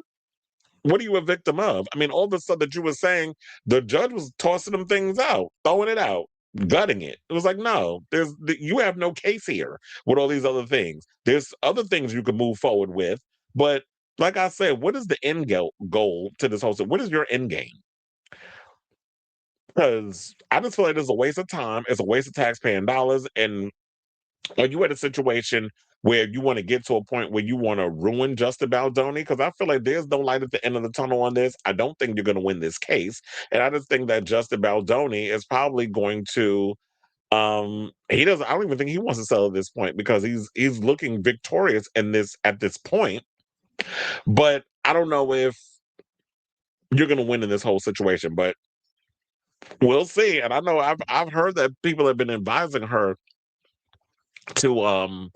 What are you a victim of? I mean, all the stuff that you were saying, the judge was tossing them things out, throwing it out, gutting it. It was like, no, you have no case here with all these other things. There's other things you can move forward with, but like I said, what is the goal to this whole thing? What is your end game? Because I just feel like it's a waste of time. It's a waste of taxpaying dollars. And are you at a situation where you want to get to a point where you want to ruin Justin Baldoni? Because I feel like there's no light at the end of the tunnel on this. I don't think you're going to win this case. And I just think that Justin Baldoni is probably going to he doesn't I don't even think he wants to sell at this point because he's looking victorious in this at this point. But I don't know if you're going to win in this whole situation, but we'll see. And I know I've heard that people have been advising her to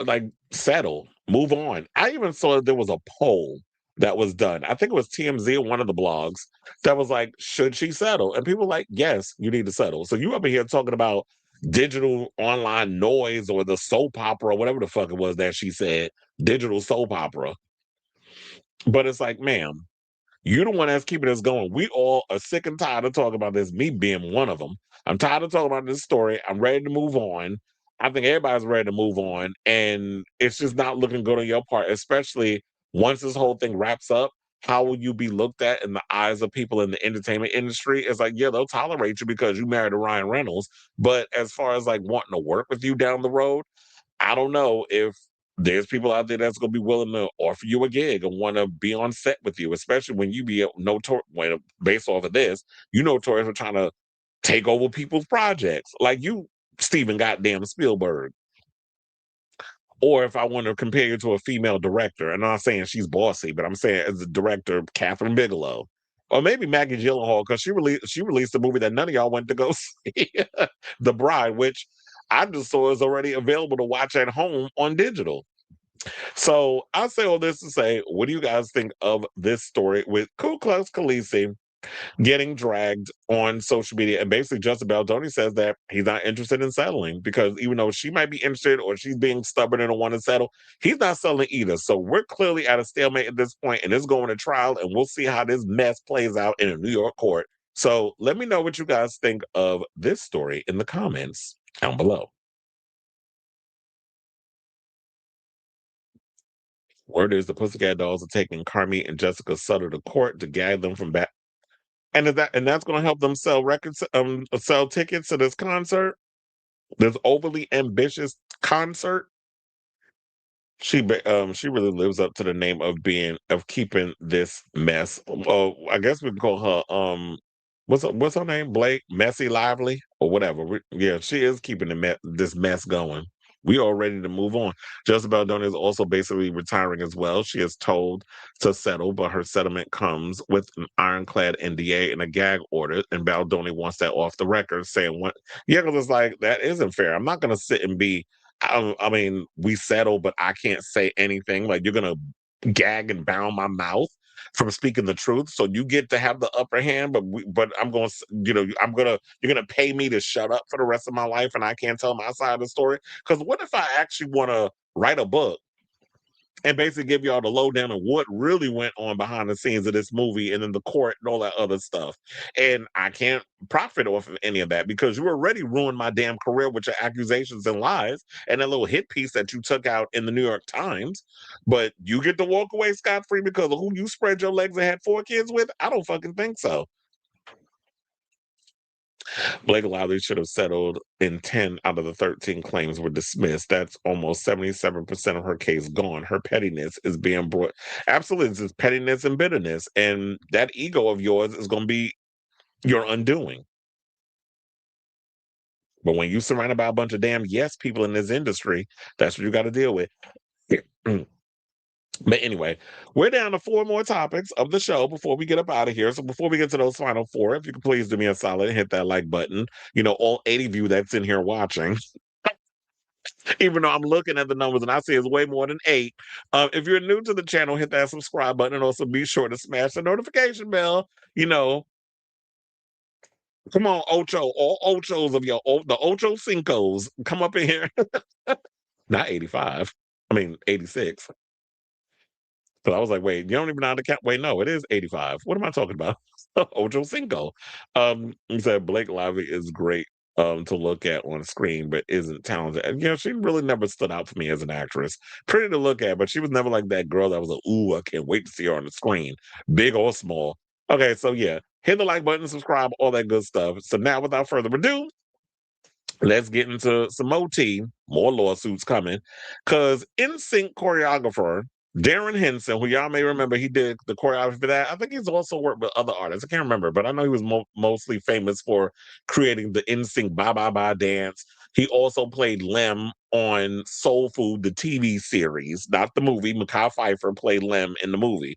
like settle, move on. I even saw there was a poll that was done. I think it was TMZ or one of the blogs that was like, should she settle? And people were like, yes, you need to settle. So you up here talking about digital online noise or the soap opera, whatever the fuck it was that she said, digital soap opera. But it's like, ma'am, you're the one that's keeping us going. We all are sick and tired of talking about this, me being one of them. I'm tired of talking about this story. I'm ready to move on. I think everybody's ready to move on. And it's just not looking good on your part, especially once this whole thing wraps up. How will you be looked at in the eyes of people in the entertainment industry? It's like, yeah, they'll tolerate you because you married a Ryan Reynolds. But as far as like wanting to work with you down the road, I don't know if there's people out there that's going to be willing to offer you a gig and want to be on set with you, especially when you be when based off of this, you notorious for trying to take over people's projects, like you, Steven Goddamn Spielberg. Or if I want to compare you to a female director, and I'm not saying she's bossy, but I'm saying as a director, Catherine Bigelow, or maybe Maggie Gyllenhaal, because she released a movie that none of y'all went to go see, The Bride, which I just saw is already available to watch at home on digital. So I say all this to say, what do you guys think of this story with Ku Klux Khaleesi getting dragged on social media? And basically, Justin Baldoni says that he's not interested in settling because even though she might be interested or she's being stubborn and don't want to settle, he's not settling either. So we're clearly at a stalemate at this point, and it's going to trial, and we'll see how this mess plays out in a New York court. So let me know what you guys think of this story in the comments down below. Word is the Pussycat Dolls are taking Carmi and Jessica Sutter to court to gag them from back. And that's going to help them sell records, sell tickets to this concert, this overly ambitious concert. She really lives up to the name of keeping this mess. I guess we can call her what's her name? Blake Messy Lively or whatever. Yeah, she is keeping this mess going. We are ready to move on. Just Baldoni is also basically retiring as well. She is told to settle, but her settlement comes with an ironclad NDA and a gag order. And Baldoni wants that off the record, saying what? Yeah, because it's like that isn't fair. I'm not going to sit and be I mean, we settle, but I can't say anything. Like you're gonna gag and bound my mouth from speaking the truth, so you get to have the upper hand. But I'm going, you're gonna pay me to shut up for the rest of my life, and I can't tell my side of the story. Because what if I actually want to write a book and basically give y'all the lowdown of what really went on behind the scenes of this movie and in the court and all that other stuff. And I can't profit off of any of that because you already ruined my damn career with your accusations and lies and that little hit piece that you took out in the New York Times. But you get to walk away scot-free because of who you spread your legs and had 4 kids with? I don't fucking think so. Blake Lively should have settled in 10 out of the 13 claims were dismissed. That's almost 77% of her case gone. Her pettiness is being brought. Absolutely, this is pettiness and bitterness. And that ego of yours is going to be your undoing. But when you surrounded by a bunch of damn yes people in this industry, that's what you got to deal with. But anyway, we're down to 4 more topics of the show before we get up out of here. So before we get to those final 4, if you could please do me a solid and hit that like button. All 80 of you that's in here watching, even though I'm looking at the numbers and I see it's way more than 8. If you're new to the channel, hit that subscribe button and also be sure to smash the notification bell. Come on, Ocho, all Ochos of the Ocho Cincos, come up in here. Not 85. I mean 86. So I was like, wait, you don't even know how to count. Wait, no, it is 85. What am I talking about? Ocho Cinco. He said Blake Lively is great. to look at on screen, but isn't talented. And she really never stood out for me as an actress. Pretty to look at, but she was never like that girl that was like, ooh, I can't wait to see her on the screen, big or small. Okay, so yeah, hit the like button, subscribe, all that good stuff. So now, without further ado, let's get into some more tea, more lawsuits coming. Because NSYNC choreographer Darrin Henson, who y'all may remember, he did the choreography for that. I think he's also worked with other artists. I can't remember, but I know he was mostly famous for creating the NSYNC Bye Bye Bye dance. He also played Lem on Soul Food, the TV series, not the movie. Mekhi Phifer played Lem in the movie.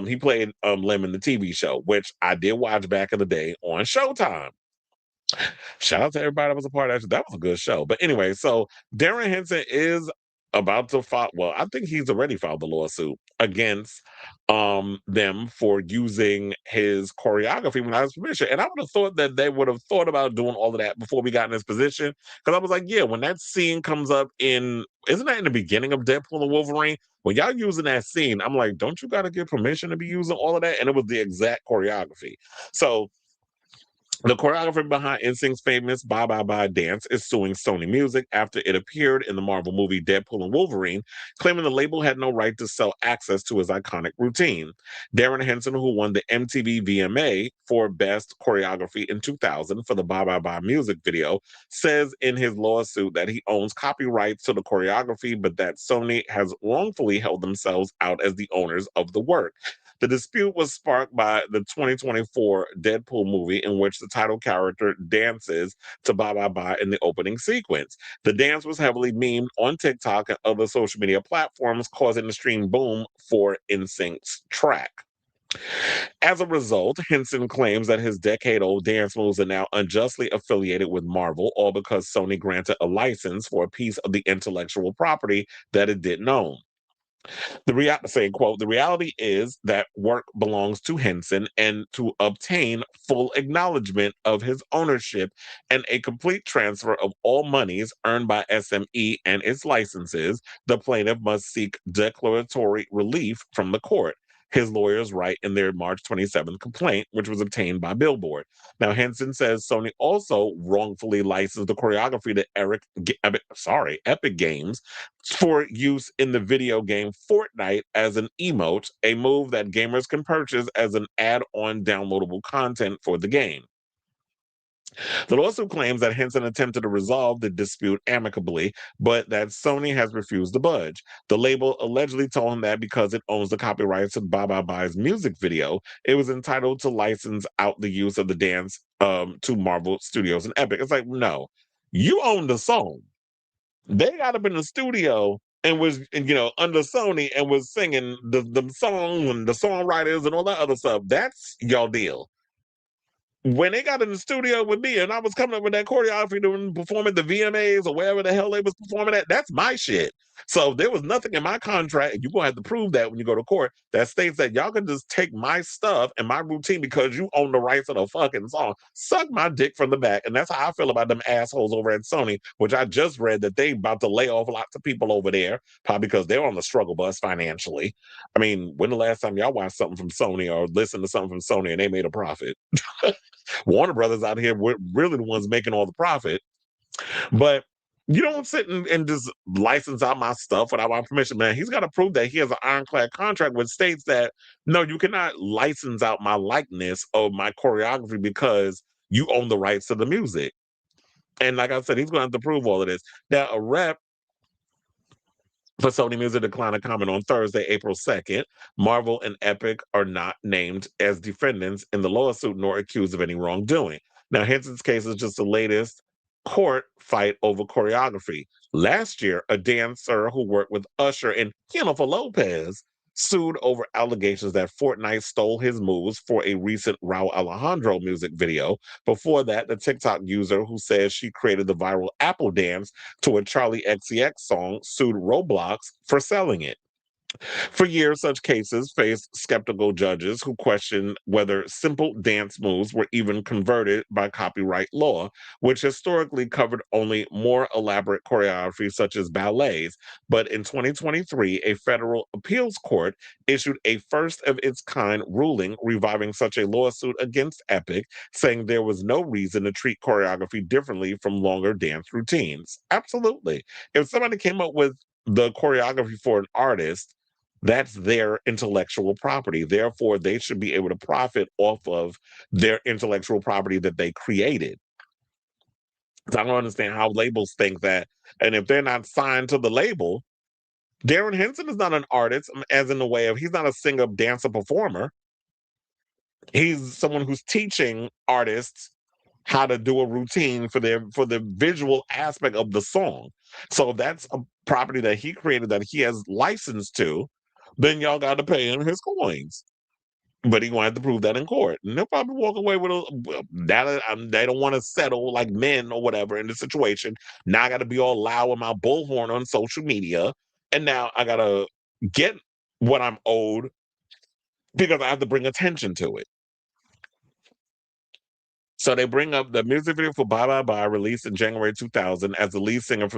He played Lem in the TV show, which I did watch back in the day on Showtime. Shout out to everybody that was a part of that. That was a good show. But anyway, so Darrin Henson is about to file. Well, I think he's already filed the lawsuit against them for using his choreography without his permission. And I would have thought that they would have thought about doing all of that before we got in this position. Because I was like, yeah, when that scene comes up isn't that in the beginning of Deadpool and Wolverine? When y'all using that scene, I'm like, don't you got to get permission to be using all of that? And it was the exact choreography. So the choreographer behind NSYNC's famous Bye Bye Bye dance is suing Sony Music after it appeared in the Marvel movie Deadpool and Wolverine, claiming the label had no right to sell access to his iconic routine. Darrin Henson, who won the MTV VMA for Best Choreography in 2000 for the Bye Bye Bye music video, says in his lawsuit that he owns copyrights to the choreography, but that Sony has wrongfully held themselves out as the owners of the work. The dispute was sparked by the 2024 Deadpool movie, in which the title character dances to Bye Bye Bye in the opening sequence. The dance was heavily memed on TikTok and other social media platforms, causing a stream boom for NSYNC's track. As a result, Henson claims that his decade-old dance moves are now unjustly affiliated with Marvel, all because Sony granted a license for a piece of the intellectual property that it didn't own. Saying, quote, the reality is that work belongs to Henson, and to obtain full acknowledgement of his ownership and a complete transfer of all monies earned by SME and its licenses, the plaintiff must seek declaratory relief from the court. His lawyers write in their March 27th complaint, which was obtained by Billboard. Now, Henson says Sony also wrongfully licensed the choreography to Epic Games for use in the video game Fortnite as an emote, a move that gamers can purchase as an add-on downloadable content for the game. The lawsuit claims that Henson attempted to resolve the dispute amicably, but that Sony has refused to budge. The label allegedly told him that because it owns the copyrights to Bye Bye Bye's music video, it was entitled to license out the use of the dance to Marvel Studios and Epic. It's like, no, you own the song. They got up in the studio and was, under Sony and was singing the song and the songwriters and all that other stuff. That's your deal. When they got in the studio with me and I was coming up with that choreography doing performing the VMAs or wherever the hell they was performing at, that's my shit. So there was nothing in my contract, and you're gonna have to prove that when you go to court, that states that y'all can just take my stuff and my routine because you own the rights of the fucking song. Suck my dick from the back. And that's how I feel about them assholes over at Sony, which I just read that they about to lay off lots of people over there, probably because they're on the struggle bus financially. I mean, when the last time y'all watched something from Sony or listened to something from Sony and they made a profit? Warner Brothers out here were really the ones making all the profit. But you don't sit and just license out my stuff without my permission, man. He's got to prove that he has an ironclad contract which states that, no, you cannot license out my likeness or my choreography because you own the rights to the music. And like I said, he's going to have to prove all of this. Now, a rep for Sony Music declined to comment on Thursday, April 2nd. Marvel and Epic are not named as defendants in the lawsuit nor accused of any wrongdoing. Now, Henson's case is just the latest court fight over choreography. Last year, a dancer who worked with Usher and Jennifer Lopez sued over allegations that Fortnite stole his moves for a recent Raul Alejandro music video. Before that, the TikTok user who says she created the viral Apple dance to a Charlie XCX song sued Roblox for selling it. For years, such cases faced skeptical judges who questioned whether simple dance moves were even converted by copyright law, which historically covered only more elaborate choreography such as ballets. But in 2023, a federal appeals court issued a first of its kind ruling reviving such a lawsuit against Epic, saying there was no reason to treat choreography differently from longer dance routines. Absolutely. If somebody came up with the choreography for an artist, that's their intellectual property. Therefore, they should be able to profit off of their intellectual property that they created. So I don't understand how labels think that. And if they're not signed to the label, Darrin Henson is not an artist, as in the way of he's not a singer, dancer, performer. He's someone who's teaching artists how to do a routine for the visual aspect of the song. So if that's a property that he created that he has license to, then y'all got to pay him his coins. But he wanted to prove that in court, and they'll probably walk away with that. They don't want to settle like men or whatever in the situation. Now I got to be all loud with my bullhorn on social media, and now I got to get what I'm owed because I have to bring attention to it. So they bring up the music video for "Bye Bye Bye," released in January 2000, as the lead single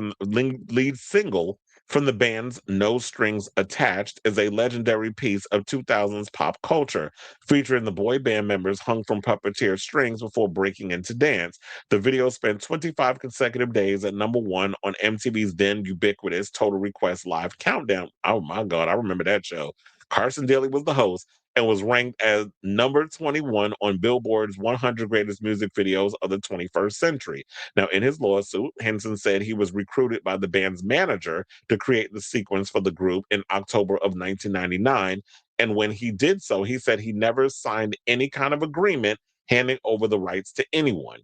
from the band's "No Strings Attached," is a legendary piece of 2000s pop culture, featuring the boy band members hung from puppeteer strings before breaking into dance. The video spent 25 consecutive days at #1 on MTV's then ubiquitous Total Request Live Countdown. Oh my God, I remember that show. Carson Daly was the host and was ranked as number 21 on Billboard's 100 Greatest Music Videos of the 21st Century. Now, in his lawsuit, Henson said he was recruited by the band's manager to create the sequence for the group in October of 1999. And when he did so, he said he never signed any kind of agreement handing over the rights to anyone,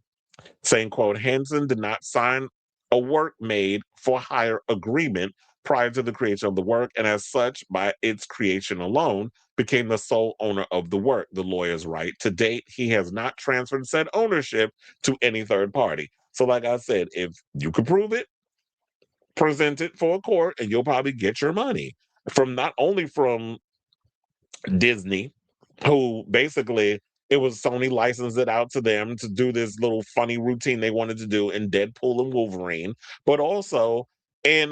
saying, quote, Henson did not sign a work made for hire agreement prior to the creation of the work, and as such, by its creation alone, became the sole owner of the work, the lawyers write. To date, he has not transferred said ownership to any third party. So, like I said, if you can prove it, present it for a court, and you'll probably get your money from not only from Disney, who basically it was Sony licensed it out to them to do this little funny routine they wanted to do in Deadpool and Wolverine, but also in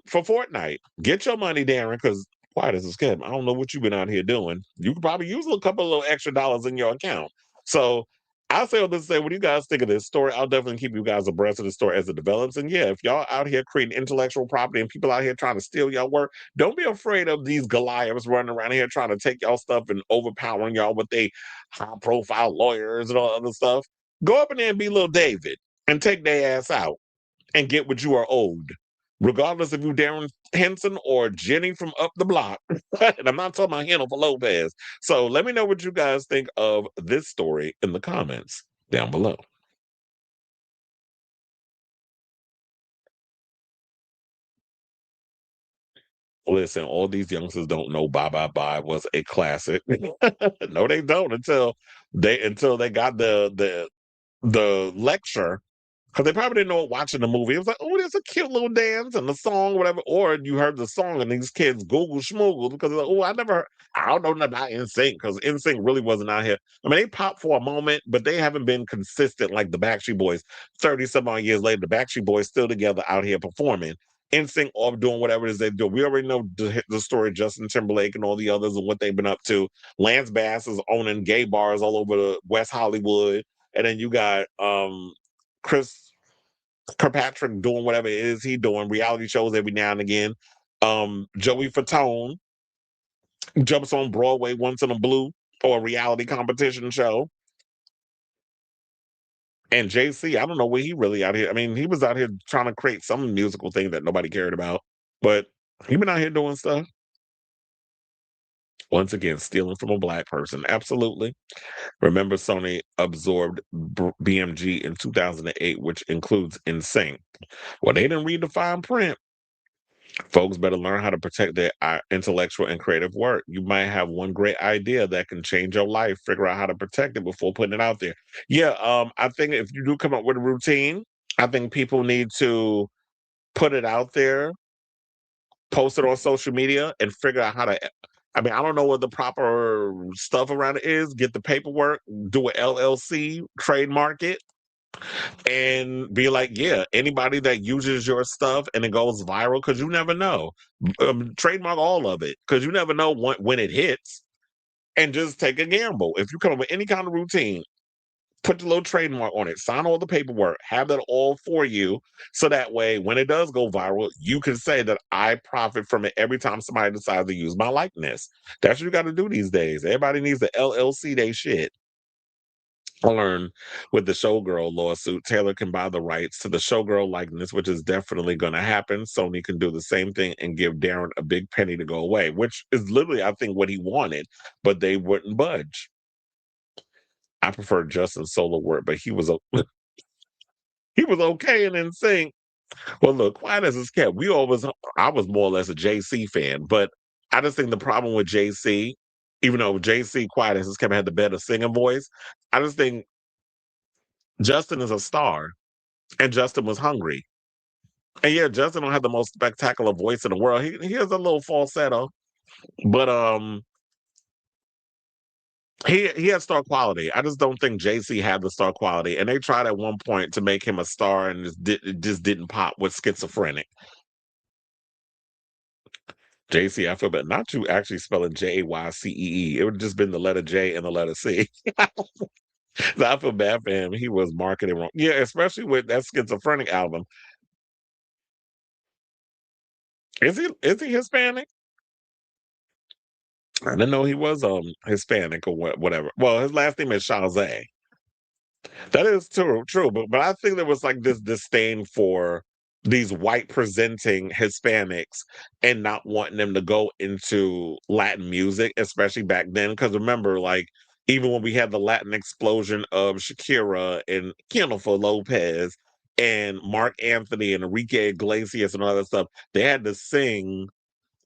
for Fortnite. Get your money, Darrin, because quiet as a skip. I don't know what you've been out here doing. You could probably use a couple of little extra dollars in your account. So I'll say all this to say, what do you guys think of this story? I'll definitely keep you guys abreast of the story as it develops. And yeah, if y'all out here creating intellectual property and people out here trying to steal y'all work, don't be afraid of these Goliaths running around here trying to take y'all stuff and overpowering y'all with they high profile lawyers and all other stuff. Go up in there and be little David and take their ass out and get what you are owed. Regardless if you Darrin Henson or Jenny from up the block. And I'm not talking about Henson for Lopez. So let me know what you guys think of this story in the comments down below. Listen, all these youngsters don't know "Bye Bye Bye" was a classic. No, they don't until they got the lecture, because they probably didn't know it watching the movie. It was like, oh, there's a cute little dance and the song, whatever. Or you heard the song and these kids Google schmoogle because they're like, oh, I don't know nothing about NSYNC because NSYNC really wasn't out here. I mean, they popped for a moment, but they haven't been consistent like the Backstreet Boys. 30 some odd years later, the Backstreet Boys still together out here performing. NSYNC off doing whatever it is they do. We already know the story of Justin Timberlake and all the others and what they've been up to. Lance Bass is owning gay bars all over the West Hollywood. And then you got Chris Kirkpatrick doing whatever it is he doing, reality shows every now and again. Joey Fatone jumps on Broadway once in a blue or a reality competition show. And JC, I don't know where he really out here. I mean, he was out here trying to create some musical thing that nobody cared about, but he been out here doing stuff. Once again, stealing from a black person. Absolutely. Remember, Sony absorbed BMG in 2008, which includes NSYNC. Well, they didn't read the fine print. Folks better learn how to protect their intellectual and creative work. You might have one great idea that can change your life. Figure out how to protect it before putting it out there. Yeah, I think if you do come up with a routine, I think people need to put it out there post it on social media and figure out how to. I mean, I don't know what the proper stuff around it is. Get the paperwork, do an LLC, trademark it, and be like, yeah, anybody that uses your stuff and it goes viral, because you never know. Trademark all of it, because you never know when it hits, and just take a gamble. If you come up with any kind of routine, put the little trademark on it, sign all the paperwork, have that all for you. So that way, when it does go viral, you can say that I profit from it every time somebody decides to use my likeness. That's what you got to do these days. Everybody needs the LLC they shit. I learned with the Showgirl lawsuit, Taylor can buy the rights to the Showgirl likeness, which is definitely going to happen. Sony can do the same thing and give Darrin a big penny to go away, which is literally, I think, what he wanted, but they wouldn't budge. I prefer Justin's solo work, but he was he was okay in NSYNC. Well, look, quiet as it's kept. I was more or less a JC fan, but I just think the problem with JC, even though JC quiet as it's kept had the better singing voice, I just think Justin is a star, and Justin was hungry. And yeah, Justin don't have the most spectacular voice in the world. He has a little falsetto, but he has star quality. I just don't think JC had the star quality. And they tried at one point to make him a star, and it just didn't pop with Schizophrenic. JC, I feel bad. Not you actually spelling Jaycee. It would have just been the letter J and the letter C. So I feel bad for him. He was marketing wrong. Yeah, especially with that Schizophrenic album. Is he Hispanic? I didn't know he was Hispanic or whatever. Well, his last name is Shahs. That is true, but I think there was like this disdain for these white presenting Hispanics and not wanting them to go into Latin music, especially back then. Because remember, like even when we had the Latin explosion of Shakira and Jennifer Lopez and Mark Anthony and Enrique Iglesias and all that stuff, they had to sing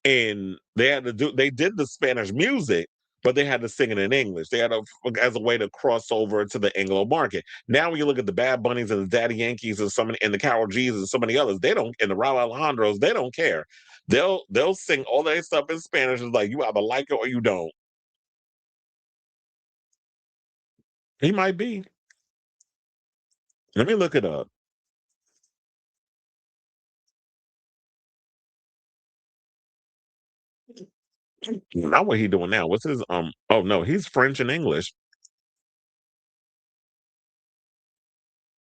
and they did the Spanish music, but they had to sing it in English. They had as a way to cross over to the Anglo market. Now, when you look at the Bad Bunnies and the Daddy Yankees and the Karol G's and so many others, they don't, and the Raul Alejandros, they don't care. They'll sing all that stuff in Spanish. It's like you either like it or you don't. He might be. Let me look it up. Not what he doing now. What's his Oh no, he's French and English.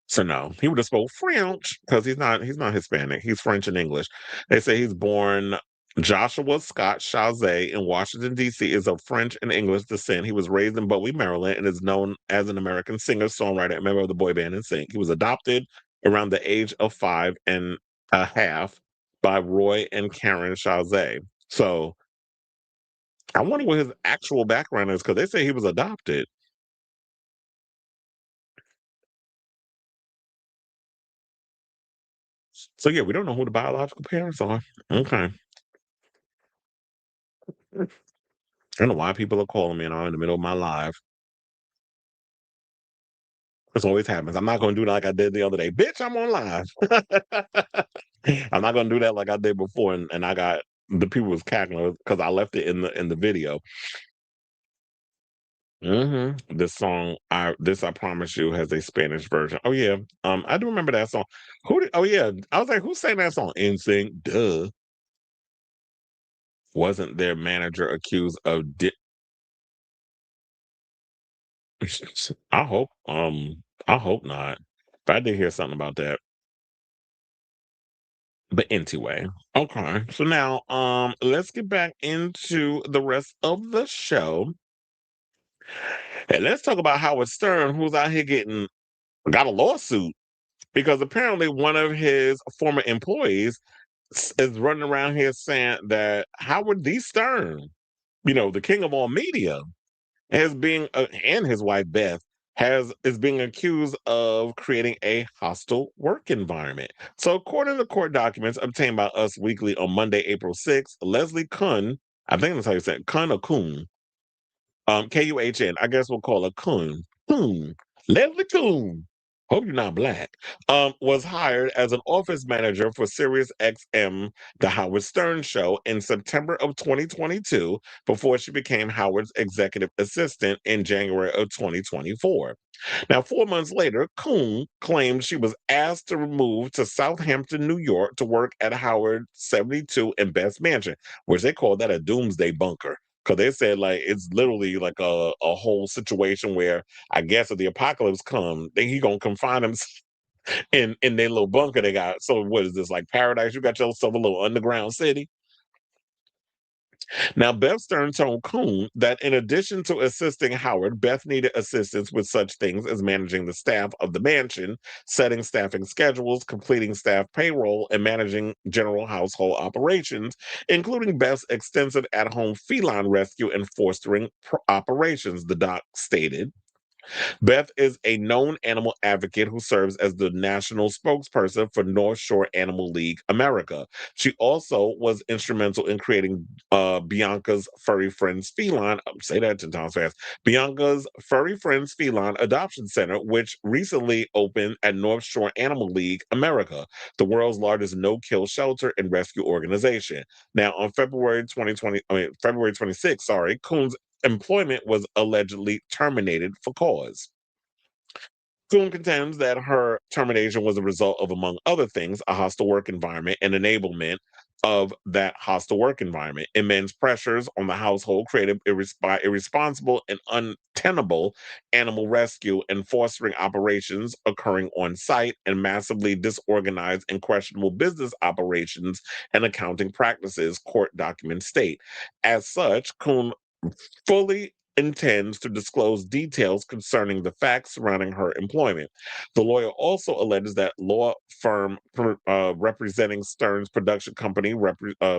So no, he would have spoke French because he's not Hispanic. He's French and English. They say he's born Joshua Scott Chazé in Washington, D.C., is of French and English descent. He was raised in Bowie, Maryland, and is known as an American singer, songwriter, and member of the boy band NSYNC. He was adopted around the age of 5.5 by Roy and Karen Chazé. So I wonder what his actual background is because they say he was adopted. So yeah, we don't know who the biological parents are. Okay. I don't know why people are calling me and I'm in the middle of my live. This always happens. I'm not going to do that like I did the other day. Bitch, I'm on live. I'm not going to do that like I did before, and I got the people was cackling because I left it in the video. This song, I promise you, has a Spanish version. Oh yeah, I do remember that song. Oh yeah, I was like, who sang that song? NSYNC. Duh. Wasn't their manager accused of? I hope. I hope not. But I did hear something about that. But anyway, okay. So now, let's get back into the rest of the show, and let's talk about Howard Stern, who's out here got a lawsuit because apparently one of his former employees is running around here saying that Howard D. Stern, the king of all media, and his wife Beth is being accused of creating a hostile work environment. So, according to court documents obtained by Us Weekly on Monday, April 6th, Leslie Kuhn, I think that's how you say it, Kuhn or Kuhn, Kuhn. I guess we'll call her Kuhn. Kuhn. Leslie Kuhn. hope you're not black, was hired as an office manager for Sirius XM, The Howard Stern Show, in September of 2022 before she became Howard's executive assistant in January of 2024. Now, 4 months later, Coon claimed she was asked to move to Southampton, New York to work at Howard 72 and Beth's mansion, which they call that a doomsday bunker. Because they said, like, it's literally like a whole situation where I guess if the apocalypse come, then he gonna confine him in their little bunker they got. So what is this, like paradise? You got yourself a little underground city. Now, Beth Stern told Coon that in addition to assisting Howard, Beth needed assistance with such things as managing the staff of the mansion, setting staffing schedules, completing staff payroll, and managing general household operations, including Beth's extensive at-home feline rescue and fostering operations, the doc stated. Beth is a known animal advocate who serves as the national spokesperson for North Shore Animal League America. She also was instrumental in creating Bianca's Furry Friends Feline, say that 10 times fast, Bianca's Furry Friends Feline Adoption Center, which recently opened at North Shore Animal League America, the world's largest no-kill shelter and rescue organization. Now, on February 26th, sorry, Coons employment was allegedly terminated for cause. Kuhn contends that her termination was a result of, among other things, a hostile work environment and enablement of that hostile work environment. Immense pressures on the household created irresponsible and untenable animal rescue and fostering operations occurring on site and massively disorganized and questionable business operations and accounting practices, court documents state. As such, Kuhn fully intends to disclose details concerning the facts surrounding her employment. The lawyer also alleges that law firm representing Stern's production company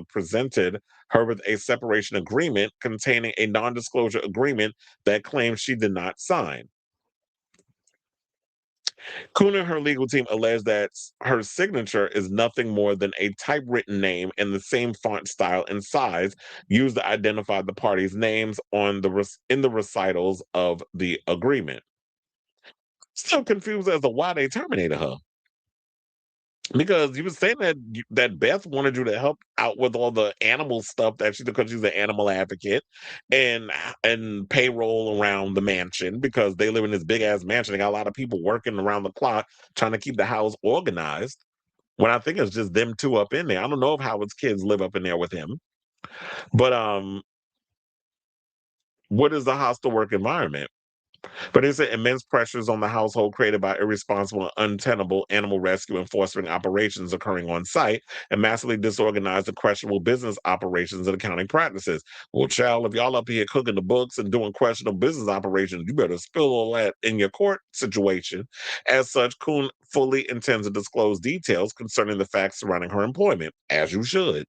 presented her with a separation agreement containing a non-disclosure agreement that claims she did not sign. Kuhn and her legal team allege that her signature is nothing more than a typewritten name in the same font style and size used to identify the parties' names on in the recitals of the agreement. Still confused as to why they terminated her. Because you were saying that Beth wanted you to help out with all the animal stuff that she, because she's an animal advocate, and payroll around the mansion because they live in this big ass mansion. They got a lot of people working around the clock trying to keep the house organized. When I think it's just them two up in there. I don't know if Howard's kids live up in there with him, but what is the hostile work environment? But it said immense pressures on the household created by irresponsible and untenable animal rescue and fostering operations occurring on site and massively disorganized and questionable business operations and accounting practices. Well, child, if y'all up here cooking the books and doing questionable business operations, you better spill all that in your court situation. As such, Kuhn fully intends to disclose details concerning the facts surrounding her employment, as you should.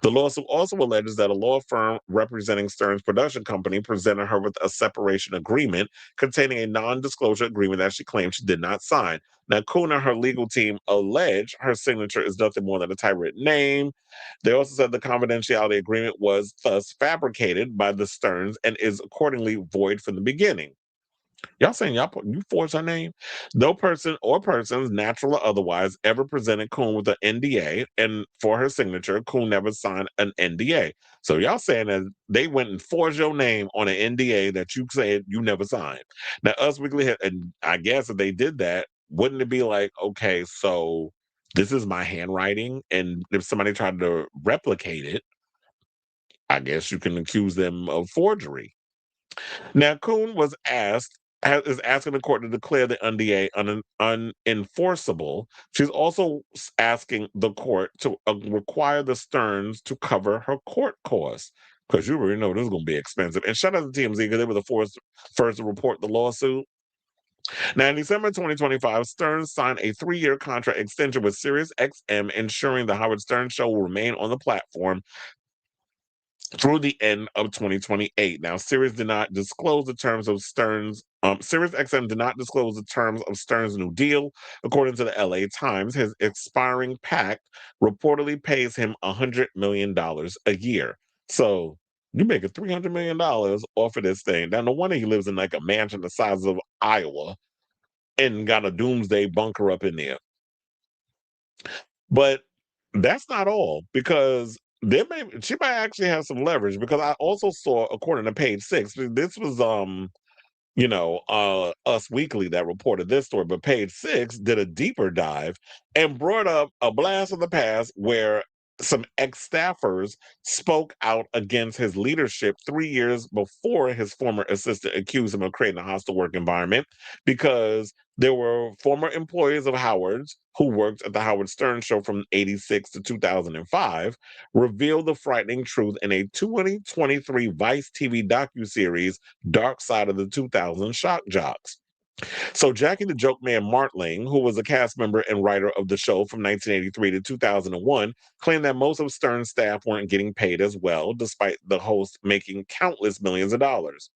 The lawsuit also alleges that a law firm representing Stern's production company presented her with a separation agreement containing a non-disclosure agreement that she claimed she did not sign. Now, Kuhn and her legal team allege her signature is nothing more than a typewritten name. They also said the confidentiality agreement was thus fabricated by the Sterns and is accordingly void from the beginning. Y'all saying you forged her name? No person or persons, natural or otherwise, ever presented Kuhn with an NDA, and for her signature, Kuhn never signed an NDA. So y'all saying that they went and forged your name on an NDA that you said you never signed. Now, Us Weekly, and I guess if they did that, wouldn't it be like, okay, so this is my handwriting, and if somebody tried to replicate it, I guess you can accuse them of forgery. Now, Kuhn is asking the court to declare the NDA unenforceable. She's also asking the court to require the Sterns to cover her court costs. Because you already know this is going to be expensive. And shout out to TMZ because they were the first to report the lawsuit. Now, in December 2025, Stearns signed a 3-year contract extension with SiriusXM, ensuring the Howard Stern Show will remain on the platform through the end of 2028. Now, Sirius did not disclose the terms of Stern's. Sirius XM did not disclose the terms of Stern's new deal. According to the LA Times, his expiring pact reportedly pays him $100 million a year. So you make a $300 million off of this thing. Now, no wonder he lives in like a mansion the size of Iowa. and got a doomsday bunker up in there. But that's not all, because she might actually have some leverage, because I also saw, according to Page Six, this was Us Weekly that reported this story, but Page Six did a deeper dive and brought up a blast of the past where some ex-staffers spoke out against his leadership 3 years before his former assistant accused him of creating a hostile work environment, because there were former employees of Howard's who worked at the Howard Stern show from 86 to 2005 revealed the frightening truth in a 2023 Vice TV docuseries, Dark Side of the 2000 Shock Jocks. So Jackie the Joke Man Martling, who was a cast member and writer of the show from 1983 to 2001, claimed that most of Stern's staff weren't getting paid as well, despite the host making countless millions of dollars.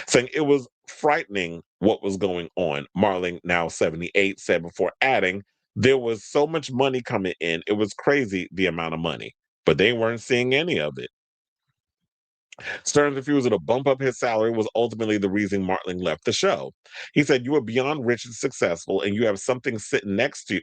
Saying it was frightening what was going on, Marling, now 78, said, before adding, there was so much money coming in, it was crazy the amount of money, but they weren't seeing any of it. Stern's refusal to bump up his salary was ultimately the reason Martling left the show. He said, "You are beyond rich and successful, and you have someone sitting next to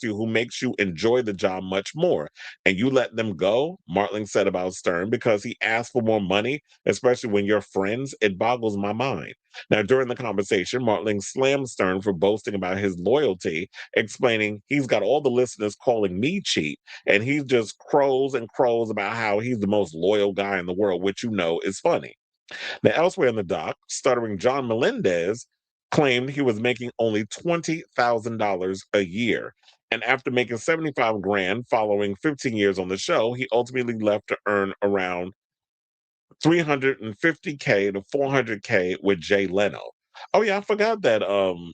you who makes you enjoy the job much more. And you let them go," Martling said about Stern, "because he asked for more money, especially when you're friends. It boggles my mind." Now, during the conversation, Martling slammed Stern for boasting about his loyalty, explaining, "He's got all the listeners calling me cheap, and he just crows and crows about how he's the most loyal guy in the world," which is funny. Now, elsewhere in the doc, stuttering John Melendez claimed he was making only $20,000 a year. And after making 75 grand following 15 years on the show, he ultimately left to earn around 350K to 400K with Jay Leno. Oh yeah, I forgot that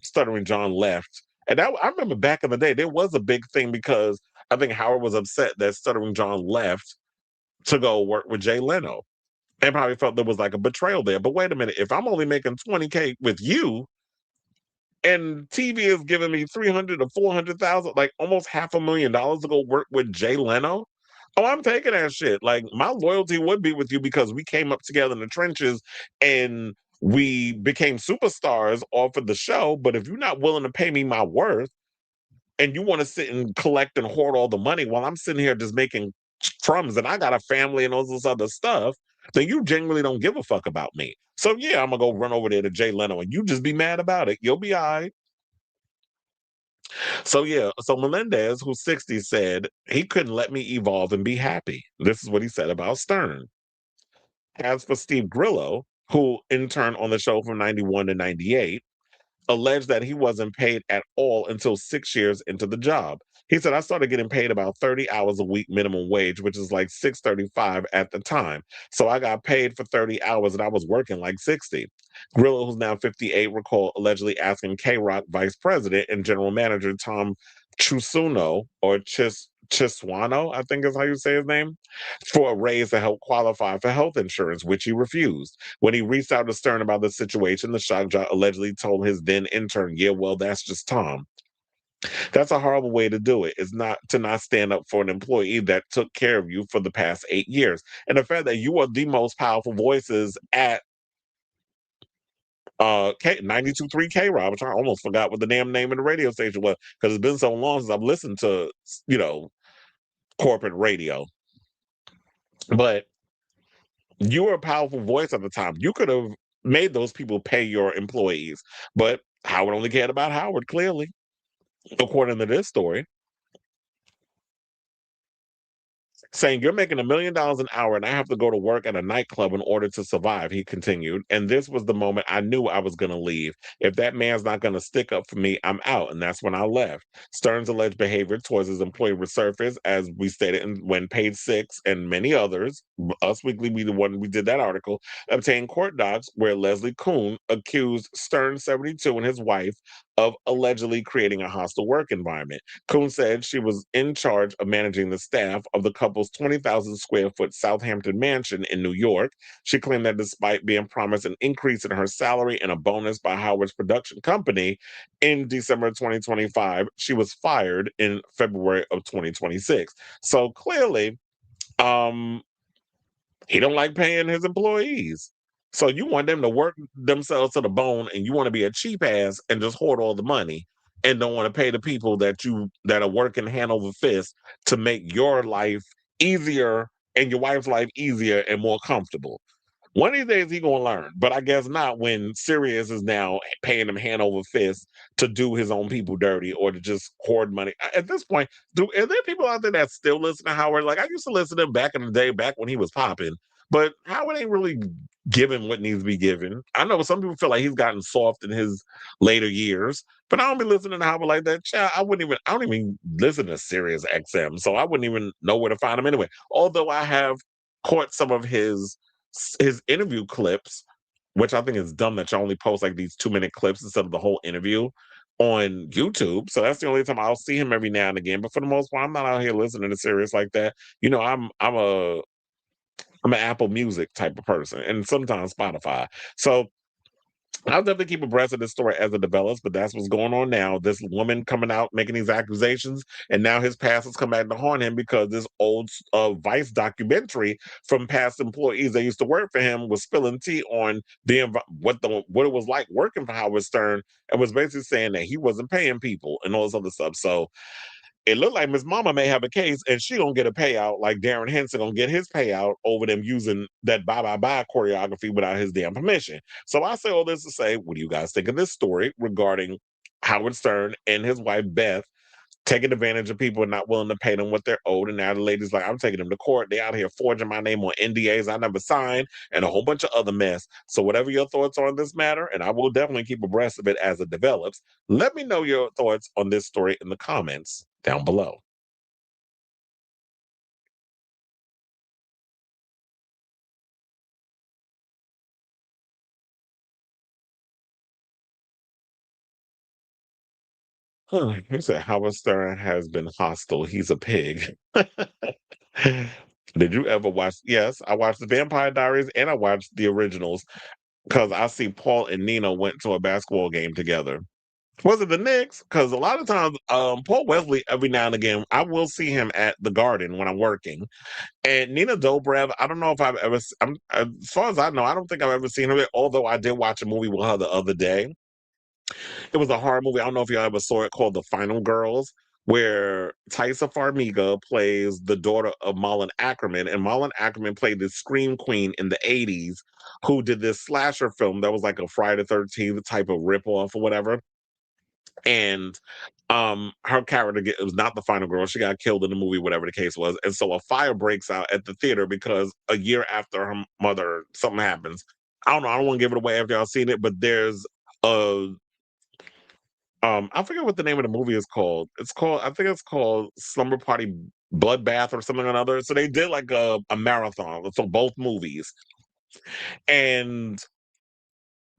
Stuttering John left. And I remember back in the day, there was a big thing, because I think Howard was upset that Stuttering John left to go work with Jay Leno, and probably felt there was like a betrayal there. But wait a minute, if I'm only making 20K with you and TV is giving me 300 to 400,000, like almost $500,000 to go work with Jay Leno, oh, I'm taking that shit. Like, my loyalty would be with you because we came up together in the trenches and we became superstars off of the show. But if you're not willing to pay me my worth, and you want to sit and collect and hoard all the money while I'm sitting here just making crumbs, and I got a family and all this other stuff, then you genuinely don't give a fuck about me. So yeah, I'm gonna go run over there to Jay Leno and you just be mad about it. You'll be all right. So yeah, so Melendez, who's 60, said he couldn't let me evolve and be happy. This is what he said about Stern. As for Steve Grillo, who interned on the show from 91 to 98, alleged that he wasn't paid at all until 6 years into the job. He said, "I started getting paid about 30 hours a week minimum wage, which is like 635 at the time. So I got paid for 30 hours and I was working like 60. Grillo, who's now 58, recalled allegedly asking K-Rock vice president and general manager Tom Chusuno, or Chiswano, I think is how you say his name, for a raise to help qualify for health insurance, which he refused. When he reached out to Stern about the situation, the shock jock allegedly told his then intern, "Yeah, well, that's just Tom." That's a horrible way to do it. It's not to not stand up for an employee that took care of you for the past 8 years. And the fact that you are the most powerful voices at 92.3 K Rob. I almost forgot what the damn name of the radio station was, because it's been so long since I've listened to, you know, corporate radio. But you were a powerful voice at the time. You could have made those people pay your employees, but Howard only cared about Howard, clearly, according to this story. Saying, "You're making $1 million an hour and I have to go to work at a nightclub in order to survive," he continued. "And this was the moment I knew I was going to leave. If that man's not going to stick up for me, I'm out." And that's when I left. Stern's alleged behavior towards his employee resurfaced, as we stated, when Page Six and many others, Us Weekly, we the one we did that article, obtained court docs where Leslie Kuhn accused Stern 72 and his wife of allegedly creating a hostile work environment. Kuhn said she was in charge of managing the staff of the couple's 20,000 square foot Southampton mansion in New York. She claimed that despite being promised an increase in her salary and a bonus by Howard's production company in December 2025, she was fired in February of 2026. So clearly, he don't like paying his employees. So you want them to work themselves to the bone, and you want to be a cheap ass and just hoard all the money, and don't want to pay the people that are working hand over fist to make your life easier and your wife's life easier and more comfortable. One of these days he gonna learn, but I guess not when Sirius is now paying him hand over fist to do his own people dirty or to just hoard money. At this point, are there people out there that still listen to Howard? Like I used to listen to him back in the day, back when he was popping, but Howard ain't really giving what needs to be given. I know some people feel like he's gotten soft in his later years, but I don't be listening to Howard like that. Child, I don't even listen to Sirius XM, so I wouldn't even know where to find him anyway. Although I have caught some of his interview clips, which I think is dumb that you only post like these 2-minute clips instead of the whole interview on YouTube. So that's the only time I'll see him every now and again. But for the most part, I'm not out here listening to Sirius like that. You know, I'm an Apple Music type of person, and sometimes Spotify. So I'll definitely keep abreast of this story as it develops, but that's what's going on now. This woman coming out making these accusations, and now his past has come back to haunt him because this old Vice documentary from past employees that used to work for him was spilling tea on what it was like working for Howard Stern, and was basically saying that he wasn't paying people and all this other stuff. So it looked like Miss Mama may have a case, and she gonna get a payout like Darrin Henson gonna get his payout over them using that bye bye bye choreography without his damn permission. So I say all this to say, what do you guys think of this story regarding Howard Stern and his wife Beth taking advantage of people and not willing to pay them what they're owed? And now the lady's like, I'm taking them to court. They out here forging my name on NDAs I never signed and a whole bunch of other mess. So whatever your thoughts are on this matter, and I will definitely keep abreast of it as it develops, let me know your thoughts on this story in the comments down below. He said Howard Stern has been hostile. He's a pig. Did you ever watch? Yes, I watched the Vampire Diaries and I watched the originals because I see Paul and Nina went to a basketball game together. Was it the Knicks? Because a lot of times, Paul Wesley, every now and again, I will see him at the Garden when I'm working. And Nina Dobrev, I don't know if I've ever, as far as I know, I don't think I've ever seen her. Although I did watch a movie with her the other day. It was a horror movie. I don't know if y'all ever saw it, called The Final Girls, where Taissa Farmiga plays the daughter of Malin Ackerman, and Malin Ackerman played this scream queen in the '80s who did this slasher film that was like a Friday the 13th type of ripoff or whatever. And her character it was not the final girl. She got killed in the movie, whatever the case was. And so a fire breaks out at the theater because a year after her mother, something happens. I don't know. I don't want to give it away after y'all seen it, but there's a I forget what the name of the movie is called. I think it's called Slumber Party Bloodbath or something or another. So they did like a marathon. So both movies. And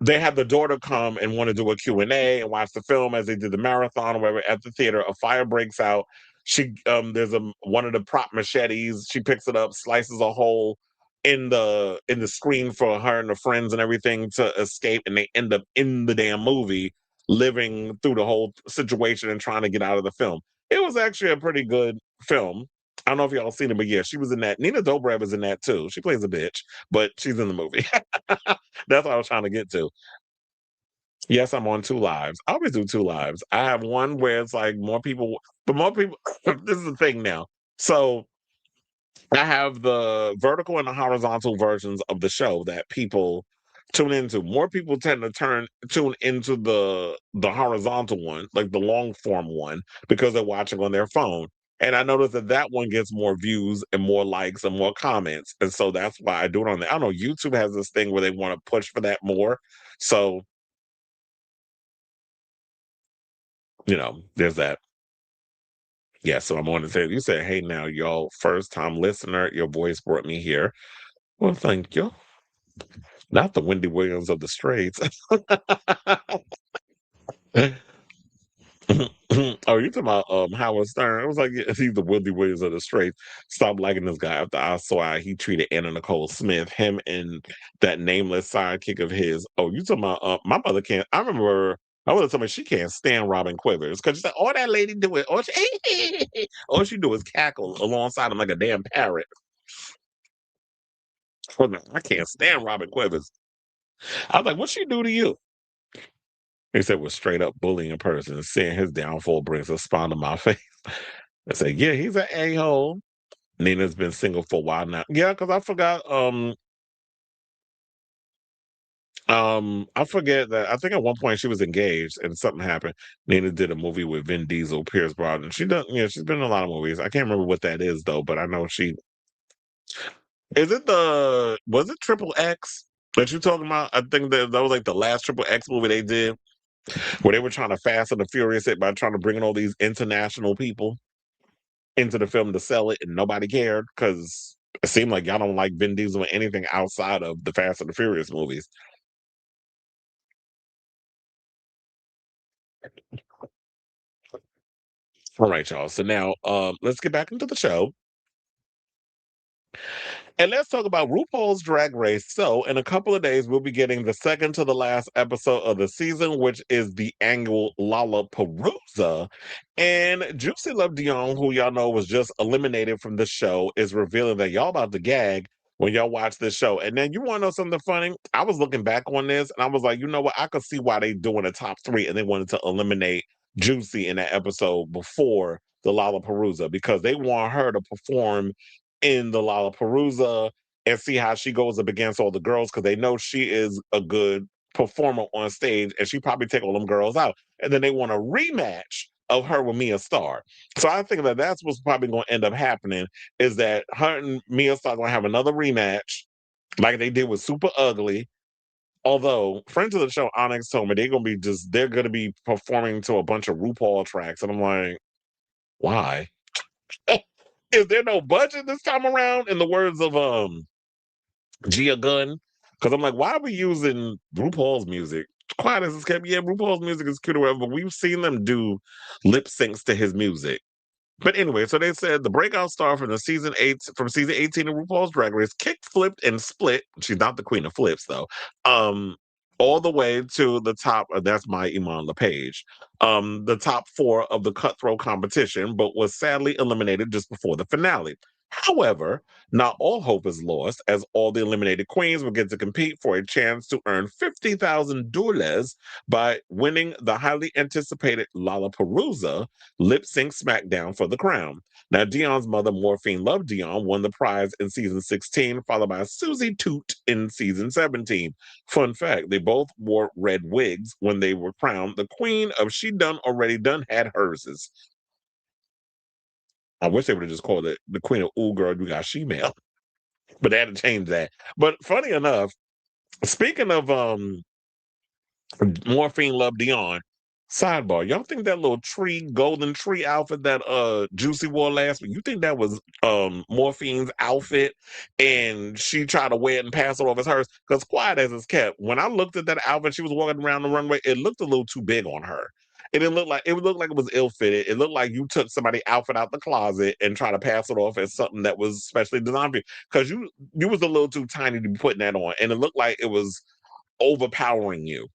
they had the daughter come and want to do a Q&A and watch the film as they did the marathon or whatever at the theater. A fire breaks out. She there's one of the prop machetes. She picks it up, slices a hole in the screen for her and the friends and everything to escape, and they end up in the damn movie living through the whole situation and trying to get out of the film. It was actually a pretty good film. I don't know if y'all seen it, but yeah, she was in that. Nina Dobrev is in that too. She plays a bitch, but she's in the movie. That's what I was trying to get to. Yes, I'm on 2 lives. I always do 2 lives. I have one where it's like more people, but more people. This is the thing now. So I have the vertical and the horizontal versions of the show that people tune into. More people tend to tune into the horizontal one, like the long form one, because they're watching on their phone. And I noticed that that one gets more views and more likes and more comments, and so that's why I do it on there. I don't know. YouTube has this thing where they want to push for that more, so there's that. Yeah, so I'm on to say, you said, hey, now, y'all, first time listener, your voice brought me here. Well, thank you. Not the Wendy Williams of the Straits. Oh, you talking about Howard Stern? I was like, yeah, he's the Wendy Williams of the Straits. Stop liking this guy after I saw how he treated Anna Nicole Smith, him and that nameless sidekick of his. Oh, you talking about my mother can't. I remember my mother told me she can't stand Robin Quivers because she said, all that lady do it, all she do is cackle alongside him like a damn parrot. I can't stand Robin Quivers. I was like, "What she do to you?" He said, "Was straight up bullying a person. Seeing his downfall brings a smile to my face." I said, "Yeah, he's an a-hole." Nina's been single for a while now. Yeah, because I forgot. I forget that. I think at one point she was engaged and something happened. Nina did a movie with Vin Diesel, Pierce Brosnan. She done, yeah, she's been in a lot of movies. I can't remember what that is though, but I know she is it the was it Triple X that you talking about? I think that was like the last Triple X movie they did where they were trying to Fast and the Furious it by trying to bring in all these international people into the film to sell it, and nobody cared because it seemed like y'all don't like Vin Diesel or anything outside of the Fast and the Furious movies. All right, y'all. So now let's get back into the show. And let's talk about RuPaul's Drag Race. So, in a couple of days, we'll be getting the second to the last episode of the season, which is the annual LaLaPaRuZa. And Juicy Love Dion, who y'all know was just eliminated from the show, is revealing that y'all about to gag when y'all watch this show. And then you want to know something funny? I was looking back on this and I was like, you know what? I could see why they doing a top three and they wanted to eliminate Juicy in that episode before the LaLaPaRuZa because they want her to perform in the LaLaPaRuZa and see how she goes up against all the girls because they know she is a good performer on stage and she probably take all them girls out. And then they want a rematch of her with Mia Starr. So I think that that's what's probably going to end up happening is that her and Mia Starr going to have another rematch like they did with Super Ugly. Although friends of the show Onyx told me they're gonna be performing to a bunch of RuPaul tracks, and I'm like, why? Is there no budget this time around? In the words of Gia Gunn, because I'm like, why are we using RuPaul's music? Quiet as it's kept. Yeah, RuPaul's music is cute or whatever, but we've seen them do lip syncs to his music. But anyway, so they said the breakout star from season 18 of RuPaul's Drag Race kicked, flipped, and split. She's not the queen of flips though. Um, all the way to the top. That's my Iman LePage. The top four of the cutthroat competition, but was sadly eliminated just before the finale. However, not all hope is lost, as all the eliminated queens will get to compete for a chance to earn $50,000 by winning the highly anticipated LaLaPaRuZa lip sync SmackDown for the crown. Now, Dion's mother, Morphine Love Dion, won the prize in season 16, followed by Susie Toot in season 17. Fun fact, they both wore red wigs when they were crowned. The queen of She Done Already Done had hers. I wish they would have just called it the queen of Ooh Girl, you got she-mail. But they had to change that. But funny enough, speaking of Morphine Love Dion. Sidebar, y'all think that little golden tree outfit that Juicy wore last week, you think that was Morphine's outfit and she tried to wear it and pass it off as hers? Because quiet as it's kept, when I looked at that outfit, she was walking around the runway, it looked a little too big on her. It looked like it was ill-fitted. It looked like you took somebody's outfit out the closet and try to pass it off as something that was specially designed for you. Because you was a little too tiny to be putting that on. And it looked like it was overpowering you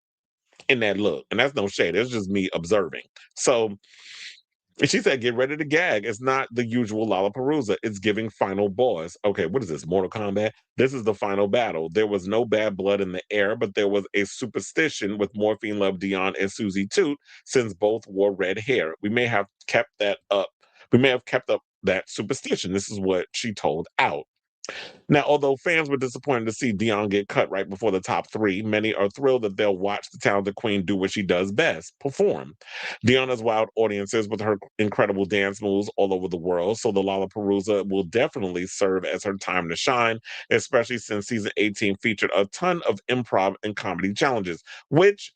in that look. And that's no shade. It's just me observing. So she said, get ready to gag. It's not the usual LaLaPaRuZa. It's giving final boss. Okay, what is this? Mortal Kombat? This is the final battle. There was no bad blood in the air, but there was a superstition with Morphine Love Dion and Susie Toot, since both wore red hair. We may have kept that up. We may have kept up that superstition. This is what she told Out. Now, although fans were disappointed to see Dion get cut right before the top three, many are thrilled that they'll watch the talented queen do what she does best, perform. Dion has wowed audiences with her incredible dance moves all over the world, so the LaLaPaRuZa will definitely serve as her time to shine, especially since season 18 featured a ton of improv and comedy challenges, which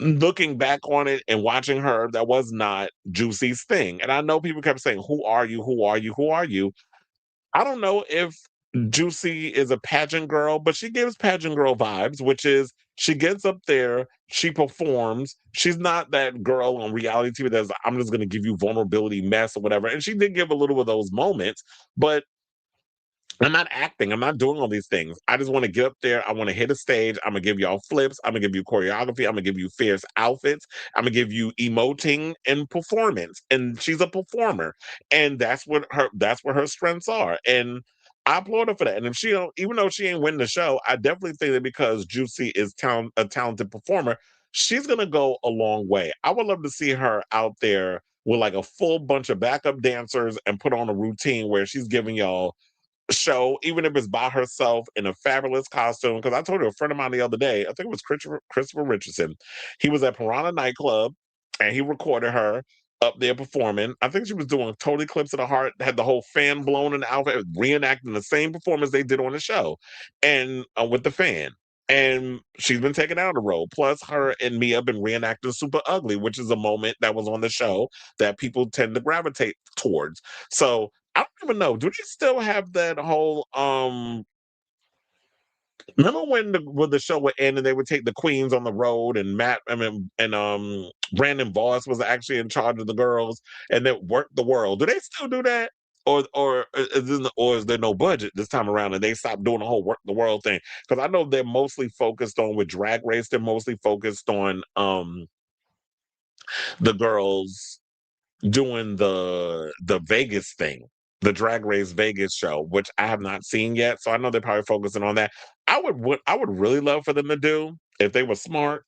looking back on it and watching her, that was not Juicy's thing. And I know people kept saying, who are you? Who are you? Who are you? I don't know if Juicy is a pageant girl, but she gives pageant girl vibes, which is she gets up there, she performs. She's not that girl on reality TV that's like, I'm just going to give you vulnerability mess or whatever. And she did give a little of those moments, but I'm not acting. I'm not doing all these things. I just want to get up there. I want to hit a stage. I'm gonna give y'all flips. I'm gonna give you choreography. I'm gonna give you fierce outfits. I'm gonna give you emoting and performance. And she's a performer, and that's what her strengths are. And I applaud her for that. And if she don't, even though she ain't win the show, I definitely think that because Juicy is a talented performer, she's gonna go a long way. I would love to see her out there with like a full bunch of backup dancers and put on a routine where she's giving y'all show, even if it's by herself in a fabulous costume. Because I told her a friend of mine the other day, I think it was Christopher Richardson. He was at Piranha nightclub and he recorded her up there performing. I think she was doing Total Eclipse of the Heart, had the whole fan blown in the outfit, reenacting the same performance they did on the show, and with the fan. And she's been taken out of the role. Plus, her and Mia have been reenacting Super Ugly, which is a moment that was on the show that people tend to gravitate towards. So I don't even know. Do they still have that whole remember when the show would end and they would take the queens on the road and Brandon Voss was actually in charge of the girls and then worked the world. Do they still do that? Or is there no budget this time around and they stopped doing the whole work the world thing? Because I know they're mostly focused on with Drag Race, they're mostly focused on the girls doing the Vegas thing, the Drag Race Vegas show, which I have not seen yet. So I know they're probably focusing on that. I would really love for them to do if they were smart,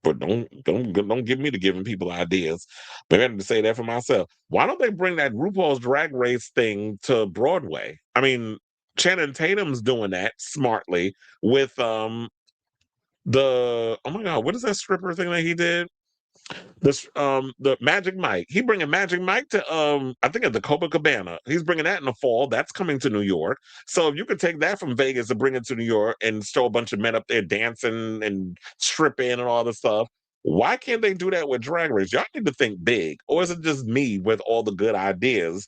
but don't give me to giving people ideas. Maybe I have to say that for myself. Why don't they bring that RuPaul's Drag Race thing to Broadway? I mean, Channing Tatum's doing that smartly with the oh my god, what is that stripper thing that he did? This the Magic Mike. He bringing Magic Mike to I think at the Copacabana. He's bringing that in the fall. That's coming to New York. So if you could take that from Vegas and bring it to New York and show a bunch of men up there dancing and stripping and all this stuff, why can't they do that with Drag Race? Y'all need to think big, or is it just me with all the good ideas?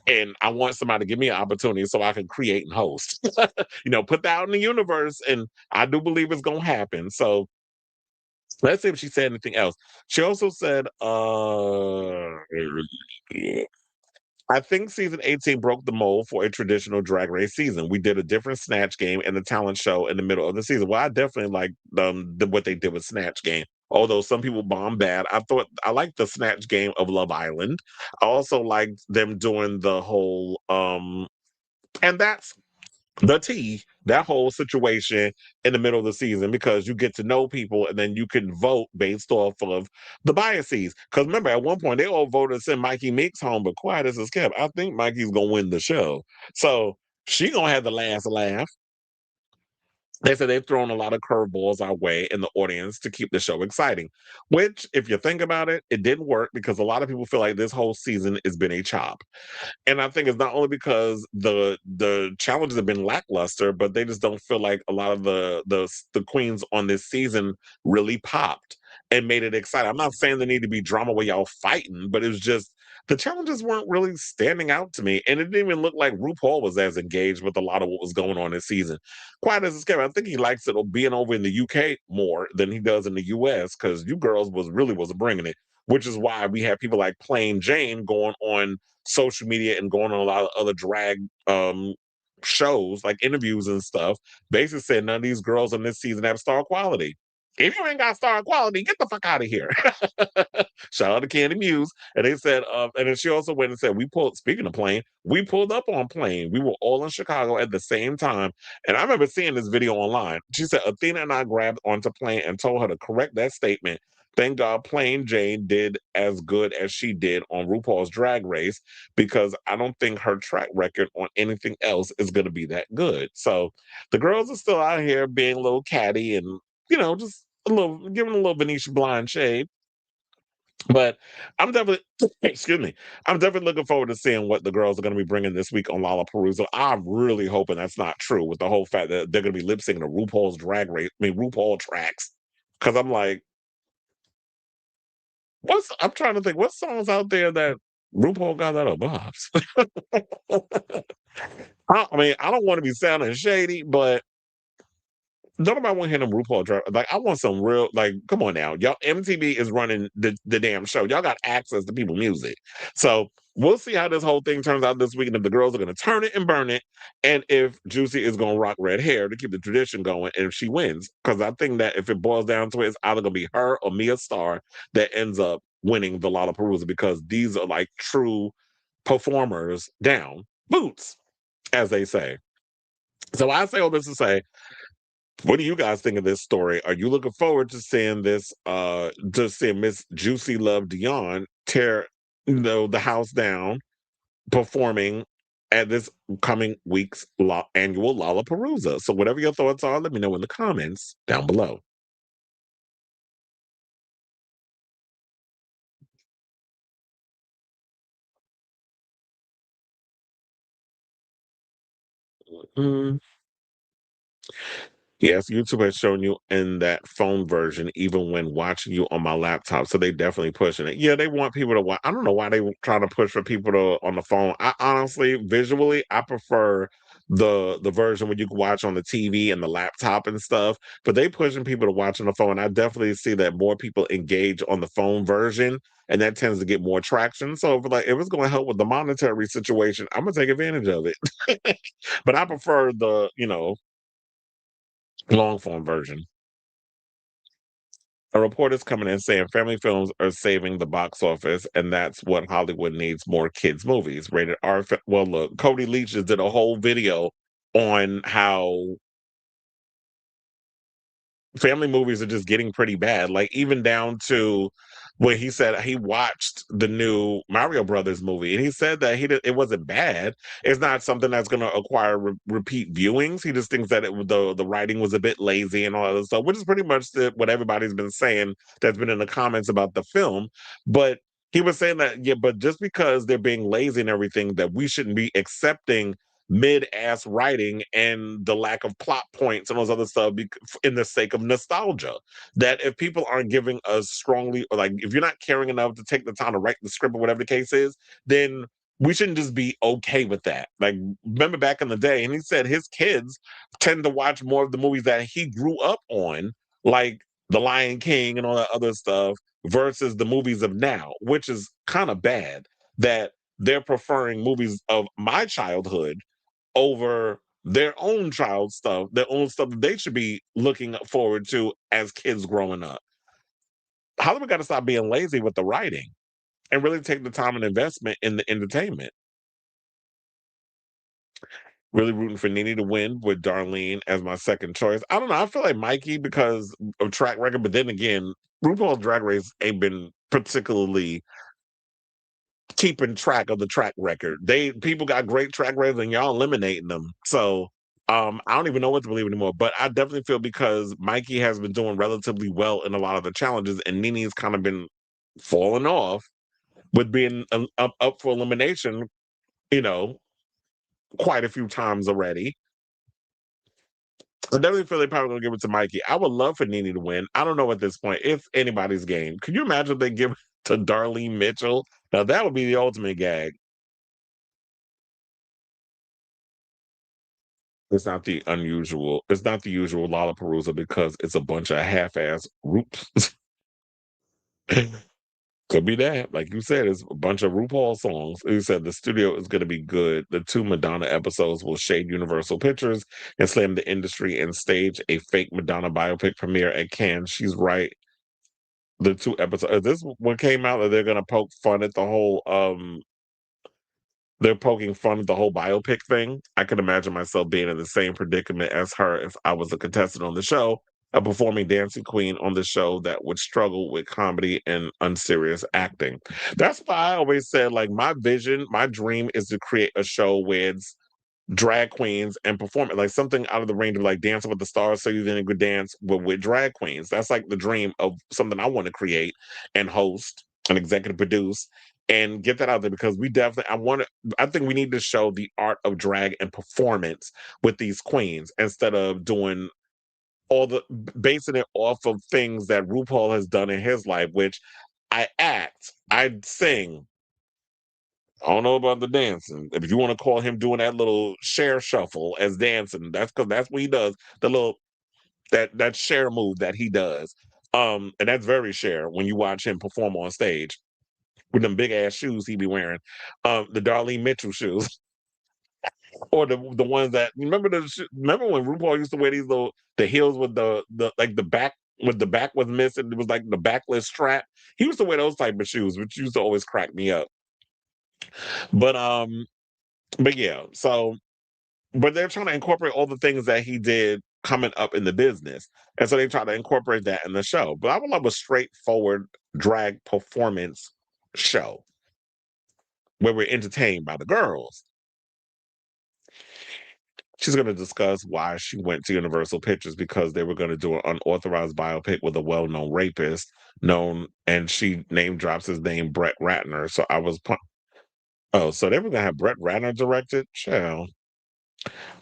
And I want somebody to give me an opportunity so I can create and host. Put that out in the universe, and I do believe it's gonna happen. So let's see if she said anything else. She also said, I think season 18 broke the mold for a traditional drag race season. We did a different Snatch game and the talent show in the middle of the season. Well, I definitely like what they did with Snatch game. Although some people bombed bad, I liked the Snatch game of Love Island. I also liked them doing the whole and that's the tea, that whole situation in the middle of the season because you get to know people and then you can vote based off of the biases. Because remember, at one point they all voted to send Mikey Meeks home, but quiet as it's kept, I think Mikey's gonna win the show. So she gonna have the last laugh. They said they've thrown a lot of curveballs our way in the audience to keep the show exciting. Which, if you think about it, it didn't work because a lot of people feel like this whole season has been a chop. And I think it's not only because the challenges have been lackluster, but they just don't feel like a lot of the queens on this season really popped and made it exciting. I'm not saying there need to be drama where y'all fighting, but it was just the challenges weren't really standing out to me. And it didn't even look like RuPaul was as engaged with a lot of what was going on this season. Quite as scary. I think he likes it being over in the UK more than he does in the US because you girls was bringing it, which is why we have people like Plain Jane going on social media and going on a lot of other drag shows, like interviews and stuff, basically saying none of these girls in this season have star quality. If you ain't got star quality, get the fuck out of here. Shout out to Candy Muse. And they said, and then she also went and said, speaking of Plane, we pulled up on Plane. We were all in Chicago at the same time. And I remember seeing this video online. She said, Athena and I grabbed onto Plane and told her to correct that statement. Thank God Plain Jane did as good as she did on RuPaul's Drag Race because I don't think her track record on anything else is going to be that good. So the girls are still out here being a little catty and, just a little, giving a little Venetian blind shade. But I'm definitely, excuse me, I'm definitely looking forward to seeing what the girls are going to be bringing this week on LaLaPaRuZa. I'm really hoping that's not true with the whole fact that they're going to be lip syncing to RuPaul's Drag Race, RuPaul tracks. Because I'm like, I'm trying to think, what songs out there that RuPaul got out of box? I don't want to be sounding shady, but don't nobody want to hear them RuPaul drop. Like, I want some real, like, come on now. Y'all, MTV is running the damn show. Y'all got access to people music. So we'll see how this whole thing turns out this week and if the girls are going to turn it and burn it and if Juicy is going to rock red hair to keep the tradition going and if she wins. Because I think that if it boils down to it, it's either going to be her or Mia Star that ends up winning the LaLaPaRuZa because these are like true performers down. Boots. as they say. So I say all this to say, what do you guys think of this story? Are you looking forward to seeing this? To seeing Miss Juicy Love Dion tear, the house down, performing at this coming week's annual LaLaPaRuZa. So whatever your thoughts are, let me know in the comments down below. Mm. Yes, YouTube has shown you in that phone version, even when watching you on my laptop. So they definitely pushing it. Yeah, they want people to watch. I don't know why they trying to push for people to on the phone. I honestly, visually, I prefer the version where you can watch on the TV and the laptop and stuff. But they pushing people to watch on the phone. I definitely see that more people engage on the phone version, and that tends to get more traction. So if it's going to help with the monetary situation, I'm gonna take advantage of it. But I prefer the long form version. A report is coming in saying family films are saving the box office, and that's what Hollywood needs more kids' movies. Rated R. Well, look, Cody Leach just did a whole video on how family movies are just getting pretty bad. Like even down to where he said he watched the new Mario Brothers movie, and he said that it wasn't bad. It's not something that's going to acquire repeat viewings. He just thinks that the writing was a bit lazy and all that stuff, which is pretty much what everybody's been saying that's been in the comments about the film. But he was saying that but just because they're being lazy and everything, that we shouldn't be accepting mid-ass writing and the lack of plot points and all those other stuff in the sake of nostalgia. That if people aren't giving us strongly, or like if you're not caring enough to take the time to write the script or whatever the case is, then we shouldn't just be okay with that. Like, remember back in the day, and he said his kids tend to watch more of the movies that he grew up on, like The Lion King and all that other stuff, versus the movies of now, which is kind of bad that they're preferring movies of my childhood over their own child stuff, their own stuff that they should be looking forward to as kids growing up. Hollywood got to stop being lazy with the writing and really take the time and investment in the entertainment. Really rooting for Nene to win with Darlene as my second choice. I don't know. I feel like Mikey because of track record, but then again, RuPaul's Drag Race ain't been particularly keeping track of the track record. People got great track records and y'all eliminating them. So I don't even know what to believe anymore. But I definitely feel because Mikey has been doing relatively well in a lot of the challenges, and Nene's kind of been falling off with being up for elimination, you know, quite a few times already. I definitely feel they're probably gonna give it to Mikey. I would love for Nene to win. I don't know at this point. It's anybody's game. Could you imagine if they give it to Darlene Mitchell? Now that would be the ultimate gag. It's not the usual LaLaPaRuZa because it's a bunch of half-ass roots. Could be that. Like you said, it's a bunch of RuPaul songs. You said the studio is going to be good. The two Madonna episodes will shade Universal Pictures and slam the industry and stage a fake Madonna biopic premiere at Cannes. She's right. The two episodes. Is this what came out that they're going to poke fun at the whole they're poking fun at the whole biopic thing. I could imagine myself being in the same predicament as her if I was a contestant on the show, a performing dancing queen on the show that would struggle with comedy and unserious acting. That's why I always said, like, my vision, my dream is to create a show where it's drag queens and perform it like something out of the range of like Dancing with the Stars, so you then could dance with drag queens. That's like the dream of something I want to create and host and executive produce and get that out there because we definitely I think we need to show the art of drag and performance with these queens instead of doing all the basing it off of things that RuPaul has done in his life, which I act, I sing, I don't know about the dancing. If you want to call him doing that little share shuffle as dancing, that's because that's what he does. The little that share move that he does. And that's very share when you watch him perform on stage with them big ass shoes he be wearing. The Darlene Mitchell shoes. Or the ones that remember when RuPaul used to wear these little the heels with the like the back with the back was missing, it was like the backless strap. He used to wear those type of shoes, which used to always crack me up. But but yeah, so but they're trying to incorporate all the things that he did coming up in the business. And so they try to incorporate that in the show. But I would love a straightforward drag performance show where we're entertained by the girls. She's going to discuss why she went to Universal Pictures because they were going to do an unauthorized biopic with a well-known rapist, and she name drops his name, Brett Ratner. So so they were going to have Brett Ratner directed? Child.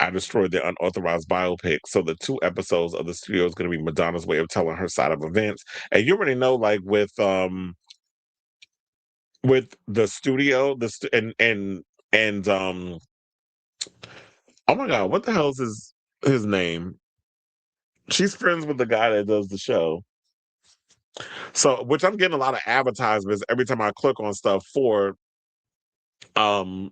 I destroyed the unauthorized biopic. So the 2 episodes of the studio is going to be Madonna's way of telling her side of events. And you already know, like with the studio, and oh my god, what the hell is his name? She's friends with the guy that does the show. So, which I'm getting a lot of advertisements every time I click on stuff for um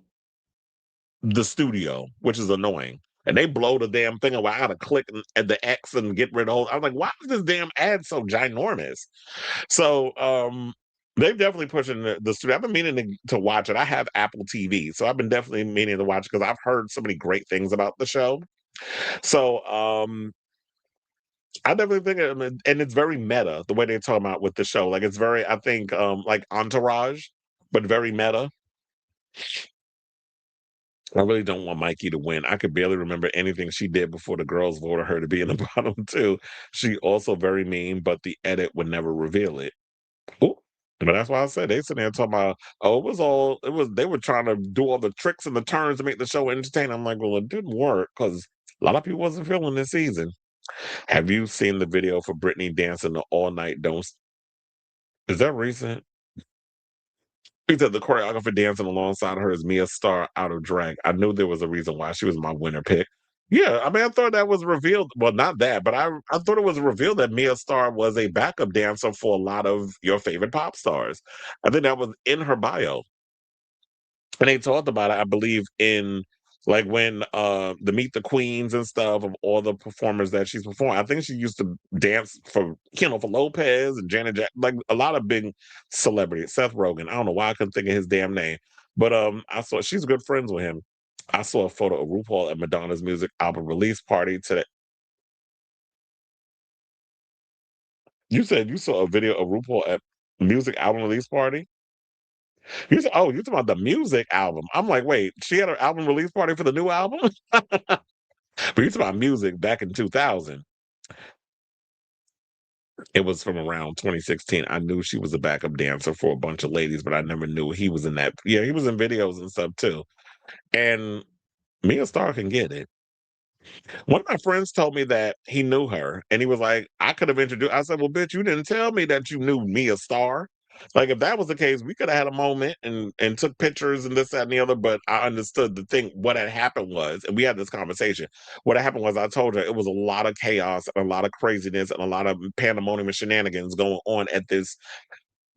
the studio, which is annoying. And they blow the damn thing away. I gotta click at the X and get rid of all. I'm like, why is this damn ad so ginormous? So they've definitely pushing the studio. I've been meaning to watch it. I have Apple TV, so I've been definitely meaning to watch it because I've heard so many great things about the show. So I definitely think and it's very meta the way they're talking about with the show. Like it's very, I think, like Entourage, but very meta. I really don't want Mikey to win. I could barely remember anything she did before the girls voted her to be in the bottom two. She also very mean, but the edit would never reveal it. Ooh. But that's why I said they sitting there talking about, oh, they were trying to do all the tricks and the turns to make the show entertaining. I'm like, well, it didn't work because a lot of people wasn't feeling this season. Have you seen the video for Britney dancing the all night don't? Is that recent? He said the choreographer dancing alongside her is Mia Starr out of drag. I knew there was a reason why she was my winner pick. Yeah, I mean, I thought that was revealed. Well, not that, but I thought it was revealed that Mia Starr was a backup dancer for a lot of your favorite pop stars. I think that was in her bio. And they talked about it, I believe, in like when the Meet the Queens and stuff of all the performers that she's performed. I think she used to dance for Lopez and Janet Jackson, like a lot of big celebrities. Seth Rogen. I don't know why I couldn't think of his damn name. But I saw she's good friends with him. I saw a photo of RuPaul at Madonna's music album release party today. You said you saw a video of RuPaul at music album release party? You're talking about the music album. I'm like, wait, she had her album release party for the new album? But you're talking about music back in 2000. It was from around 2016. I knew she was a backup dancer for a bunch of ladies, but I never knew he was in that. Yeah, he was in videos and stuff too. And Mia Starr can get it. One of my friends told me that he knew her, and he was like, "I could have introduced." I said, "Well, bitch, you didn't tell me that you knew Mia Starr. Like, if that was the case, we could have had a moment and took pictures and this, that, and the other." But I understood the thing. What had happened was, and we had this conversation. What had happened was, I told her it was a lot of chaos and a lot of craziness and a lot of pandemonium and shenanigans going on at this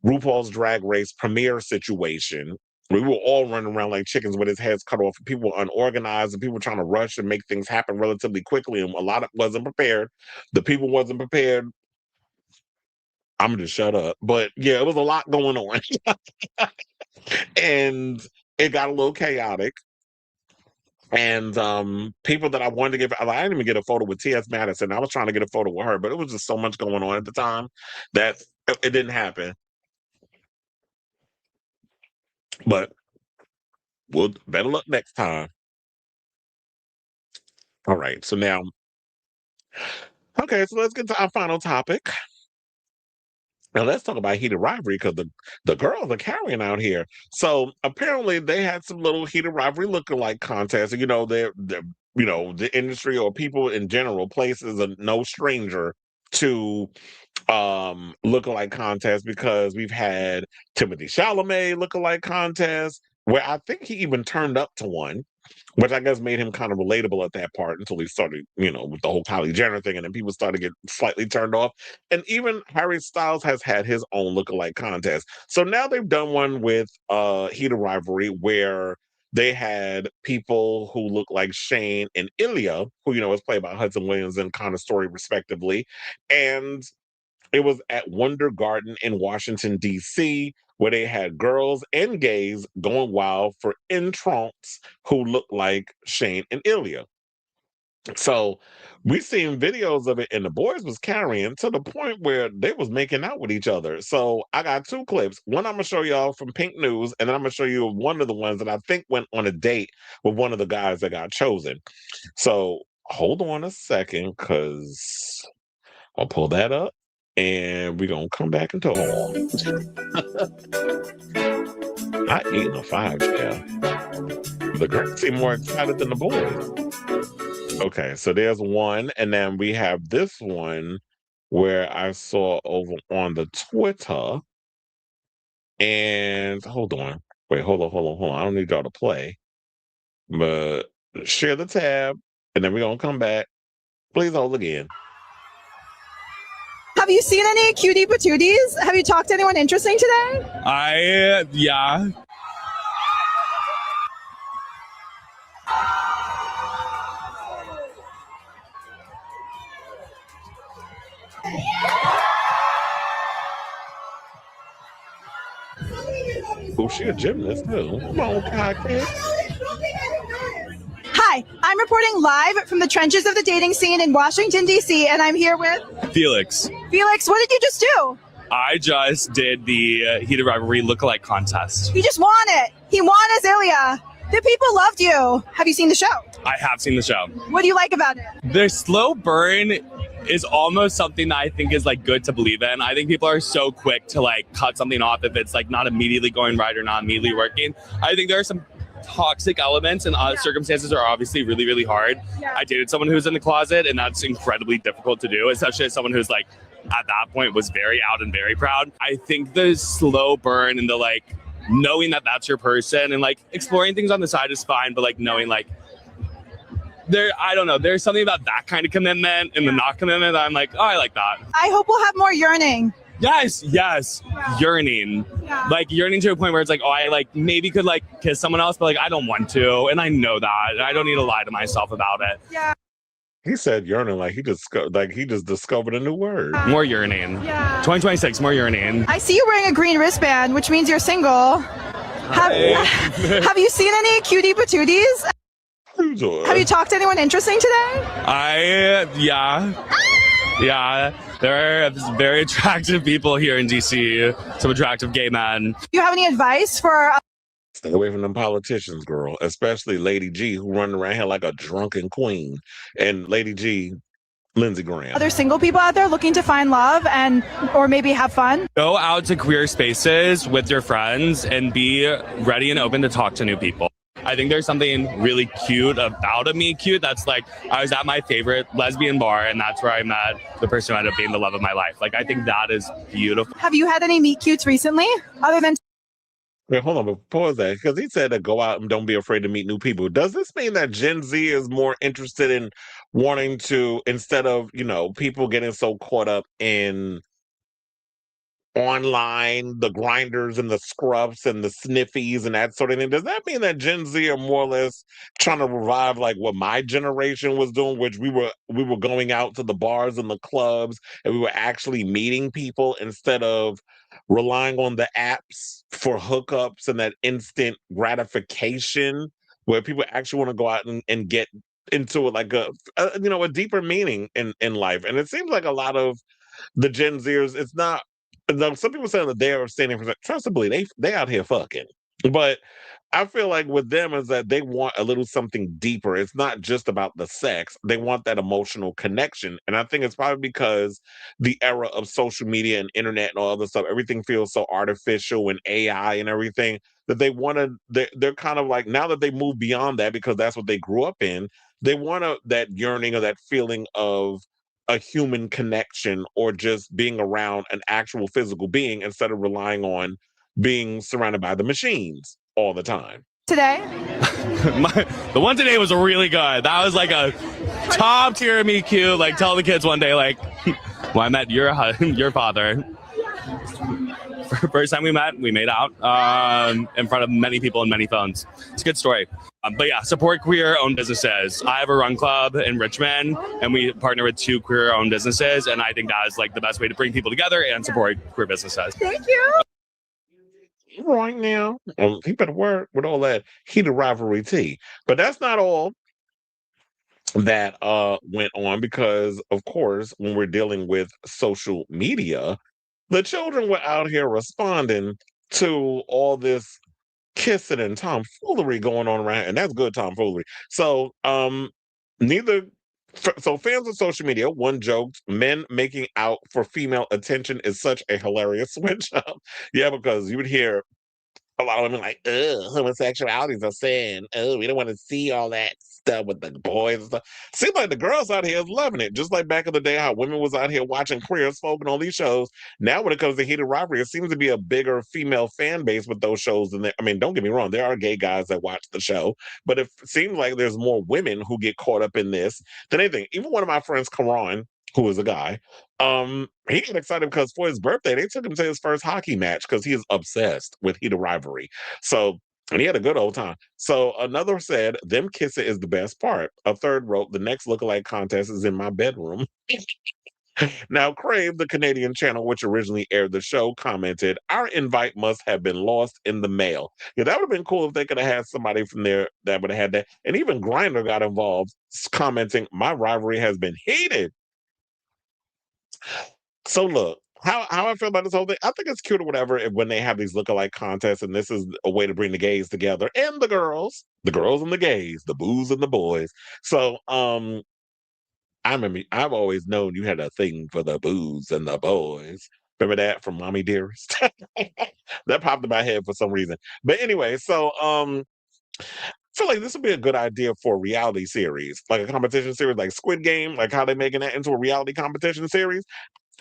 RuPaul's Drag Race premiere situation. We were all running around like chickens with his heads cut off. And people were unorganized and people were trying to rush and make things happen relatively quickly. And a lot of wasn't prepared. The people wasn't prepared. I'm gonna just shut up. But yeah, it was a lot going on. And it got a little chaotic. And people that I wanted to give, I didn't even get a photo with T.S. Madison. I was trying to get a photo with her, but it was just so much going on at the time that it didn't happen. But we'll better luck next time. All right. So now, okay, so let's get to our final topic. Now let's talk about heated rivalry because the girls are carrying out here. So apparently they had some little heated rivalry lookalike contests. And, the industry or people in general, places are no stranger to lookalike contests because we've had Timothy Chalamet lookalike contest where I think he even turned up to one, which I guess made him kind of relatable at that part until he started, with the whole Kylie Jenner thing, and then people started to get slightly turned off. And even Harry Styles has had his own lookalike contest. So now they've done one with Heated Rivalry where they had people who look like Shane and Ilya, who is played by Hudson Williams and Connor Story, respectively, and It was at Wonder Garden in Washington, D.C., where they had girls and gays going wild for entrants who looked like Shane and Ilya. So we seen videos of it, and the boys was carrying to the point where they was making out with each other. So I got two clips. One I'm gonna show y'all from Pink News, and then I'm gonna show you one of the ones that I think went on a date with one of the guys that got chosen. So hold on a second, because I'll pull that up, and we're gonna come back and talk. I ate a 5-star. The girls seem more excited than the boys. Okay, so there's one, and then we have this one where I saw over on the Twitter. And hold on. Wait, hold on. I don't need y'all to play. But share the tab, and then we're gonna come back. Please hold again. Have you seen any cutie patooties? Have you talked to anyone interesting today? Yeah. Oh, she a gymnast too. Come on, podcast. Hi, I'm reporting live from the trenches of the dating scene in Washington, D.C., and I'm here with Felix. Felix. What did you just do? I just did the Heated Rivalry Lookalike contest. He just won it. He won as Ilya. The people loved you. Have you seen the show? I have seen the show. What do you like about it? The slow burn is almost something that I think is like good to believe in. I think people are so quick to like cut something off if it's like not immediately going right or not immediately working. I think there are some toxic elements and circumstances are obviously really, really hard. Yeah. I dated someone who's in the closet, and that's incredibly difficult to do, especially as someone who's like at that point was very out and very proud. I think the slow burn and the like knowing that that's your person and like exploring things on the side is fine, but like knowing like I don't know, there's something about that kind of commitment and the not commitment that I'm like, oh, I like that. I hope we'll have more yearning. Yes. Yearning. Yeah. Like yearning to a point where it's like, oh, I like maybe could like kiss someone else, but like I don't want to. And I know that. I don't need to lie to myself about it. Yeah. He said yearning like he just discovered a new word. More yearning. Yeah. 2026, more yearning. I see you wearing a green wristband, which means you're single. Have you seen any cutie patooties? Have you talked to anyone interesting today? Yeah. There are very attractive people here in DC, some attractive gay men. Do you have any advice for... Stay away from them politicians, girl, especially Lady G, who run around here like a drunken queen. And Lady G, Lindsey Graham. Other single people out there looking to find love or maybe have fun? Go out to queer spaces with your friends and be ready and open to talk to new people. I think there's something really cute about a meet cute that's like, I was at my favorite lesbian bar and that's where I met the person who ended up being the love of my life. Like, I think that is beautiful. Have you had any meet cutes recently other than... Wait, hold on, but pause that, because he said to go out and don't be afraid to meet new people. Does this mean that Gen Z is more interested in wanting to, instead of, people getting so caught up in online, the grinders and the scrubs and the sniffies and that sort of thing? Does that mean that Gen Z are more or less trying to revive like what my generation was doing, which we were going out to the bars and the clubs and we were actually meeting people instead of relying on the apps for hookups and that instant gratification where people actually want to go out and get into it like a deeper meaning in life? And it seems like a lot of the Gen Zers, it's not. Some people say that they are standing for, trust to believe, they out here fucking. But I feel like with them is that they want a little something deeper. It's not just about the sex. They want that emotional connection. And I think it's probably because the era of social media and internet and all other stuff, everything feels so artificial and AI and everything that they're kind of like, now that they move beyond that because that's what they grew up in, they want that yearning or that feeling of a human connection or just being around an actual physical being instead of relying on being surrounded by the machines all the time. Today? The one today was really good. That was like a top tier meet cute. Like tell the kids one day like, well, I met your father. First time we met, we made out in front of many people and many phones. It's a good story. But yeah, support queer-owned businesses. I have a run club in Richmond, and we partner with 2 queer-owned businesses, and I think that is like the best way to bring people together and support queer businesses. Thank you. Right now, he better work with all that heated rivalry tea. But that's not all that went on, because of course, when we're dealing with social media, the children were out here responding to all this kissing and tomfoolery going on around, and that's good tomfoolery. So so fans of social media, one joked, men making out for female attention is such a hilarious switch up. Yeah, because you would hear a lot of women like, ugh, homosexuality is a sin. Oh, we don't want to see all that stuff with the boys and stuff. Seems like the girls out here is loving it. Just like back in the day, how women was out here watching Queer as Folk and all these shows. Now, when it comes to heated rivalry, it seems to be a bigger female fan base with those shows. And I mean, don't get me wrong, there are gay guys that watch the show, but it seems like there's more women who get caught up in this than anything. Even one of my friends, Karol, who is a guy, he got excited because for his birthday, they took him to his first hockey match because he is obsessed with heated rivalry. So, and he had a good old time. So another said, them kissing is the best part. A third wrote, the next lookalike contest is in my bedroom. Now, Crave, the Canadian channel which originally aired the show, commented, our invite must have been lost in the mail. Yeah, that would have been cool if they could have had somebody from there that would have had that. And even Grande got involved, commenting, my rivalry has been heated. So look, how I feel about this whole thing, I think it's cute or whatever when they have these lookalike contests, and this is a way to bring the gays together and the girls and the gays, the boos and the boys. So I remember I've always known you had a thing for the boos and the boys. Remember that from Mommy Dearest? That popped in my head for some reason. But anyway, so I feel like this would be a good idea for a reality series, like a competition series, like Squid Game, like how they're making that into a reality competition series.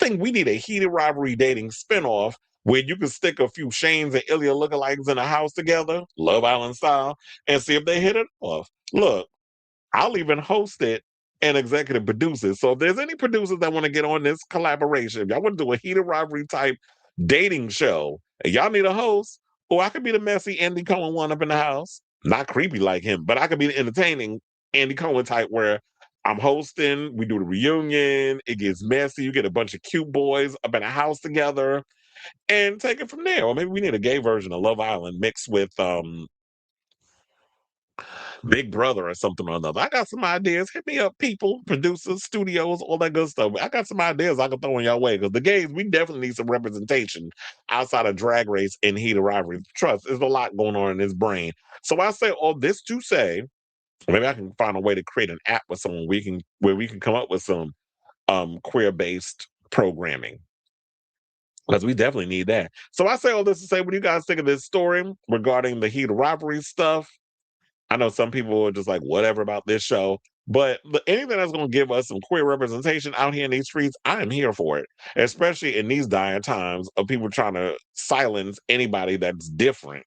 I think we need a heated rivalry dating spinoff where you can stick a few Shanes and Ilya lookalikes in a house together, Love Island style, and see if they hit it off. Look, I'll even host it and executive produce it. So if there's any producers that want to get on this collaboration, if y'all want to do a heated rivalry type dating show, and y'all need a host, or I could be the messy Andy Cohen one up in the house. Not creepy like him, but I could be the entertaining Andy Cohen type where I'm hosting, we do the reunion, it gets messy, you get a bunch of cute boys up in a house together, and take it from there. Or maybe we need a gay version of Love Island mixed with Big Brother or something or another. I got some ideas. Hit me up, people, producers, studios, all that good stuff. I got some ideas I can throw in your way, because the gays, we definitely need some representation outside of Drag Race and heated rivalry. Trust, there's a lot going on in his brain. So I say all this to say, maybe I can find a way to create an app with someone where we can come up with some queer-based programming, because we definitely need that. So I say all this to say, what do you guys think of this story regarding the heated rivalry stuff? I know some people are just like, whatever about this show, but anything that's going to give us some queer representation out here in these streets, I am here for it, especially in these dire times of people trying to silence anybody that's different,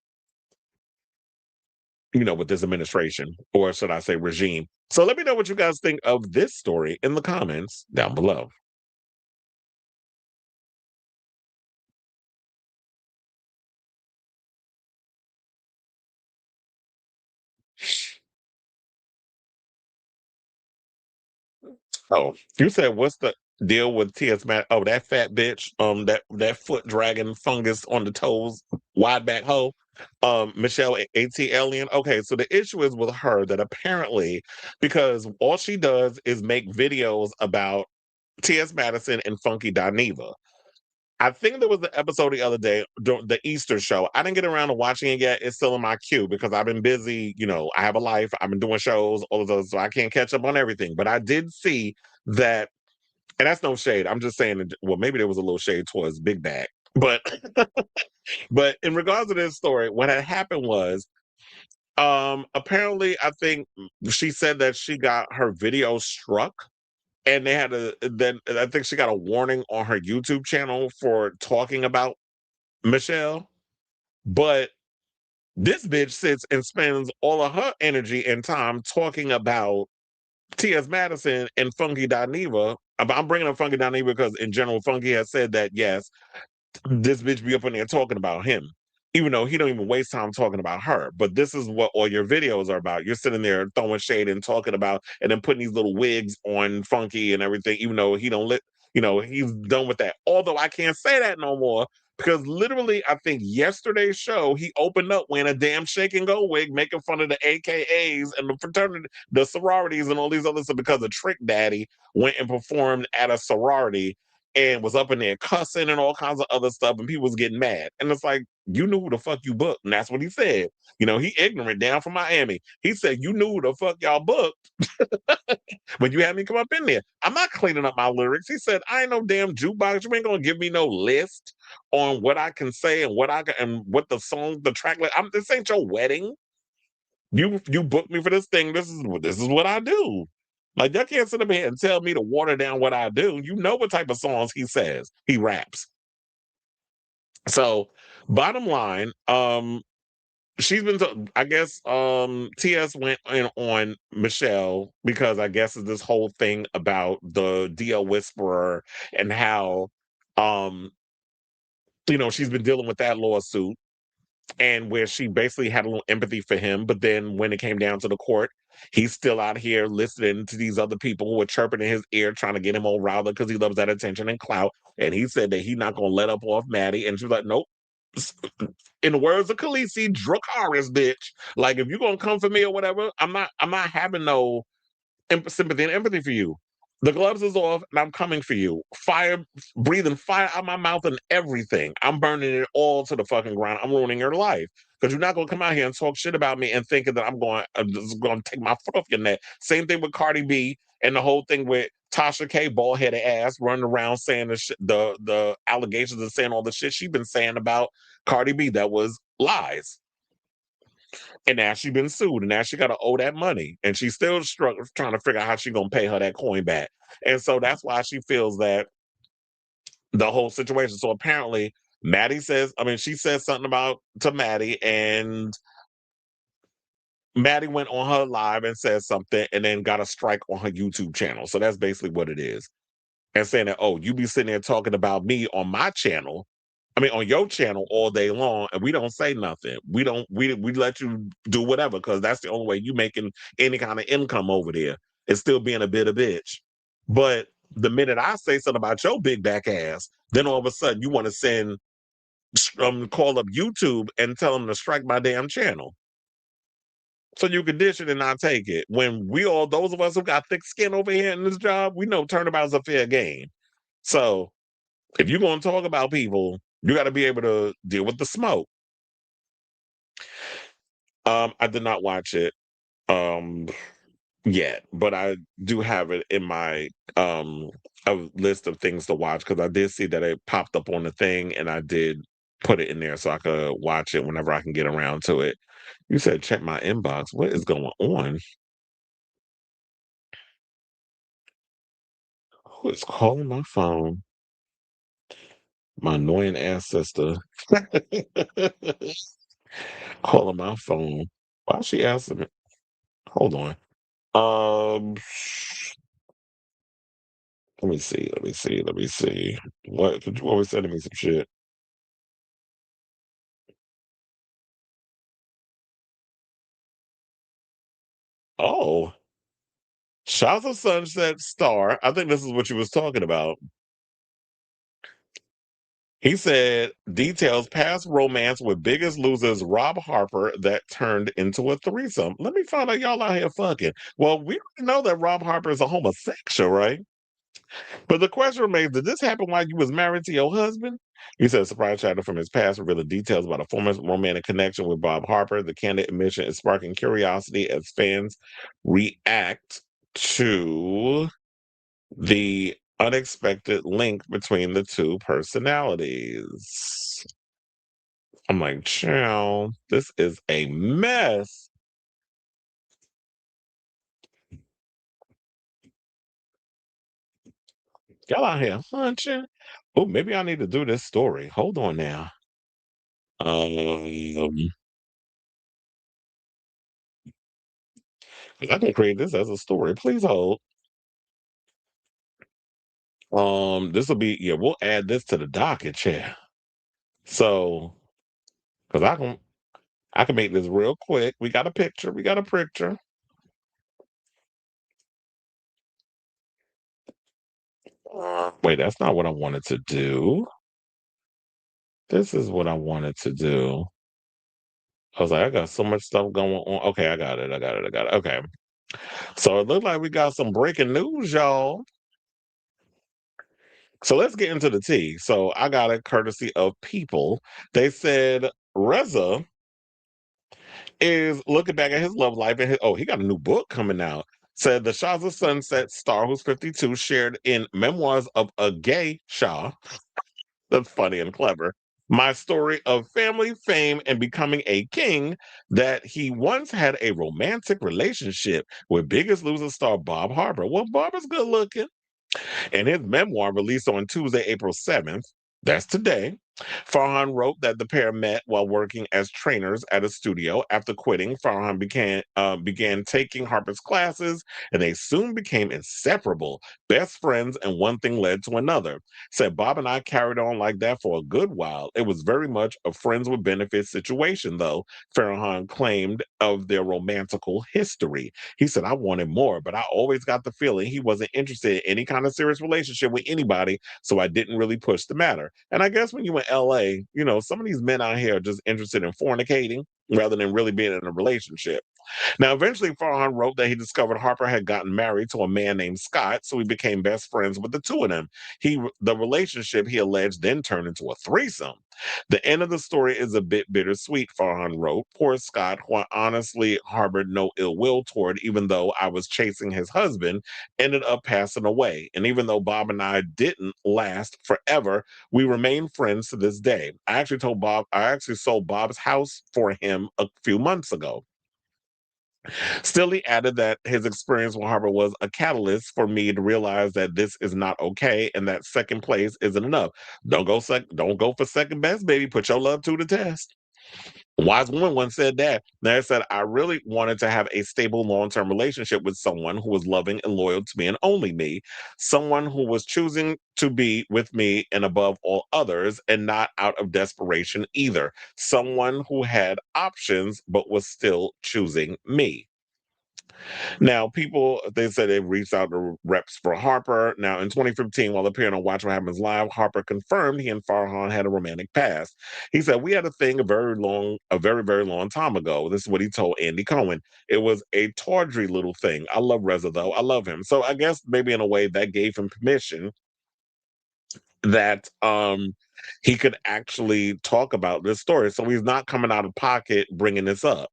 with this administration, or should I say regime. So let me know what you guys think of this story in the comments down below. Oh, you said what's the deal with T.S. Matt? Oh, that fat bitch, that foot dragging fungus on the toes, wide back hoe, Michelle A.T. Alien. Okay, so the issue is with her that apparently, because all she does is make videos about T.S. Madison and Funky Dineva. I think there was an episode the other day, the Easter show. I didn't get around to watching it yet. It's still in my queue because I've been busy. I have a life. I've been doing shows, all of those, so I can't catch up on everything. But I did see that, and that's no shade. I'm just saying, well, maybe there was a little shade towards Big Bag. But but in regards to this story, what had happened was, apparently, I think she said that she got her video struck. And then I think she got a warning on her YouTube channel for talking about Michelle. But this bitch sits and spends all of her energy and time talking about T.S. Madison and Funky Dineva. I'm bringing up Funky Dineva because in general, Funky has said that, yes, this bitch be up in there talking about him, even though he don't even waste time talking about her. But this is what all your videos are about. You're sitting there throwing shade and talking about, and then putting these little wigs on Funky and everything, even though he don't let, he's done with that. Although I can't say that no more because literally, I think yesterday's show, he opened up wearing a damn shake and go wig, making fun of the AKAs and the fraternity, the sororities, and all these other stuff because a Trick Daddy went and performed at a sorority and was up in there cussing and all kinds of other stuff, and people was getting mad. And it's like, you knew who the fuck you booked, and that's what he said. He ignorant down from Miami. He said, you knew who the fuck y'all booked when you had me come up in there. I'm not cleaning up my lyrics. He said, I ain't no damn jukebox. You ain't gonna give me no list on what I can say and what I can and what the song, the track. This ain't your wedding. You booked me for this thing. This is what I do. Like, y'all can't sit up here and tell me to water down what I do. You know what type of songs he says. He raps. So, bottom line, she's been, I guess, TS went in on Michelle because I guess it's this whole thing about the DL Whisperer and how, she's been dealing with that lawsuit and where she basically had a little empathy for him. But then when it came down to the court, he's still out here listening to these other people who are chirping in his ear, trying to get him all riled up because he loves that attention and clout. And he said that he's not going to let up off Maddie. And she was like, nope. In the words of Khaleesi, Dracarys, bitch. Like, if you're going to come for me or whatever, I'm not having no sympathy and empathy for you. The gloves is off and I'm coming for you. Fire, breathing fire out my mouth and everything. I'm burning it all to the fucking ground. I'm ruining your life. Because you're not going to come out here and talk shit about me and thinking that I'm going to take my foot off your neck. Same thing with Cardi B and the whole thing with Tasha K, bald-headed ass, running around saying the allegations and saying all the shit she's been saying about Cardi B that was lies. And now she been sued, and now she got to owe that money, and she's still trying to figure out how she gonna pay her that coin back. And so that's why she feels that the whole situation. So apparently, she says something about to Maddie, and Maddie went on her live and said something, and then got a strike on her YouTube channel. So that's basically what it is. And saying that, oh, you be sitting there talking about me on my channel. On your channel all day long, and we don't say nothing. We let you do whatever because that's the only way you making any kind of income over there. It's still being a bit of bitch. But the minute I say something about your big back ass, then all of a sudden you want to call up YouTube and tell them to strike my damn channel. So you can dish it and not take it. When those of us who got thick skin over here in this job, we know turnabout's a fair game. So if you're going to talk about people, you got to be able to deal with the smoke. I did not watch it yet, but I do have it in my a list of things to watch because I did see that it popped up on the thing, and I did put it in there so I could watch it whenever I can get around to it. You said check my inbox. What is going on? Who is calling my phone? My annoying ass sister. Calling my phone. Why is she asking me? Hold on. Let me see. What could you always sending me some shit? Oh, Shahs of Sunset star. I think this is what you was talking about. He said details past romance with Biggest Loser's Rob Harper that turned into a threesome. Let me find out y'all out here fucking. Well, we already know that Rob Harper is a homosexual, right? But the question remains, did this happen while you was married to your husband? He said a surprise chatter from his past revealed details about a former romantic connection with Bob Harper. The candid admission is sparking curiosity as fans react to the unexpected link between the two personalities. I'm like, child, this is a mess. Y'all out here hunching. Oh, maybe I need to do this story. Hold on now. I can create this as a story. Please hold. This will be we'll add this to the docket chair. So, because I can make this real quick. We got a picture. We got a picture. Wait, that's not what I wanted to do. This is what I wanted to do. I was like, I got so much stuff going on. Okay, I got it. Okay. So it looked like we got some breaking news, y'all. So let's get into the tea. So I got it courtesy of People. They said Reza is looking back at his love life and he got a new book coming out. Said the Shahs of Sunset star who's 52 shared in Memoirs of a Gay Shah. That's funny and clever. My story of family, fame, and becoming a king, that he once had a romantic relationship with Biggest Loser star Bob Harper. Well, Bob is good looking. In his memoir released on Tuesday, April 7th, that's today, Farhan wrote that the pair met while working as trainers at a studio. After quitting, Farhan began taking Harper's classes, and they soon became inseparable, best friends, and one thing led to another. Said Bob and I carried on like that for a good while. It was very much a friends with benefits situation, though, Farhan claimed of their romantical history. He said, I wanted more, but I always got the feeling he wasn't interested in any kind of serious relationship with anybody, so I didn't really push the matter. And I guess when you in LA, some of these men out here are just interested in fornicating rather than really being in a relationship. Now, eventually, Farhan wrote that he discovered Harper had gotten married to a man named Scott, so he became best friends with the two of them. The relationship, he alleged, then turned into a threesome. The end of the story is a bit bittersweet, Farhan wrote. Poor Scott, who I honestly harbored no ill will toward, even though I was chasing his husband, ended up passing away. And even though Bob and I didn't last forever, we remain friends to this day. I actually sold Bob's house for him a few months ago. Still, he added that his experience with Harper was a catalyst for me to realize that this is not okay and that second place isn't enough. Don't go for second best, baby. Put your love to the test. Wise woman once said that. They said, I really wanted to have a stable long-term relationship with someone who was loving and loyal to me and only me, someone who was choosing to be with me and above all others and not out of desperation either, someone who had options but was still choosing me. Now, they said they've reached out to reps for Harper. Now, in 2015, while appearing on Watch What Happens Live, Harper confirmed he and Farhan had a romantic past. He said, we had a thing a very, very long time ago. This is what he told Andy Cohen. It was a tawdry little thing. I love Reza, though. I love him. So I guess maybe in a way that gave him permission that he could actually talk about this story. So he's not coming out of pocket bringing this up,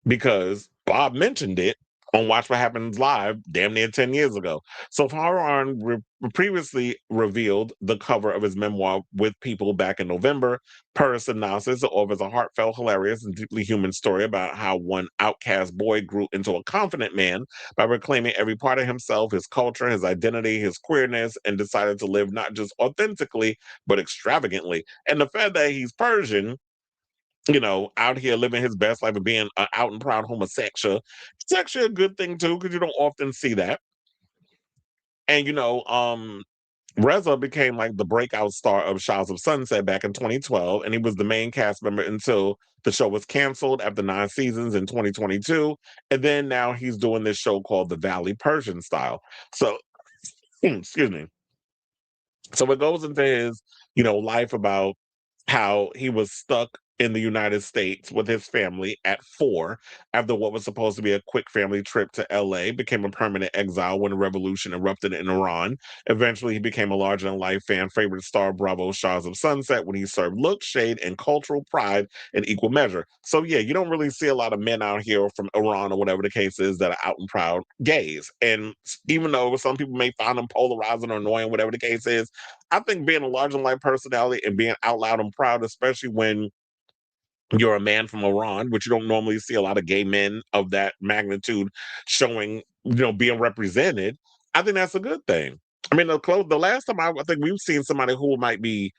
because Bob mentioned it on Watch What Happens Live damn near 10 years ago. So Farhan previously revealed the cover of his memoir with People back in November. Per synopsis, it offers a heartfelt, hilarious, and deeply human story about how one outcast boy grew into a confident man by reclaiming every part of himself, his culture, his identity, his queerness, and decided to live not just authentically, but extravagantly. And the fact that he's Persian, out here living his best life and being an out and proud homosexual. It's actually a good thing too, because you don't often see that. And Reza became like the breakout star of Shahs of Sunset back in 2012, and he was the main cast member until the show was canceled after 9 seasons in 2022. And then now he's doing this show called The Valley Persian Style. So, excuse me. So it goes into his, life about how he was stuck in the United States with his family at 4 after what was supposed to be a quick family trip to LA, became a permanent exile when the revolution erupted in Iran. Eventually, he became a larger-than-life fan favorite star Bravo Shahs of Sunset when he served look, shade, and cultural pride in equal measure. So yeah, you don't really see a lot of men out here from Iran or whatever the case is that are out and proud gays. And even though some people may find them polarizing or annoying, whatever the case is, I think being a larger-than-life personality and being out loud and proud, especially when you're a man from Iran, which you don't normally see a lot of gay men of that magnitude showing, being represented. I think that's a good thing. I mean, the last time I think we've seen somebody who might be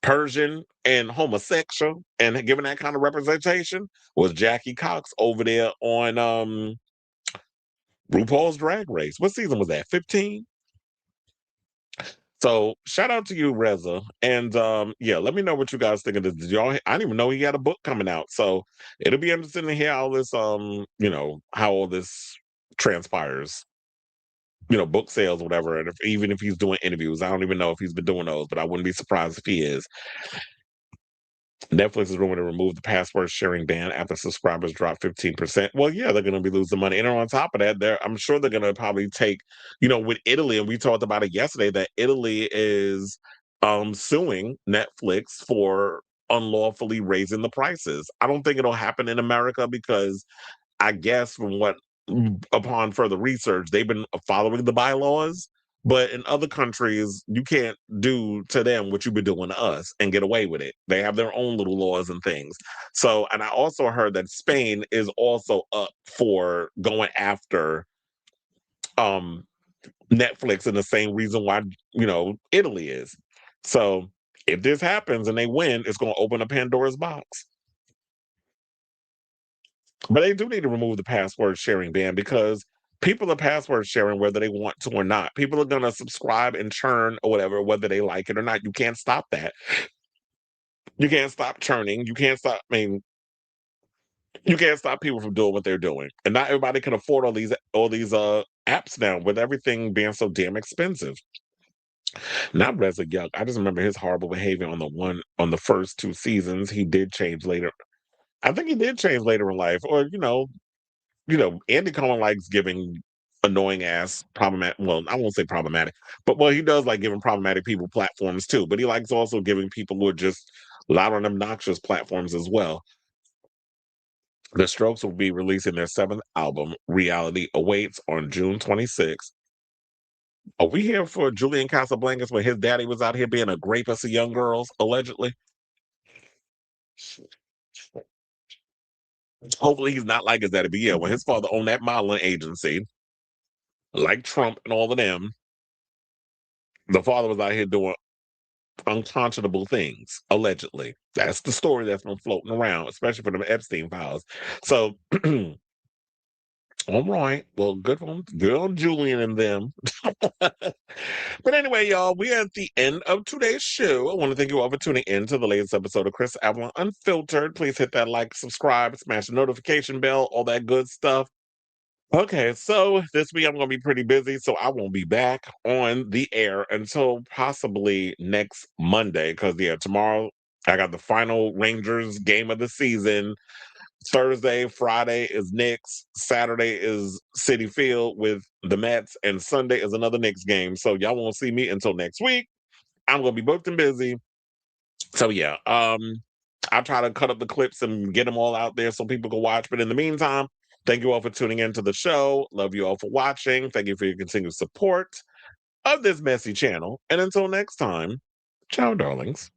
Persian and homosexual and given that kind of representation was Jackie Cox over there on RuPaul's Drag Race. What season was that? 15? So shout out to you, Reza. And yeah, let me know what you guys think of this. Did y'all I didn't even know he had a book coming out. So it'll be interesting to hear how this how all this transpires. Book sales, whatever, and even if he's doing interviews. I don't even know if he's been doing those, but I wouldn't be surprised if he is. Netflix is rumored to remove the password sharing ban after subscribers drop 15%. Well, yeah, they're going to be losing money. And on top of that, I'm sure they're going to probably take, with Italy, and we talked about it yesterday, that Italy is suing Netflix for unlawfully raising the prices. I don't think it'll happen in America because I guess upon further research, they've been following the bylaws. But in other countries, you can't do to them what you've been doing to us and get away with it. They have their own little laws and things. So, and I also heard that Spain is also up for going after Netflix and the same reason why, Italy is. So if this happens and they win, it's going to open a Pandora's box. But they do need to remove the password sharing ban because people are password sharing whether they want to or not. People are going to subscribe and churn or whatever, whether they like it or not. You can't stop that. You can't stop churning. You can't stop, you can't stop people from doing what they're doing. And not everybody can afford all these apps now with everything being so damn expensive. Not Reza Yuck. I just remember his horrible behavior on the first 2 seasons. He did change later. I think he did change later in life, or Andy Cohen likes giving annoying ass problematic. Well, I won't say problematic, but he does like giving problematic people platforms too. But he likes also giving people who are just loud and obnoxious platforms as well. The Strokes will be releasing their 7th album, Reality Awaits, on June 26th. Are we here for Julian Casablancas when his daddy was out here being a rapist of young girls, allegedly? Hopefully he's not like his daddy, but yeah, when his father owned that modeling agency, like Trump and all of them, the father was out here doing unconscionable things, allegedly. That's the story that's been floating around, especially for the Epstein files. So, all right. Well, good on Julian and them. But anyway, y'all, we are at the end of today's show. I want to thank you all for tuning in to the latest episode of Chris Avalon Unfiltered. Please hit that like, subscribe, smash the notification bell, all that good stuff. Okay, so this week I'm going to be pretty busy, so I won't be back on the air until possibly next Monday. Because, yeah, tomorrow I got the final Rangers game of the season. Thursday, Friday is Knicks. Saturday is Citi Field with the Mets. And Sunday is another Knicks game. So y'all won't see me until next week. I'm going to be booked and busy. So, yeah, I'll try to cut up the clips and get them all out there so people can watch. But in the meantime, thank you all for tuning into the show. Love you all for watching. Thank you for your continued support of this messy channel. And until next time, ciao, darlings.